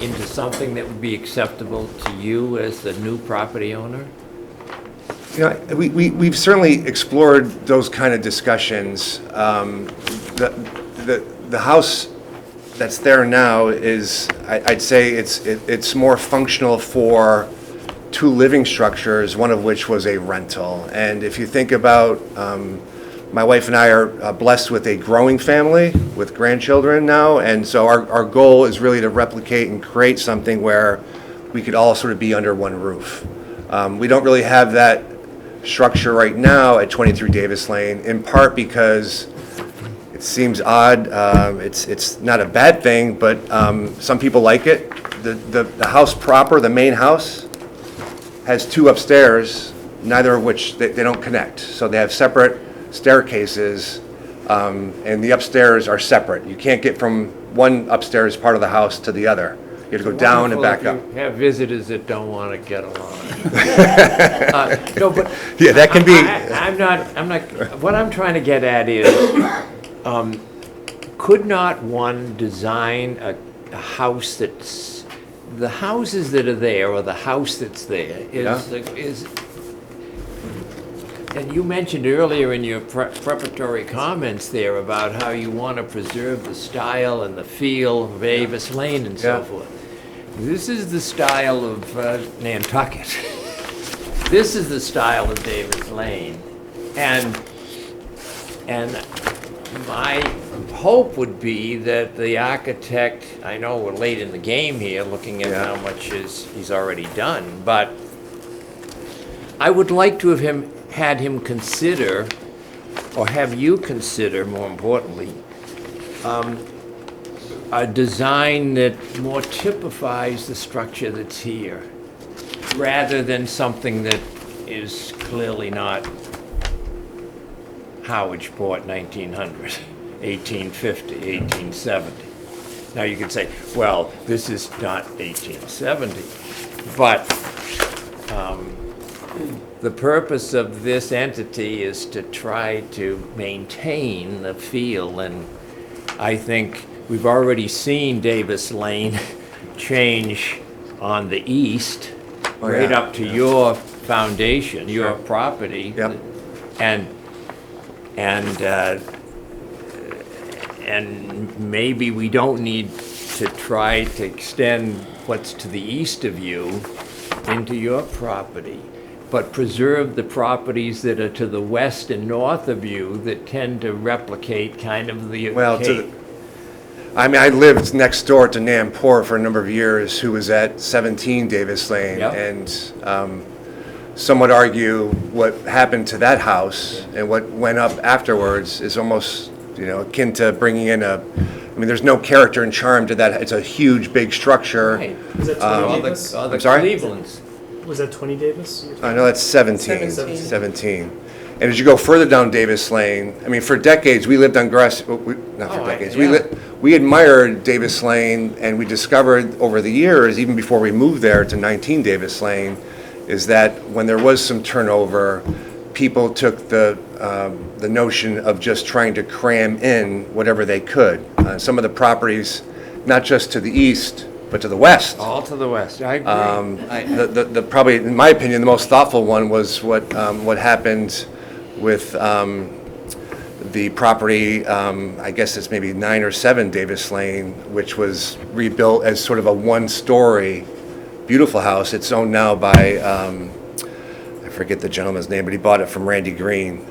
[SPEAKER 4] into something that would be acceptable to you as the new property owner?
[SPEAKER 14] We've certainly explored those kind of discussions. The house that's there now is, I'd say it's more functional for two living structures, one of which was a rental. And if you think about, my wife and I are blessed with a growing family with grandchildren now, and so our goal is really to replicate and create something where we could all sort of be under one roof. We don't really have that structure right now at 23 Davis Lane, in part because it seems odd. It's not a bad thing, but some people like it. The house proper, the main house, has two upstairs, neither of which they don't connect. So they have separate staircases, and the upstairs are separate. You can't get from one upstairs part of the house to the other. You have to go down and back up.
[SPEAKER 4] Wonderful if you have visitors that don't want to get along. No, but.
[SPEAKER 14] Yeah, that can be.
[SPEAKER 4] I'm not, what I'm trying to get at is, could not one design a house that's, the houses that are there, or the house that's there, is, and you mentioned earlier in your preparatory comments there about how you want to preserve the style and the feel of Avis Lane and so
[SPEAKER 14] Yeah.
[SPEAKER 4] forth. This is the style of Nantucket. This is the style of Davis Lane. And my hope would be that the architect, I know we're late in the game here, looking at how much he's already done, but I would like to have had him consider, or have you consider, more importantly, a design that more typifies the structure that's here, rather than something that is clearly not Howardsport 1900, 1850, 1870. Now you could say, well, this is not 1870, but the purpose of this entity is to try to maintain the feel, and I think we've already seen Davis Lane change on the east, right up to your foundation, your property.
[SPEAKER 14] Yep.
[SPEAKER 4] And maybe we don't need to try to extend what's to the east of you into your property, but preserve the properties that are to the west and north of you that tend to replicate kind of the
[SPEAKER 14] Well,
[SPEAKER 4] Cape.
[SPEAKER 14] I mean, I lived next door to Nampour for a number of years, who was at 17 Davis Lane.
[SPEAKER 4] Yep.
[SPEAKER 14] And some would argue what happened to that house and what went up afterwards is almost, akin to bringing in I mean, there's no character and charm to that. It's a huge, big structure.
[SPEAKER 4] Right.
[SPEAKER 3] Was that 20
[SPEAKER 4] All
[SPEAKER 3] Davis?
[SPEAKER 4] the
[SPEAKER 14] I'm sorry?
[SPEAKER 4] Clevelands.
[SPEAKER 3] Was that 20 Davis?
[SPEAKER 14] I know that's 17.
[SPEAKER 1] 17.
[SPEAKER 14] 17. And as you go further down Davis Lane, I mean, for decades, we lived on grass, not for
[SPEAKER 4] Oh,
[SPEAKER 14] decades,
[SPEAKER 4] yeah.
[SPEAKER 14] we admired Davis Lane, and we discovered over the years, even before we moved there to 19 Davis Lane, is that when there was some turnover, people took the notion of just trying to cram in whatever they could. Some of the properties, not just to the east, but to the west.
[SPEAKER 4] All to the west, I agree.
[SPEAKER 14] The probably, in my opinion, the most thoughtful one was what happened with the property, I guess it's maybe 9 or 7 Davis Lane, which was rebuilt as sort of a one-story, beautiful house. It's owned now by, I forget the gentleman's name, but he bought it from Randy Green.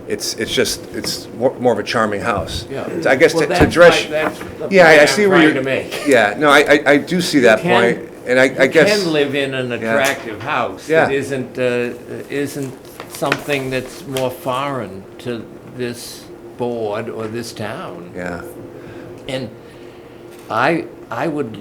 [SPEAKER 14] It's more of a charming house.
[SPEAKER 4] Yeah.
[SPEAKER 14] So I guess
[SPEAKER 4] Well,
[SPEAKER 14] to
[SPEAKER 4] that's
[SPEAKER 14] address.
[SPEAKER 4] that's the
[SPEAKER 14] Yeah, I
[SPEAKER 4] point
[SPEAKER 14] see
[SPEAKER 4] I'm
[SPEAKER 14] where
[SPEAKER 4] trying
[SPEAKER 14] you're.
[SPEAKER 4] to make.
[SPEAKER 14] Yeah, no, I do see that
[SPEAKER 4] can-
[SPEAKER 14] point, and I
[SPEAKER 4] You
[SPEAKER 14] guess.
[SPEAKER 4] can live in an attractive house
[SPEAKER 14] Yeah.
[SPEAKER 4] that isn't something that's more foreign to this board or this town.
[SPEAKER 14] Yeah.
[SPEAKER 4] And I would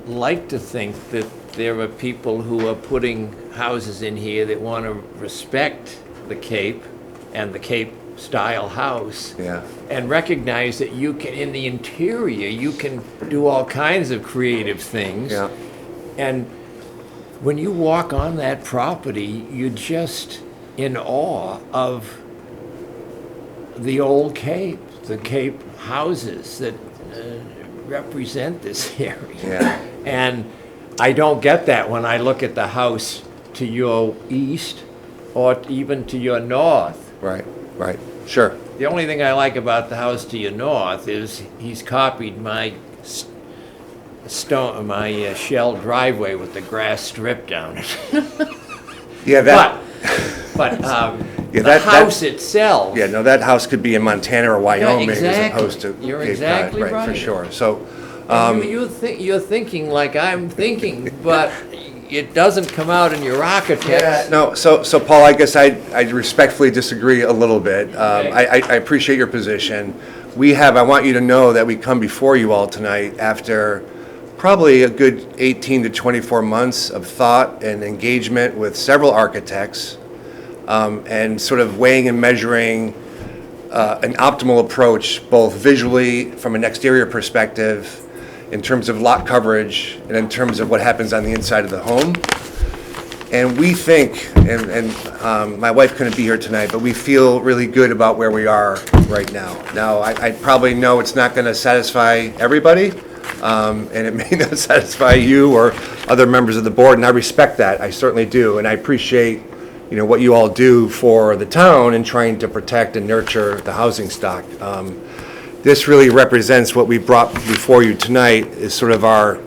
[SPEAKER 4] like to think that there are people who are putting houses in here that want to respect the Cape and the Cape-style house.
[SPEAKER 14] Yeah.
[SPEAKER 4] And recognize that you can, in the interior, you can do all kinds of creative things.
[SPEAKER 14] Yeah.
[SPEAKER 4] And when you walk on that property, you're just in awe of the old Cape, the Cape houses that represent this area.
[SPEAKER 14] Yeah.
[SPEAKER 4] And I don't get that when I look at the house to your east or even to your north.
[SPEAKER 14] Right. Sure.
[SPEAKER 4] The only thing I like about the house to your north is he's copied my shell driveway with the grass strip down it.
[SPEAKER 14] Yeah, that.
[SPEAKER 4] But
[SPEAKER 14] Yeah,
[SPEAKER 4] the house itself.
[SPEAKER 14] Yeah, no, that house could be in Montana or Wyoming as
[SPEAKER 4] exactly.
[SPEAKER 14] opposed to
[SPEAKER 4] You're
[SPEAKER 14] Cape
[SPEAKER 4] exactly
[SPEAKER 14] Cod, right, for
[SPEAKER 4] right.
[SPEAKER 14] sure. So,
[SPEAKER 4] You're thinking like I'm thinking, but it doesn't come out in your architects.
[SPEAKER 14] no, so Paul, I guess I respectfully disagree a little bit. I appreciate your position. I want you to know that we come before you all tonight after probably a good 18 to 24 months of thought and engagement with several architects, and sort of weighing and measuring an optimal approach, both visually from an exterior perspective, in terms of lot coverage, and in terms of what happens on the inside of the home. And we think, and my wife couldn't be here tonight, but we feel really good about where we are right now. Now, I probably know it's not going to satisfy everybody, and it may not satisfy you or other members of the board, and I respect that. I certainly do, and I appreciate what you all do for the town in trying to protect and nurture the housing stock. This really represents what we brought before you tonight is sort of our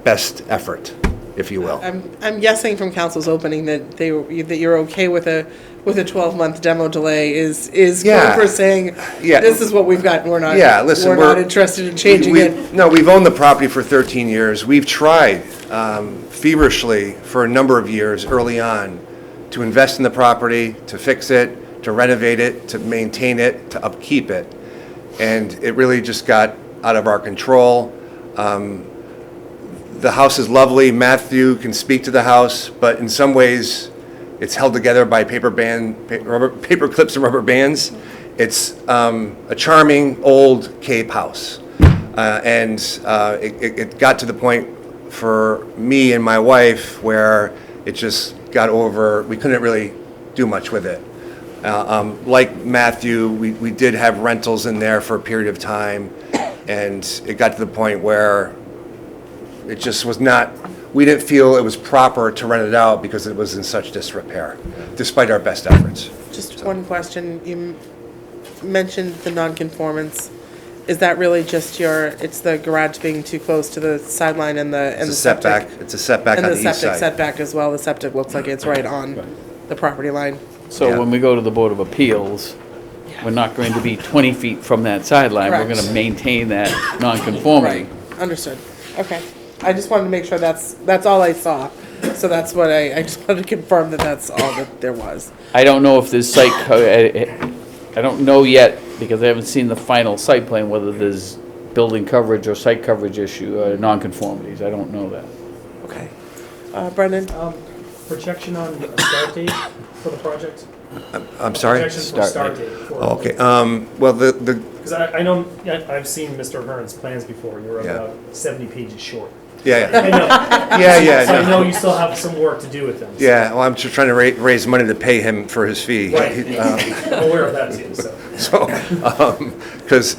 [SPEAKER 14] best effort, if you will.
[SPEAKER 1] I'm guessing from council's opening that that you're okay with a 12-month demo delay is
[SPEAKER 14] Yeah.
[SPEAKER 1] code for saying,
[SPEAKER 14] Yeah.
[SPEAKER 1] this is what we've got, and we're not,
[SPEAKER 14] Yeah, listen,
[SPEAKER 1] we're not interested in changing it.
[SPEAKER 14] No, we've owned the property for 13 years. We've tried feverishly for a number of years early on to invest in the property, to fix it, to renovate it, to maintain it, to upkeep it. And it really just got out of our control. The house is lovely. Matthew can speak to the house, but in some ways, it's held together by paper clips and rubber bands. It's a charming old Cape house. And it got to the point for me and my wife where it just got over, we couldn't really do much with it. Like Matthew, we did have rentals in there for a period of time, and it got to the point where it just was not, we didn't feel it was proper to rent it out because it was in such disrepair, despite our best efforts.
[SPEAKER 1] Just one question, you mentioned the nonconformance, is that really just it's the garage being too close to the sideline and the
[SPEAKER 14] It's a
[SPEAKER 1] septic?
[SPEAKER 14] setback, it's a setback
[SPEAKER 1] And
[SPEAKER 14] on
[SPEAKER 1] the
[SPEAKER 14] the east
[SPEAKER 1] septic
[SPEAKER 14] side.
[SPEAKER 1] setback as well, the septic looks like it's right on the property line.
[SPEAKER 12] So
[SPEAKER 14] Yeah.
[SPEAKER 12] when we go to the Board of Appeals, we're not going to be 20 feet from that sideline. We're
[SPEAKER 1] Correct.
[SPEAKER 12] going to maintain that nonconformity.
[SPEAKER 1] Right, understood, okay. I just wanted to make sure that's all I saw, so that's what I just wanted to confirm that that's all that there was.
[SPEAKER 12] I don't know if there's I don't know yet, because I haven't seen the final site plan, whether there's building coverage or site coverage issue, nonconformities. I don't know that.
[SPEAKER 1] Okay. Brendan?
[SPEAKER 3] Projection on a start date for the project?
[SPEAKER 14] I'm sorry?
[SPEAKER 3] Projection for start date.
[SPEAKER 14] Oh, okay, well, the,
[SPEAKER 3] Because I know, I've seen Mr. Hearn's plans before, you're
[SPEAKER 14] Yeah.
[SPEAKER 3] about 70 pages short.
[SPEAKER 14] yeah,
[SPEAKER 3] I know.
[SPEAKER 14] yeah,
[SPEAKER 3] So I
[SPEAKER 14] no.
[SPEAKER 3] know you still have some work to do with them. so-
[SPEAKER 14] Yeah, well, I'm just trying to raise money to pay him for his fee.
[SPEAKER 3] Right. I'm aware of that too, so.
[SPEAKER 14] So, because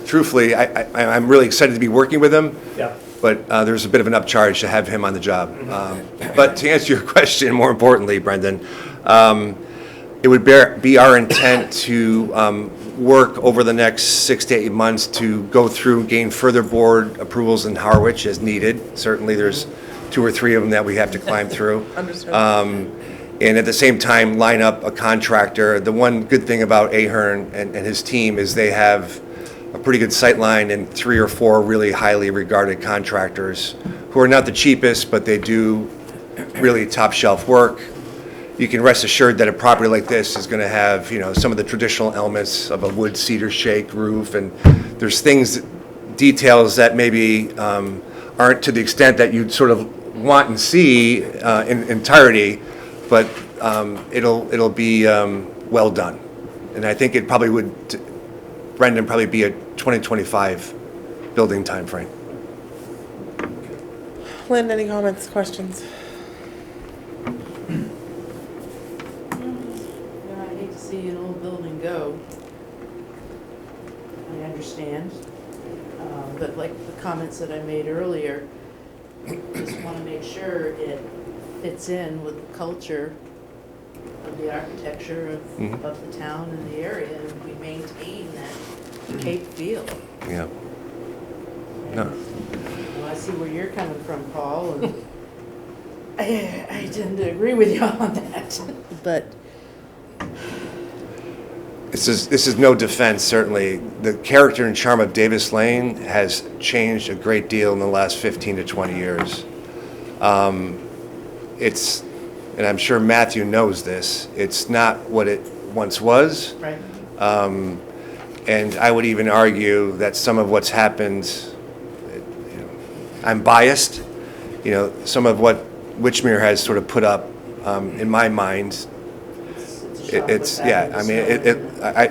[SPEAKER 14] truthfully, I'm really excited to be working with him,
[SPEAKER 3] Yeah.
[SPEAKER 14] but there's a bit of an upcharge to have him on the job. But to answer your question, more importantly, Brendan, it would be our intent to work over the next 6 to 8 months to go through, gain further board approvals in Harwich as needed. Certainly, there's 2 or 3 of them that we have to climb through.
[SPEAKER 1] Understood.
[SPEAKER 14] And at the same time, line up a contractor. The one good thing about Ahern and his team is they have a pretty good sight line and 3 or 4 really highly regarded contractors who are not the cheapest, but they do really top shelf work. You can rest assured that a property like this is going to have, some of the traditional elements of a wood cedar shake roof, and there's details that maybe aren't to the extent that you'd sort of want and see in entirety, but it'll be well done. And I think it probably would, Brendan, probably be a 2025 building timeframe.
[SPEAKER 1] Lynn, any comments, questions?
[SPEAKER 7] I hate to see an old building go. I understand, but like the comments that I made earlier, just want to make sure it fits in with the culture of the architecture of the town and the area, and we maintain that Cape feel.
[SPEAKER 14] Yeah. No.
[SPEAKER 7] Well, I see where you're coming from, Paul, and I tend to agree with you on that. But
[SPEAKER 14] This is no defense, certainly. The character and charm of Davis Lane has changed a great deal in the last 15 to 20 years. And I'm sure Matthew knows this, it's not what it once was.
[SPEAKER 7] right.
[SPEAKER 14] And I would even argue that some of what's happened, I'm biased, some of what Witchmere has sort of put up, in my mind,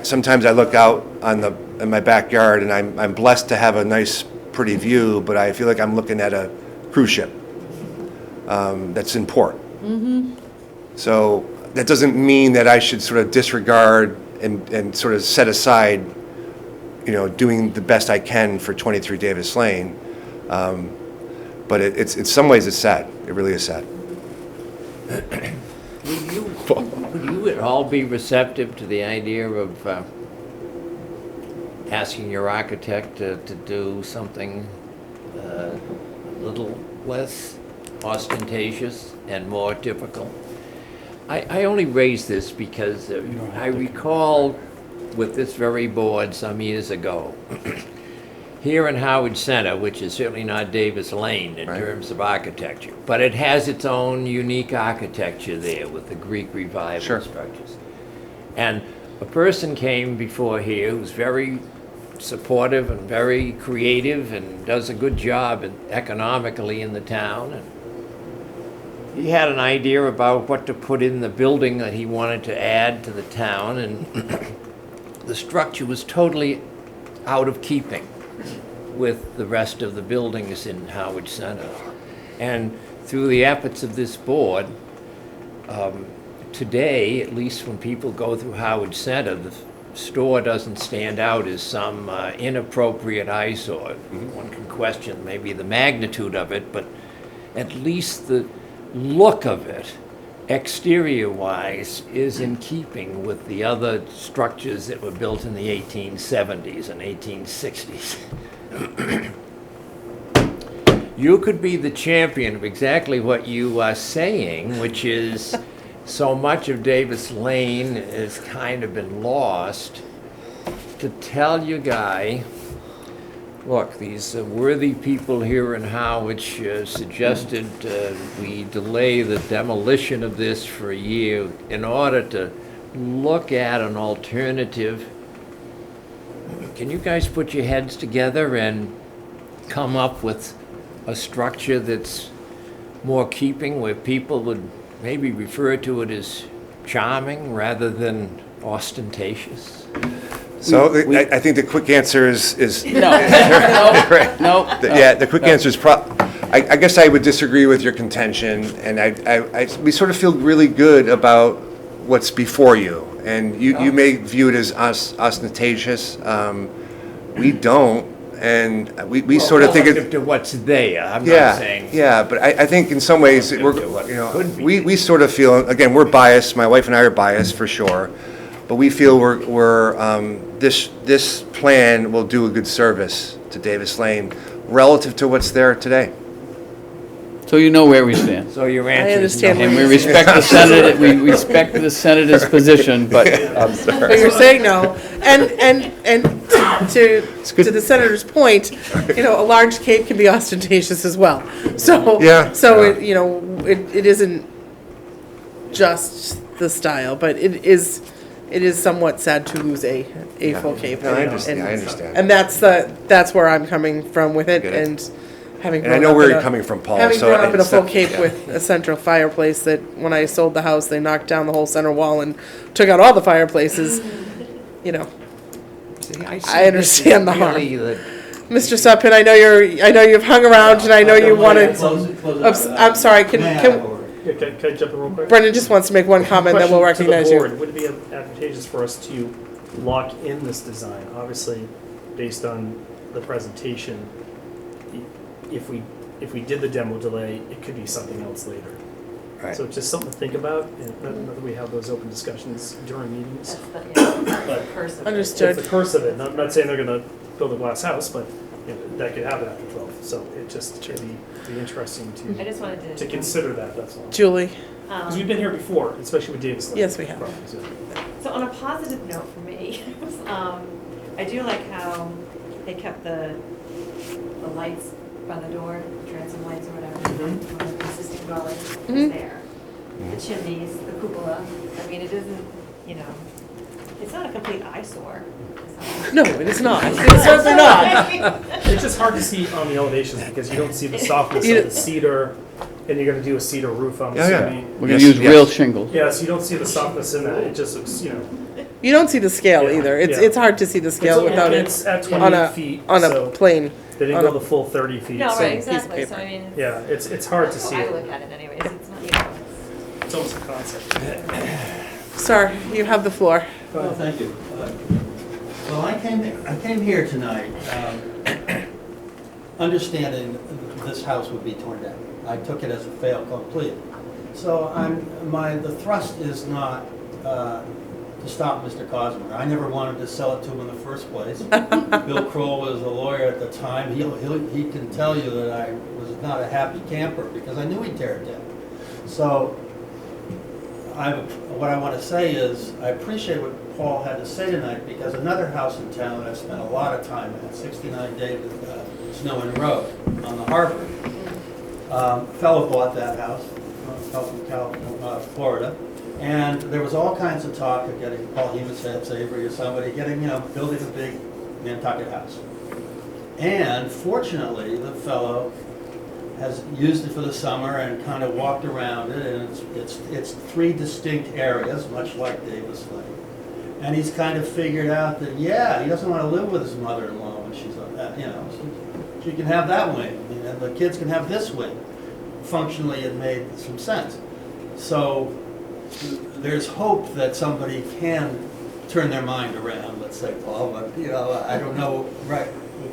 [SPEAKER 14] sometimes I look out in my backyard and I'm blessed to have a nice, pretty view, but I feel like I'm looking at a cruise ship that's in port. So that doesn't mean that I should sort of disregard and sort of set aside, doing the best I can for 23 Davis Lane. But it's in some ways it's sad. It really is sad.
[SPEAKER 4] Would you at all be receptive to the idea of asking your architect to do something a little less ostentatious and more typical? I only raise this because I recall with this very board some years ago, here in Howard Center, which is certainly not Davis Lane in terms of architecture, but it has its own unique architecture there with the Greek revival structures. And a person came before here who's very supportive and very creative and does a good job economically in the town. And he had an idea about what to put in the building that he wanted to add to the town, and the structure was totally out of keeping with the rest of the buildings in Howard Center. And through the efforts of this board, today, at least when people go through Howard Center, the store doesn't stand out as some inappropriate eyesore. One can question maybe the magnitude of it, but at least the look of it exterior-wise, is in keeping with the other structures that were built in the 1870s and 1860s. You could be the champion of exactly what you are saying, which is so much of Davis Lane has kind of been lost, to tell your guy, look, these worthy people here in Harwich suggested we delay the demolition of this for a year in order to look at an alternative. Can you guys put your heads together and come up with a structure that's more keeping, where people would maybe refer to it as charming rather than ostentatious?
[SPEAKER 14] So I think the quick answer is
[SPEAKER 12] No, no.
[SPEAKER 14] Yeah, the quick answer is I guess I would disagree with your contention, and we sort of feel really good about what's before you, and you may view it as ostentatious. We don't, and we sort of think
[SPEAKER 4] relative to what's there, I'm not
[SPEAKER 14] yeah,
[SPEAKER 4] saying.
[SPEAKER 14] yeah, but I think in some ways
[SPEAKER 4] Relative to what could be.
[SPEAKER 14] we sort of feel, again, we're biased. My wife and I are biased for sure, but we feel this plan will do a good service to Davis Lane relative to what's there today.
[SPEAKER 12] So you know where we stand.
[SPEAKER 4] So your answer
[SPEAKER 1] I
[SPEAKER 4] is
[SPEAKER 1] understand
[SPEAKER 4] no.
[SPEAKER 12] And we respect the senator's position, but I'm sorry.
[SPEAKER 1] But you're saying no. And to the senator's point, a large cape can be ostentatious as well. So,
[SPEAKER 14] Yeah.
[SPEAKER 1] it isn't just the style, but it is somewhat sad to lose a full cape.
[SPEAKER 14] No, I understand.
[SPEAKER 1] And that's where I'm coming from with it,
[SPEAKER 14] Get it.
[SPEAKER 1] and having
[SPEAKER 14] And I
[SPEAKER 1] grown
[SPEAKER 14] know
[SPEAKER 1] up
[SPEAKER 14] where
[SPEAKER 1] in
[SPEAKER 14] you're
[SPEAKER 1] a-
[SPEAKER 14] coming from, Paul.
[SPEAKER 1] Having
[SPEAKER 14] so
[SPEAKER 1] grown up in a
[SPEAKER 14] it's
[SPEAKER 1] full
[SPEAKER 14] not-
[SPEAKER 1] cape
[SPEAKER 14] yeah.
[SPEAKER 1] with a central fireplace, that when I sold the house, they knocked down the whole center wall and took out all the fireplaces,
[SPEAKER 4] See, see
[SPEAKER 1] I understand
[SPEAKER 4] this
[SPEAKER 1] the
[SPEAKER 4] is
[SPEAKER 1] harm.
[SPEAKER 4] really the-
[SPEAKER 1] Mr. Sutpin, I know you've hung around, and I know you wanted. I'm sorry, can
[SPEAKER 3] Yeah, can I jump in real quick?
[SPEAKER 1] Brendan just wants to make one comment, then we'll
[SPEAKER 3] Question to the
[SPEAKER 1] recognize you.
[SPEAKER 3] board, would it be advantageous for us to lock in this design? Obviously, based on the presentation, if we did the demo delay, it could be something else later.
[SPEAKER 4] Right.
[SPEAKER 3] So it's just something to think about, and whether we have those open discussions during meetings.
[SPEAKER 5] That's
[SPEAKER 3] But
[SPEAKER 5] the curse of it.
[SPEAKER 1] Understood.
[SPEAKER 3] it's the curse of it. I'm not saying they're gonna build a glass house, but that could happen after 12. So it'd be interesting
[SPEAKER 5] I just wanted
[SPEAKER 3] to consider that, that's all.
[SPEAKER 1] Julie,
[SPEAKER 3] Because we've been here before, especially with Davis Lane.
[SPEAKER 1] Yes, we have.
[SPEAKER 3] properties, yeah.
[SPEAKER 5] So on a positive note for me, I do like how they kept the lights by the door, transom lights or whatever, on the existing dwelling is there. The chimneys, the cupola, I mean, it isn't, it's not a complete eyesore.
[SPEAKER 1] no, it is not. It's certainly not.
[SPEAKER 3] It's just hard to see on the elevations because you don't see the softness
[SPEAKER 1] You-
[SPEAKER 3] of the cedar, and you're gonna do a cedar roof, I'm
[SPEAKER 14] Yeah, yeah.
[SPEAKER 3] assuming.
[SPEAKER 12] we're gonna
[SPEAKER 14] Yes,
[SPEAKER 12] use
[SPEAKER 14] yes.
[SPEAKER 12] real shingles.
[SPEAKER 3] Yeah, so you don't see the softness in that, it just looks,
[SPEAKER 1] You don't see the scale
[SPEAKER 3] Yeah,
[SPEAKER 1] either. It's
[SPEAKER 3] yeah.
[SPEAKER 1] it's hard to see the scale without it
[SPEAKER 3] It's at
[SPEAKER 1] on
[SPEAKER 3] 28
[SPEAKER 1] a
[SPEAKER 3] feet,
[SPEAKER 1] on a
[SPEAKER 3] so
[SPEAKER 1] plane.
[SPEAKER 3] they didn't
[SPEAKER 1] on
[SPEAKER 3] go
[SPEAKER 1] a-
[SPEAKER 3] the full 30 feet.
[SPEAKER 5] No,
[SPEAKER 3] so
[SPEAKER 5] right,
[SPEAKER 1] piece of
[SPEAKER 5] exactly, so
[SPEAKER 1] paper.
[SPEAKER 5] I mean.
[SPEAKER 3] Yeah, it's hard to see
[SPEAKER 5] I
[SPEAKER 3] it.
[SPEAKER 5] look at it anyways, it's not,
[SPEAKER 3] It's almost a concept.
[SPEAKER 1] Sir, you have the floor.
[SPEAKER 9] Well, thank you. Well, I came here tonight understanding this house would be torn down. I took it as a fail complete. So the thrust is not to stop Mr. Cosmer. I never wanted to sell it to him in the first place. Bill Kroll was a lawyer at the time. He can tell you that I was not a happy camper because I knew he'd tear it down. So what I want to say is I appreciate what Paul had to say tonight because another house in town that I've spent a lot of time at, 69 David Snow and Road on the harbor. Fellow bought that house, fellow from Florida, and there was all kinds of talk of getting Paul Hemusets, Avery or somebody building a big Nantucket house. And fortunately, the fellow has used it for the summer and kind of walked around it, and it's three distinct areas, much like Davis Lane. And he's kind of figured out that, yeah, he doesn't want to live with his mother-in-law when she's, she can have that wing, and the kids can have this wing. Functionally, it made some sense. So there's hope that somebody can turn their mind around, let's say, Paul, but, I don't know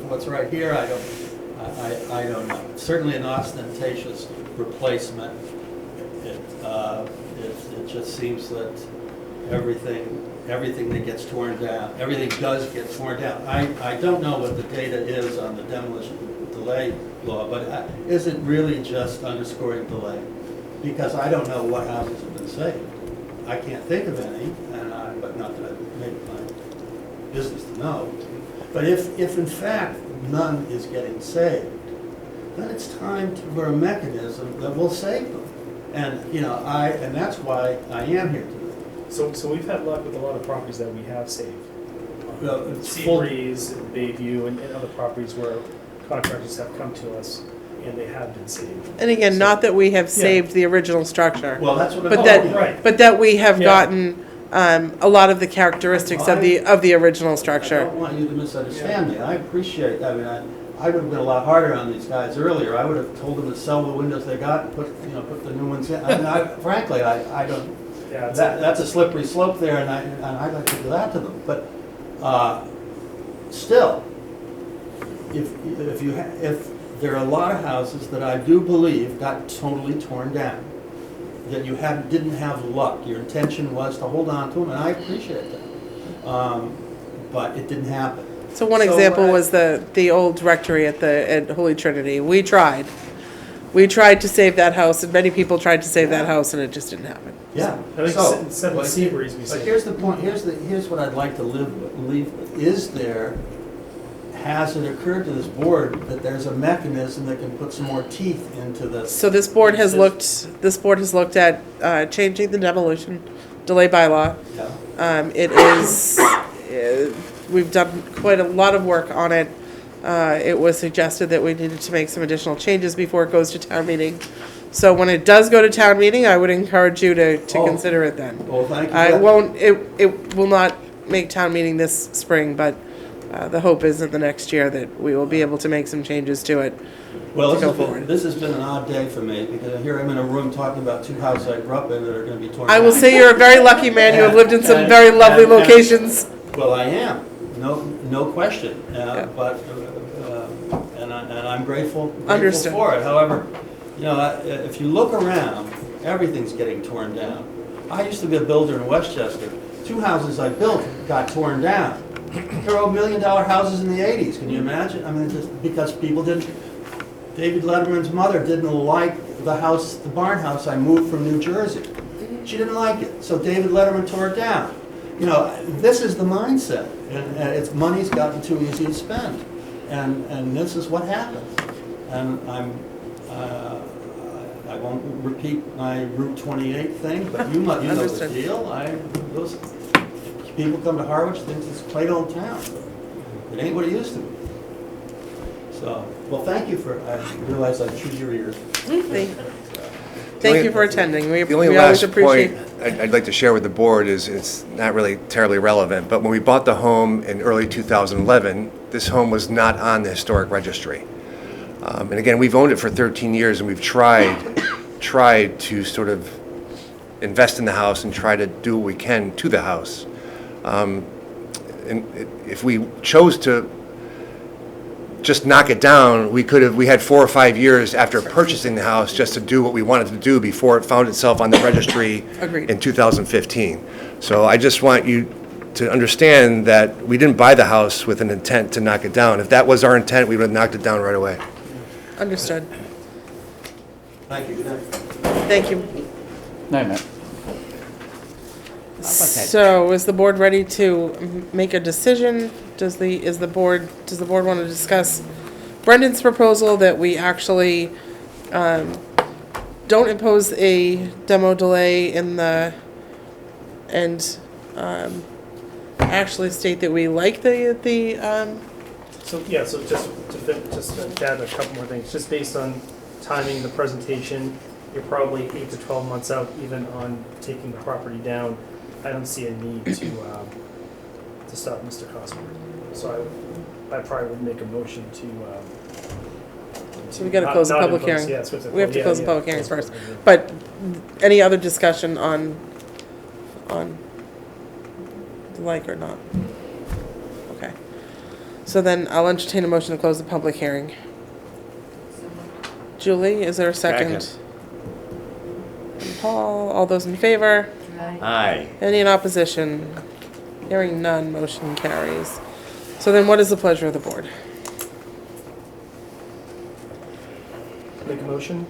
[SPEAKER 9] what's right here, I don't know. It's certainly an ostentatious replacement. It It just seems that everything that gets torn down, everything does get torn down. I don't know what the data is on the demolition delay law, but is it really just underscoring delay? Because I don't know what houses have been saved. I can't think of any, but not that I make it my business to know. But if in fact none is getting saved, then it's time for a mechanism that will save them. And, and that's why I am here today.
[SPEAKER 3] So we've had luck with a lot of properties that we have saved.
[SPEAKER 9] It's full-
[SPEAKER 3] Seabreeze, Bayview, and other properties where contractors have come to us and they have been saved.
[SPEAKER 1] And again,
[SPEAKER 3] So-
[SPEAKER 1] not that we have saved the original structure,
[SPEAKER 9] Well, that's what
[SPEAKER 1] but
[SPEAKER 9] I'm
[SPEAKER 1] that,
[SPEAKER 3] right.
[SPEAKER 1] but that we have
[SPEAKER 3] Yeah.
[SPEAKER 1] gotten a lot of the characteristics of the original
[SPEAKER 9] I
[SPEAKER 1] structure.
[SPEAKER 9] don't want you to misunderstand me. I appreciate, I would have been a lot harder on these guys earlier. I would have told them to sell the windows they got and put the new ones in. Frankly, I don't,
[SPEAKER 3] Yeah,
[SPEAKER 9] that's a slippery slope there, and I'd like to do that to them. But still, if there are a lot of houses that I do believe got totally torn down, that you didn't have luck, your intention was to hold on to them, and I appreciate that. But it didn't happen.
[SPEAKER 1] So one
[SPEAKER 9] So
[SPEAKER 1] example
[SPEAKER 9] I-
[SPEAKER 1] was the old rectory at Holy Trinity. We tried to save that house, and many people tried to save that house, and it just didn't happen.
[SPEAKER 9] Yeah.
[SPEAKER 3] I think
[SPEAKER 9] So,
[SPEAKER 3] instead of
[SPEAKER 9] but
[SPEAKER 3] Seabreeze, we
[SPEAKER 9] But
[SPEAKER 3] saved.
[SPEAKER 9] here's the point, here's what I'd like to leave with. Has it occurred to this board that there's a mechanism that can put some more teeth into this?
[SPEAKER 1] So this board has looked at changing the demolition delay bylaw.
[SPEAKER 9] Yeah.
[SPEAKER 1] It is, we've done quite a lot of work on it. It was suggested that we needed to make some additional changes before it goes to town meeting. So when it does go to town meeting, I would encourage you to
[SPEAKER 9] Oh.
[SPEAKER 1] consider it then.
[SPEAKER 9] Well, thank you.
[SPEAKER 1] I won't, it will not make town meeting this spring, but the hope is in the next year that we will be able to make some changes to it.
[SPEAKER 9] Well,
[SPEAKER 1] to go forward.
[SPEAKER 9] this has been an odd day for me, because here I'm in a room talking about two houses I grew up in that are gonna be torn down.
[SPEAKER 1] I will say you're a very lucky man. You have lived in some very lovely locations.
[SPEAKER 9] Well, I am, no question,
[SPEAKER 1] Yeah.
[SPEAKER 9] but, and I'm grateful
[SPEAKER 1] Understood.
[SPEAKER 9] for it. However, if you look around, everything's getting torn down. I used to be a builder in Westchester. Two houses I built got torn down. There were $1 million houses in the 80s, can you imagine? I mean, just because people didn't, David Letterman's mother didn't like the house, the barn house I moved from New Jersey. She didn't like it, so David Letterman tore it down. This is the mindset, and it's money's gotten too easy to spend, and this is what happens. And I won't repeat my Route 28 thing, but you know the
[SPEAKER 1] Understood.
[SPEAKER 9] deal. Those people come to Harwich, think it's a quaint old town, but it ain't what it used to be. So, well, thank you I realize I chewed your ears.
[SPEAKER 1] Thank you for attending. We
[SPEAKER 14] The only
[SPEAKER 1] always
[SPEAKER 14] last
[SPEAKER 1] appreciate.
[SPEAKER 14] point I'd like to share with the board is, it's not really terribly relevant, but when we bought the home in early 2011, this home was not on the historic registry. And again, we've owned it for 13 years, and we've tried to sort of invest in the house and try to do what we can to the house. And if we chose to just knock it down, we had 4 or 5 years after purchasing the house just to do what we wanted to do before it found itself on the registry
[SPEAKER 1] Agreed.
[SPEAKER 14] in 2015. So I just want you to understand that we didn't buy the house with an intent to knock it down. If that was our intent, we would have knocked it down right away.
[SPEAKER 1] Understood.
[SPEAKER 9] Thank you. Good night.
[SPEAKER 1] Thank you.
[SPEAKER 12] Night, Matt.
[SPEAKER 1] So is the board ready to make a decision? Does the board want to discuss Brendan's proposal that we actually don't impose a demo delay and actually state that we like the
[SPEAKER 3] So just to add a couple more things, just based on timing, the presentation, you're probably 8 to 12 months out even on taking the property down. I don't see a need to stop Mr. Cosper. So I probably would make a motion to.
[SPEAKER 1] So we gotta close the
[SPEAKER 3] not
[SPEAKER 1] public
[SPEAKER 3] impose-
[SPEAKER 1] hearing.
[SPEAKER 3] yeah, that's what I-
[SPEAKER 1] We have to
[SPEAKER 3] yeah,
[SPEAKER 1] close the
[SPEAKER 3] yeah,
[SPEAKER 1] public hearing
[SPEAKER 3] close
[SPEAKER 1] first.
[SPEAKER 3] the public
[SPEAKER 1] But any other discussion on the like or not? Okay. So then I'll entertain a motion to close the public hearing. Julie, is there a second? Paul. All those in favor?
[SPEAKER 4] Aye.
[SPEAKER 1] Any in opposition? Hearing none, motion carries. So then what is the pleasure of the board?
[SPEAKER 3] Make a motion.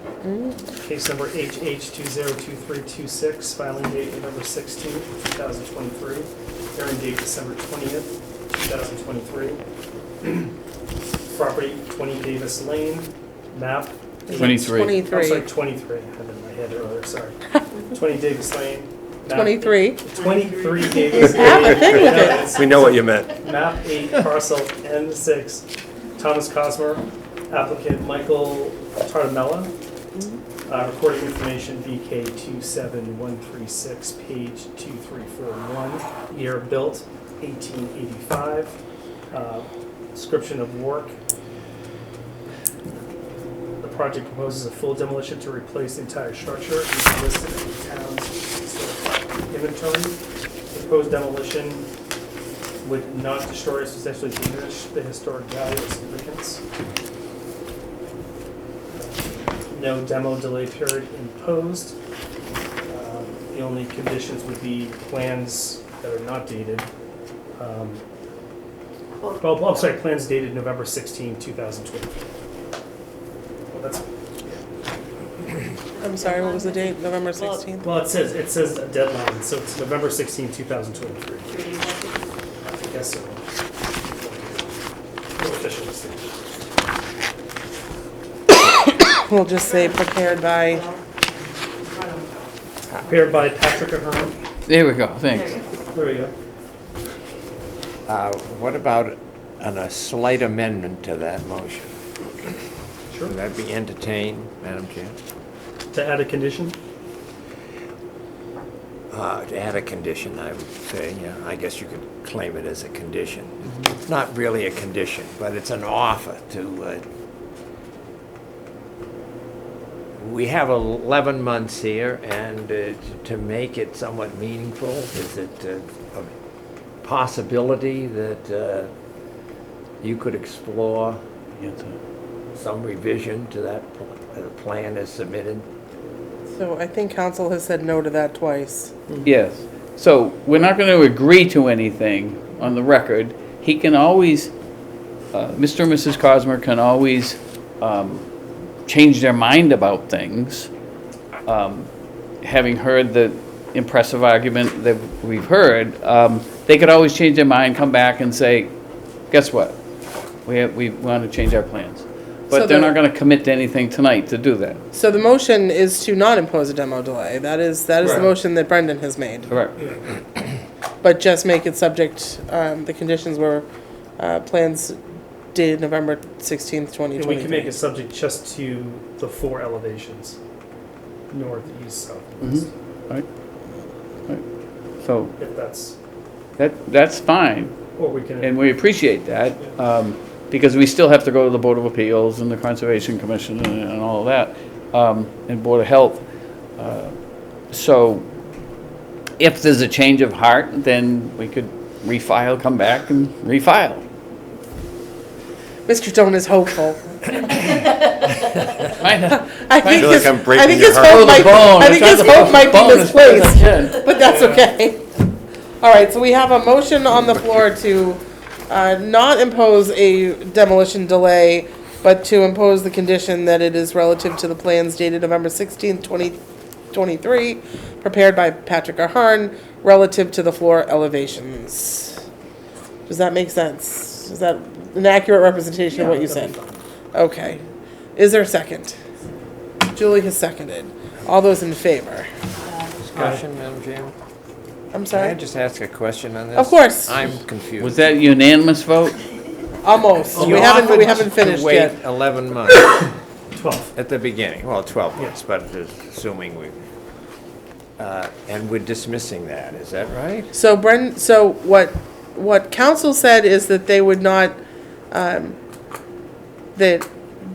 [SPEAKER 3] Case number HH202326, filing date November 16th, 2023. Hearing date December 20th, 2023. Property 20 Davis Lane, map.
[SPEAKER 12] 23.
[SPEAKER 1] 23.
[SPEAKER 3] I'm sorry, 23. I had it in my head earlier, sorry. 20 Davis Lane. map-
[SPEAKER 1] 23.
[SPEAKER 3] 23 Davis
[SPEAKER 1] Have a
[SPEAKER 3] Lane.
[SPEAKER 1] thing with it.
[SPEAKER 14] We know what you meant.
[SPEAKER 3] Map 8, parcel N6. Thomas Cosmer, applicant Michael Tardamella. Recording information VK27136, page 2341. Year built, 1885. Description of work. The project proposes a full demolition to replace the entire structure. It is listed in the town's historic inventory. Proposed demolition would not destroy or substantially diminish the historic value or significance. No demo delay period imposed. The only conditions would be plans that are not dated. Well, I'm sorry, plans dated November 16, 2020. Well, that's,
[SPEAKER 1] I'm sorry, what was the date? November 16th?
[SPEAKER 3] well, it says a deadline, so it's November 16, 2023. I guess so. No official decision.
[SPEAKER 1] We'll just say prepared by,
[SPEAKER 3] Prepared by Patrick Ahern.
[SPEAKER 12] There we go, thanks.
[SPEAKER 3] There we go.
[SPEAKER 4] What about a slight amendment to that motion?
[SPEAKER 3] Sure.
[SPEAKER 4] Would that be entertained, Madam Chair?
[SPEAKER 3] To add a condition?
[SPEAKER 4] To add a condition, I would say, yeah, I guess you could claim it as a condition. It's not really a condition, but it's an offer to, we have 11 months here, and to make it somewhat meaningful, is it a possibility that you could explore some revision to that plan as submitted?
[SPEAKER 1] so I think council has said no to that twice.
[SPEAKER 12] Yes. So we're not going to agree to anything on the record. He can always, Mr. and Mrs. Cosmer can always change their mind about things. Having heard the impressive argument that we've heard, they could always change their mind, come back and say, guess what? We want to change our plans.
[SPEAKER 1] So
[SPEAKER 12] But they're
[SPEAKER 1] the-
[SPEAKER 12] not going to commit to anything tonight to do that.
[SPEAKER 1] So the motion is to not impose a demo delay. That is the
[SPEAKER 3] Right.
[SPEAKER 1] motion that Brendan has made.
[SPEAKER 12] Correct.
[SPEAKER 1] But just make it subject, the conditions were, plans dated November 16th,
[SPEAKER 3] And we
[SPEAKER 1] 2023.
[SPEAKER 3] can make it subject just to the 4 elevations. North, east, south, and west.
[SPEAKER 12] Right? So
[SPEAKER 3] If that's,
[SPEAKER 12] that's fine.
[SPEAKER 3] or we can.
[SPEAKER 12] And we appreciate that, because we still have to go to the Board of Appeals and the Conservation Commission and all of that, and Board of Health. So if there's a change of heart, then we could refile, come back and refile.
[SPEAKER 1] Mr. Stone is hopeful.
[SPEAKER 12] Kind of.
[SPEAKER 1] I think
[SPEAKER 14] feel like
[SPEAKER 1] his,
[SPEAKER 14] I'm breaking
[SPEAKER 1] I think
[SPEAKER 14] your
[SPEAKER 1] his
[SPEAKER 14] heart.
[SPEAKER 1] hope might,
[SPEAKER 12] bone.
[SPEAKER 1] I think
[SPEAKER 12] I'm
[SPEAKER 1] his
[SPEAKER 12] trying to
[SPEAKER 1] hope might
[SPEAKER 12] bone
[SPEAKER 1] be
[SPEAKER 12] as fast as I
[SPEAKER 1] misplaced,
[SPEAKER 12] can.
[SPEAKER 1] but that's okay. All right, so we have a motion on the floor to not impose a demolition delay, but to impose the condition that it is relative to the plans dated November 16th, 2023, prepared by Patrick Ahern, relative to the floor elevations. Does that make sense? Is that an accurate representation of what you said? Okay. Is there a second? Julie has seconded. All those in favor?
[SPEAKER 4] Discussion, Madam Chair?
[SPEAKER 1] I'm
[SPEAKER 4] Can I
[SPEAKER 1] sorry?
[SPEAKER 4] just ask a question on this?
[SPEAKER 1] Of course.
[SPEAKER 4] I'm confused.
[SPEAKER 12] Was that unanimous vote?
[SPEAKER 1] Almost.
[SPEAKER 4] You
[SPEAKER 1] We
[SPEAKER 4] offered
[SPEAKER 1] haven't
[SPEAKER 4] to
[SPEAKER 1] finished
[SPEAKER 4] wait
[SPEAKER 1] yet.
[SPEAKER 4] 11 months
[SPEAKER 3] 12.
[SPEAKER 4] at the beginning, well, 12 months, but assuming we, and we're dismissing that, is that right?
[SPEAKER 1] So what council said is that they would not, that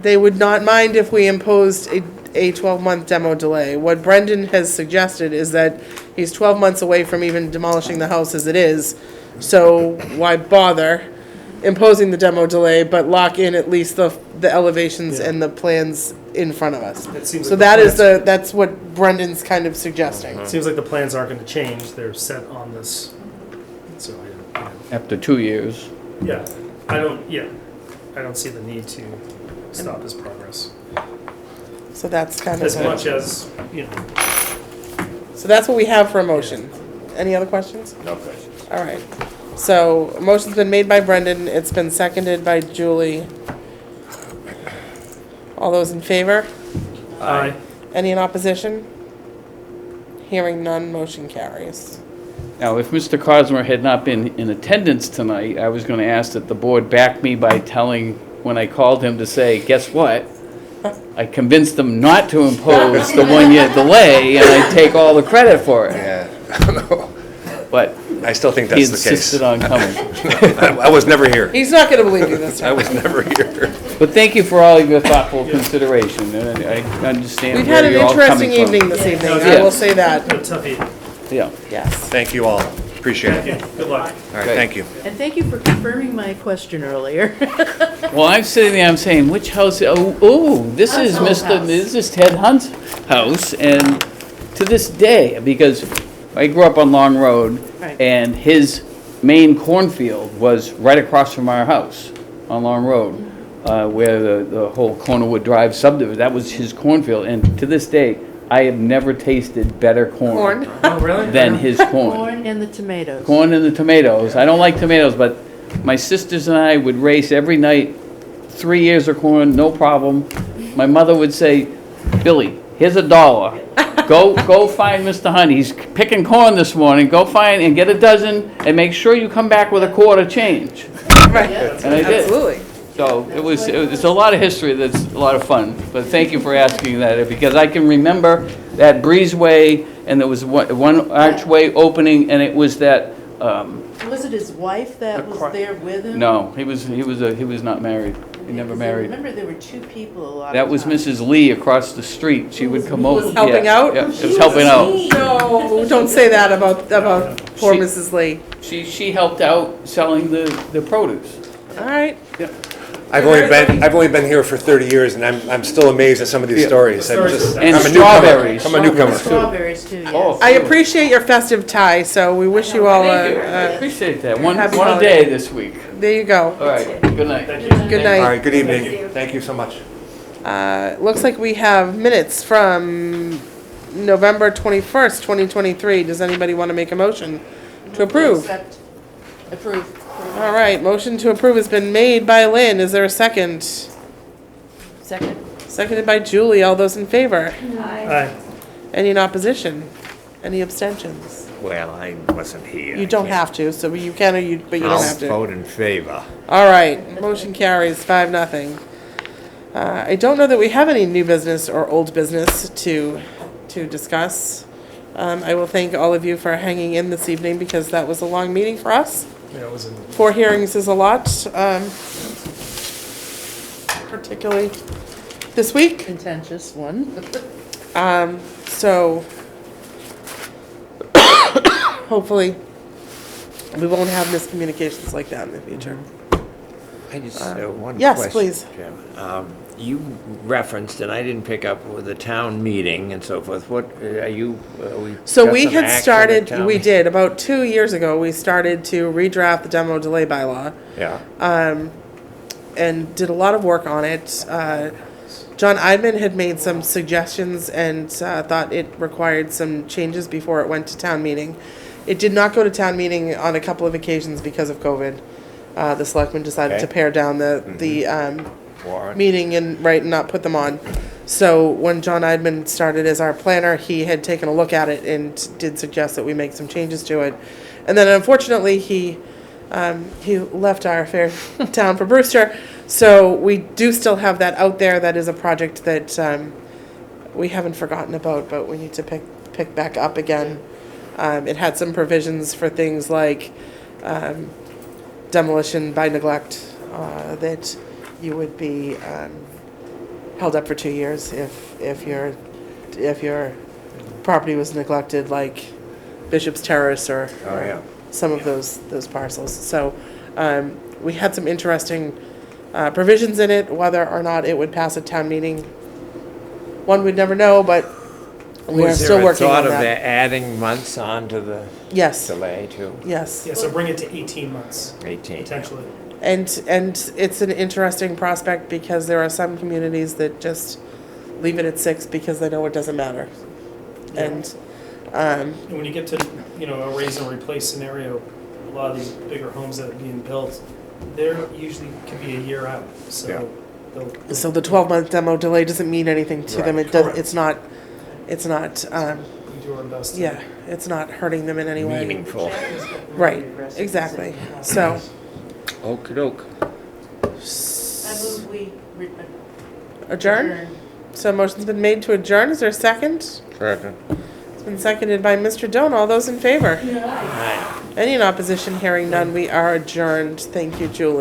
[SPEAKER 1] they would not mind if we imposed a 12-month demo delay. What Brendan has suggested is that he's 12 months away from even demolishing the house as it is, so why bother imposing the demo delay, but lock in at least the elevations
[SPEAKER 3] Yeah.
[SPEAKER 1] and the plans in front of us.
[SPEAKER 3] It seems
[SPEAKER 1] So
[SPEAKER 3] like
[SPEAKER 1] that
[SPEAKER 3] the
[SPEAKER 1] is
[SPEAKER 3] plans-
[SPEAKER 1] that's what Brendan's kind of suggesting.
[SPEAKER 3] It seems like the plans aren't gonna change, they're set on this, so I don't,
[SPEAKER 12] After 2 years.
[SPEAKER 3] yeah, I don't see the need to stop his progress.
[SPEAKER 1] So that's kind of
[SPEAKER 3] As much as,
[SPEAKER 1] so that's what we have for a motion. Any other questions?
[SPEAKER 4] No questions.
[SPEAKER 1] All right. So a motion's been made by Brendan. It's been seconded by Julie. All those in favor?
[SPEAKER 3] Aye.
[SPEAKER 1] Any in opposition? Hearing none, motion carries.
[SPEAKER 12] Now, if Mr. Cosmer had not been in attendance tonight, I was going to ask that the board back me by telling, when I called him to say, guess what? I convinced them not to impose the 1-year delay, and I take all the credit for it.
[SPEAKER 14] Yeah, I don't know.
[SPEAKER 12] But
[SPEAKER 14] I still think
[SPEAKER 12] he
[SPEAKER 14] that's the case.
[SPEAKER 12] insisted on coming.
[SPEAKER 14] I was never here.
[SPEAKER 1] He's not going to believe you this
[SPEAKER 14] I
[SPEAKER 1] time.
[SPEAKER 14] was never here.
[SPEAKER 12] But thank you for all of your thoughtful consideration, and I understand
[SPEAKER 1] We've had
[SPEAKER 12] where
[SPEAKER 1] an
[SPEAKER 12] you're all coming
[SPEAKER 1] interesting
[SPEAKER 12] from.
[SPEAKER 1] evening this evening. I
[SPEAKER 12] Yeah.
[SPEAKER 1] will say that.
[SPEAKER 3] A tough evening.
[SPEAKER 12] Yeah.
[SPEAKER 1] Yes.
[SPEAKER 14] Thank you all. Appreciate
[SPEAKER 3] Thank
[SPEAKER 14] it.
[SPEAKER 3] you, good luck.
[SPEAKER 14] All right,
[SPEAKER 12] Great.
[SPEAKER 14] thank you.
[SPEAKER 7] And thank you for confirming my question earlier.
[SPEAKER 12] Well, I'm sitting there, I'm saying, which house, this is
[SPEAKER 7] Hunt's
[SPEAKER 12] Mr.,
[SPEAKER 7] house.
[SPEAKER 12] this is Ted Hunt's house, and to this day, because I grew up on Long Road,
[SPEAKER 7] Right.
[SPEAKER 12] and his main cornfield was right across from our house on Long Road, where the whole Cornerwood Drive subdivision, that was his cornfield, and to this day, I have never tasted better
[SPEAKER 1] Corn.
[SPEAKER 3] Oh, really?
[SPEAKER 12] than his corn.
[SPEAKER 7] Corn and the tomatoes.
[SPEAKER 12] Corn and the tomatoes. I don't like tomatoes, but my sisters and I would race every night, 3 years of corn, no problem. My mother would say, Billy, here's $1. Go find Mr. Hunt. He's picking corn this morning. Go find and get a dozen and make sure you come back with a quarter change.
[SPEAKER 1] Right.
[SPEAKER 12] And I did.
[SPEAKER 1] Absolutely.
[SPEAKER 12] So it's a lot of history that's a lot of fun. But thank you for asking that, because I can remember that breezeway, and there was one archway opening, and it was that,
[SPEAKER 7] Was it his wife that was there with him?
[SPEAKER 12] no, he was not married. He never
[SPEAKER 7] Because I
[SPEAKER 12] married.
[SPEAKER 7] remember there were two people a lot of
[SPEAKER 12] That was
[SPEAKER 7] times.
[SPEAKER 12] Mrs. Lee across the street. She would come over.
[SPEAKER 1] helping
[SPEAKER 12] Yeah,
[SPEAKER 1] out?
[SPEAKER 12] Yeah, it was helping out.
[SPEAKER 1] No, don't say that about poor
[SPEAKER 12] She-
[SPEAKER 1] Mrs. Lee.
[SPEAKER 12] She helped out selling the produce.
[SPEAKER 1] All right.
[SPEAKER 14] I've only been here for 30 years, and I'm still amazed at some of these
[SPEAKER 12] Yeah.
[SPEAKER 14] stories.
[SPEAKER 12] And
[SPEAKER 14] I'm a
[SPEAKER 12] strawberries.
[SPEAKER 14] I'm a newcomer.
[SPEAKER 7] Strawberries too, yes.
[SPEAKER 12] Oh,
[SPEAKER 1] I appreciate your festive tie, so we wish you all
[SPEAKER 12] Thank you. I
[SPEAKER 1] a,
[SPEAKER 12] appreciate that. One
[SPEAKER 1] happy
[SPEAKER 12] a
[SPEAKER 1] holiday.
[SPEAKER 12] day this week.
[SPEAKER 1] there you go.
[SPEAKER 12] All right, good night.
[SPEAKER 1] Good
[SPEAKER 14] All
[SPEAKER 1] night.
[SPEAKER 14] right, good evening. Thank you so much.
[SPEAKER 1] Looks like we have minutes from November 21st, 2023. Does anybody want to make a motion to approve?
[SPEAKER 7] Accept. Approve.
[SPEAKER 1] All right, motion to approve has been made by Lynn. Is there a second?
[SPEAKER 7] Second.
[SPEAKER 1] Seconded by Julie. All those in favor?
[SPEAKER 3] Aye.
[SPEAKER 1] Any in opposition? Any abstentions?
[SPEAKER 4] Well, I wasn't here.
[SPEAKER 1] You don't have to, so you can, but you don't have
[SPEAKER 4] I'll
[SPEAKER 1] to.
[SPEAKER 4] vote in favor.
[SPEAKER 1] All right, motion carries 5-0. I don't know that we have any new business or old business to discuss. I will thank all of you for hanging in this evening, because that was a long meeting for us.
[SPEAKER 3] Yeah, it was in.
[SPEAKER 1] 4 hearings is a lot, particularly this week.
[SPEAKER 7] Contentious one.
[SPEAKER 1] So hopefully we won't have miscommunications like that in the future.
[SPEAKER 4] I just, one
[SPEAKER 1] yes,
[SPEAKER 4] question,
[SPEAKER 1] please.
[SPEAKER 4] Jim. You referenced, and I didn't pick up, with the town meeting and so forth. What, are you,
[SPEAKER 1] So
[SPEAKER 4] got
[SPEAKER 1] we
[SPEAKER 4] some
[SPEAKER 1] had
[SPEAKER 4] action at
[SPEAKER 1] started,
[SPEAKER 4] town
[SPEAKER 1] we
[SPEAKER 4] meeting?
[SPEAKER 1] did, about 2 years ago, we started to redraft the demo delay bylaw.
[SPEAKER 4] Yeah.
[SPEAKER 1] And did a lot of work on it. John Idman had made some suggestions and thought it required some changes before it went to town meeting. It did not go to town meeting on a couple of occasions because of COVID. The selectmen decided to
[SPEAKER 4] Okay.
[SPEAKER 1] pare down the
[SPEAKER 4] Warrant.
[SPEAKER 1] meeting and not put them on. So when John Idman started as our planner, he had taken a look at it and did suggest that we make some changes to it. And then unfortunately, he left our fair town for Brewster. So we do still have that out there. That is a project that we haven't forgotten about, but we need to pick back up again. It had some provisions for things like demolition by neglect, that you would be held up for 2 years if your property was neglected, like Bishop's Terrace or
[SPEAKER 4] Oh, yeah.
[SPEAKER 1] some of those parcels. So we had some interesting provisions in it. Whether or not it would pass a town meeting, one would never know, but we are
[SPEAKER 4] Was
[SPEAKER 1] still
[SPEAKER 4] there a
[SPEAKER 1] working
[SPEAKER 4] thought
[SPEAKER 1] on
[SPEAKER 4] of
[SPEAKER 1] that.
[SPEAKER 4] adding months onto the
[SPEAKER 1] Yes,
[SPEAKER 4] delay too?
[SPEAKER 1] yes.
[SPEAKER 3] Yeah, so bring it to 18 months,
[SPEAKER 4] 18.
[SPEAKER 3] potentially.
[SPEAKER 1] And it's an interesting prospect because there are some communities that just leave it at 6 because they know it doesn't matter.
[SPEAKER 3] Yeah.
[SPEAKER 1] And,
[SPEAKER 3] And when you get to, a raise and replace scenario, a lot of these bigger homes that are being built, they're usually can be a year out,
[SPEAKER 2] Yeah.
[SPEAKER 3] so they'll.
[SPEAKER 1] so the 12-month demo delay doesn't mean anything to them.
[SPEAKER 3] Right.
[SPEAKER 1] It does,
[SPEAKER 3] Correct.
[SPEAKER 1] it's not,
[SPEAKER 3] We do our best.
[SPEAKER 1] yeah, it's not hurting them in any way.
[SPEAKER 4] Meaningful.
[SPEAKER 1] Right, exactly. So,
[SPEAKER 4] Okey-doke.
[SPEAKER 7] I move we
[SPEAKER 1] adjourn? So motion's been made to adjourn. Is there a second?
[SPEAKER 4] Second.
[SPEAKER 1] It's been seconded by Mr. Doan. All those in favor?
[SPEAKER 4] Aye.
[SPEAKER 1] Any in opposition? Hearing none, we are adjourned. Thank you, Julie.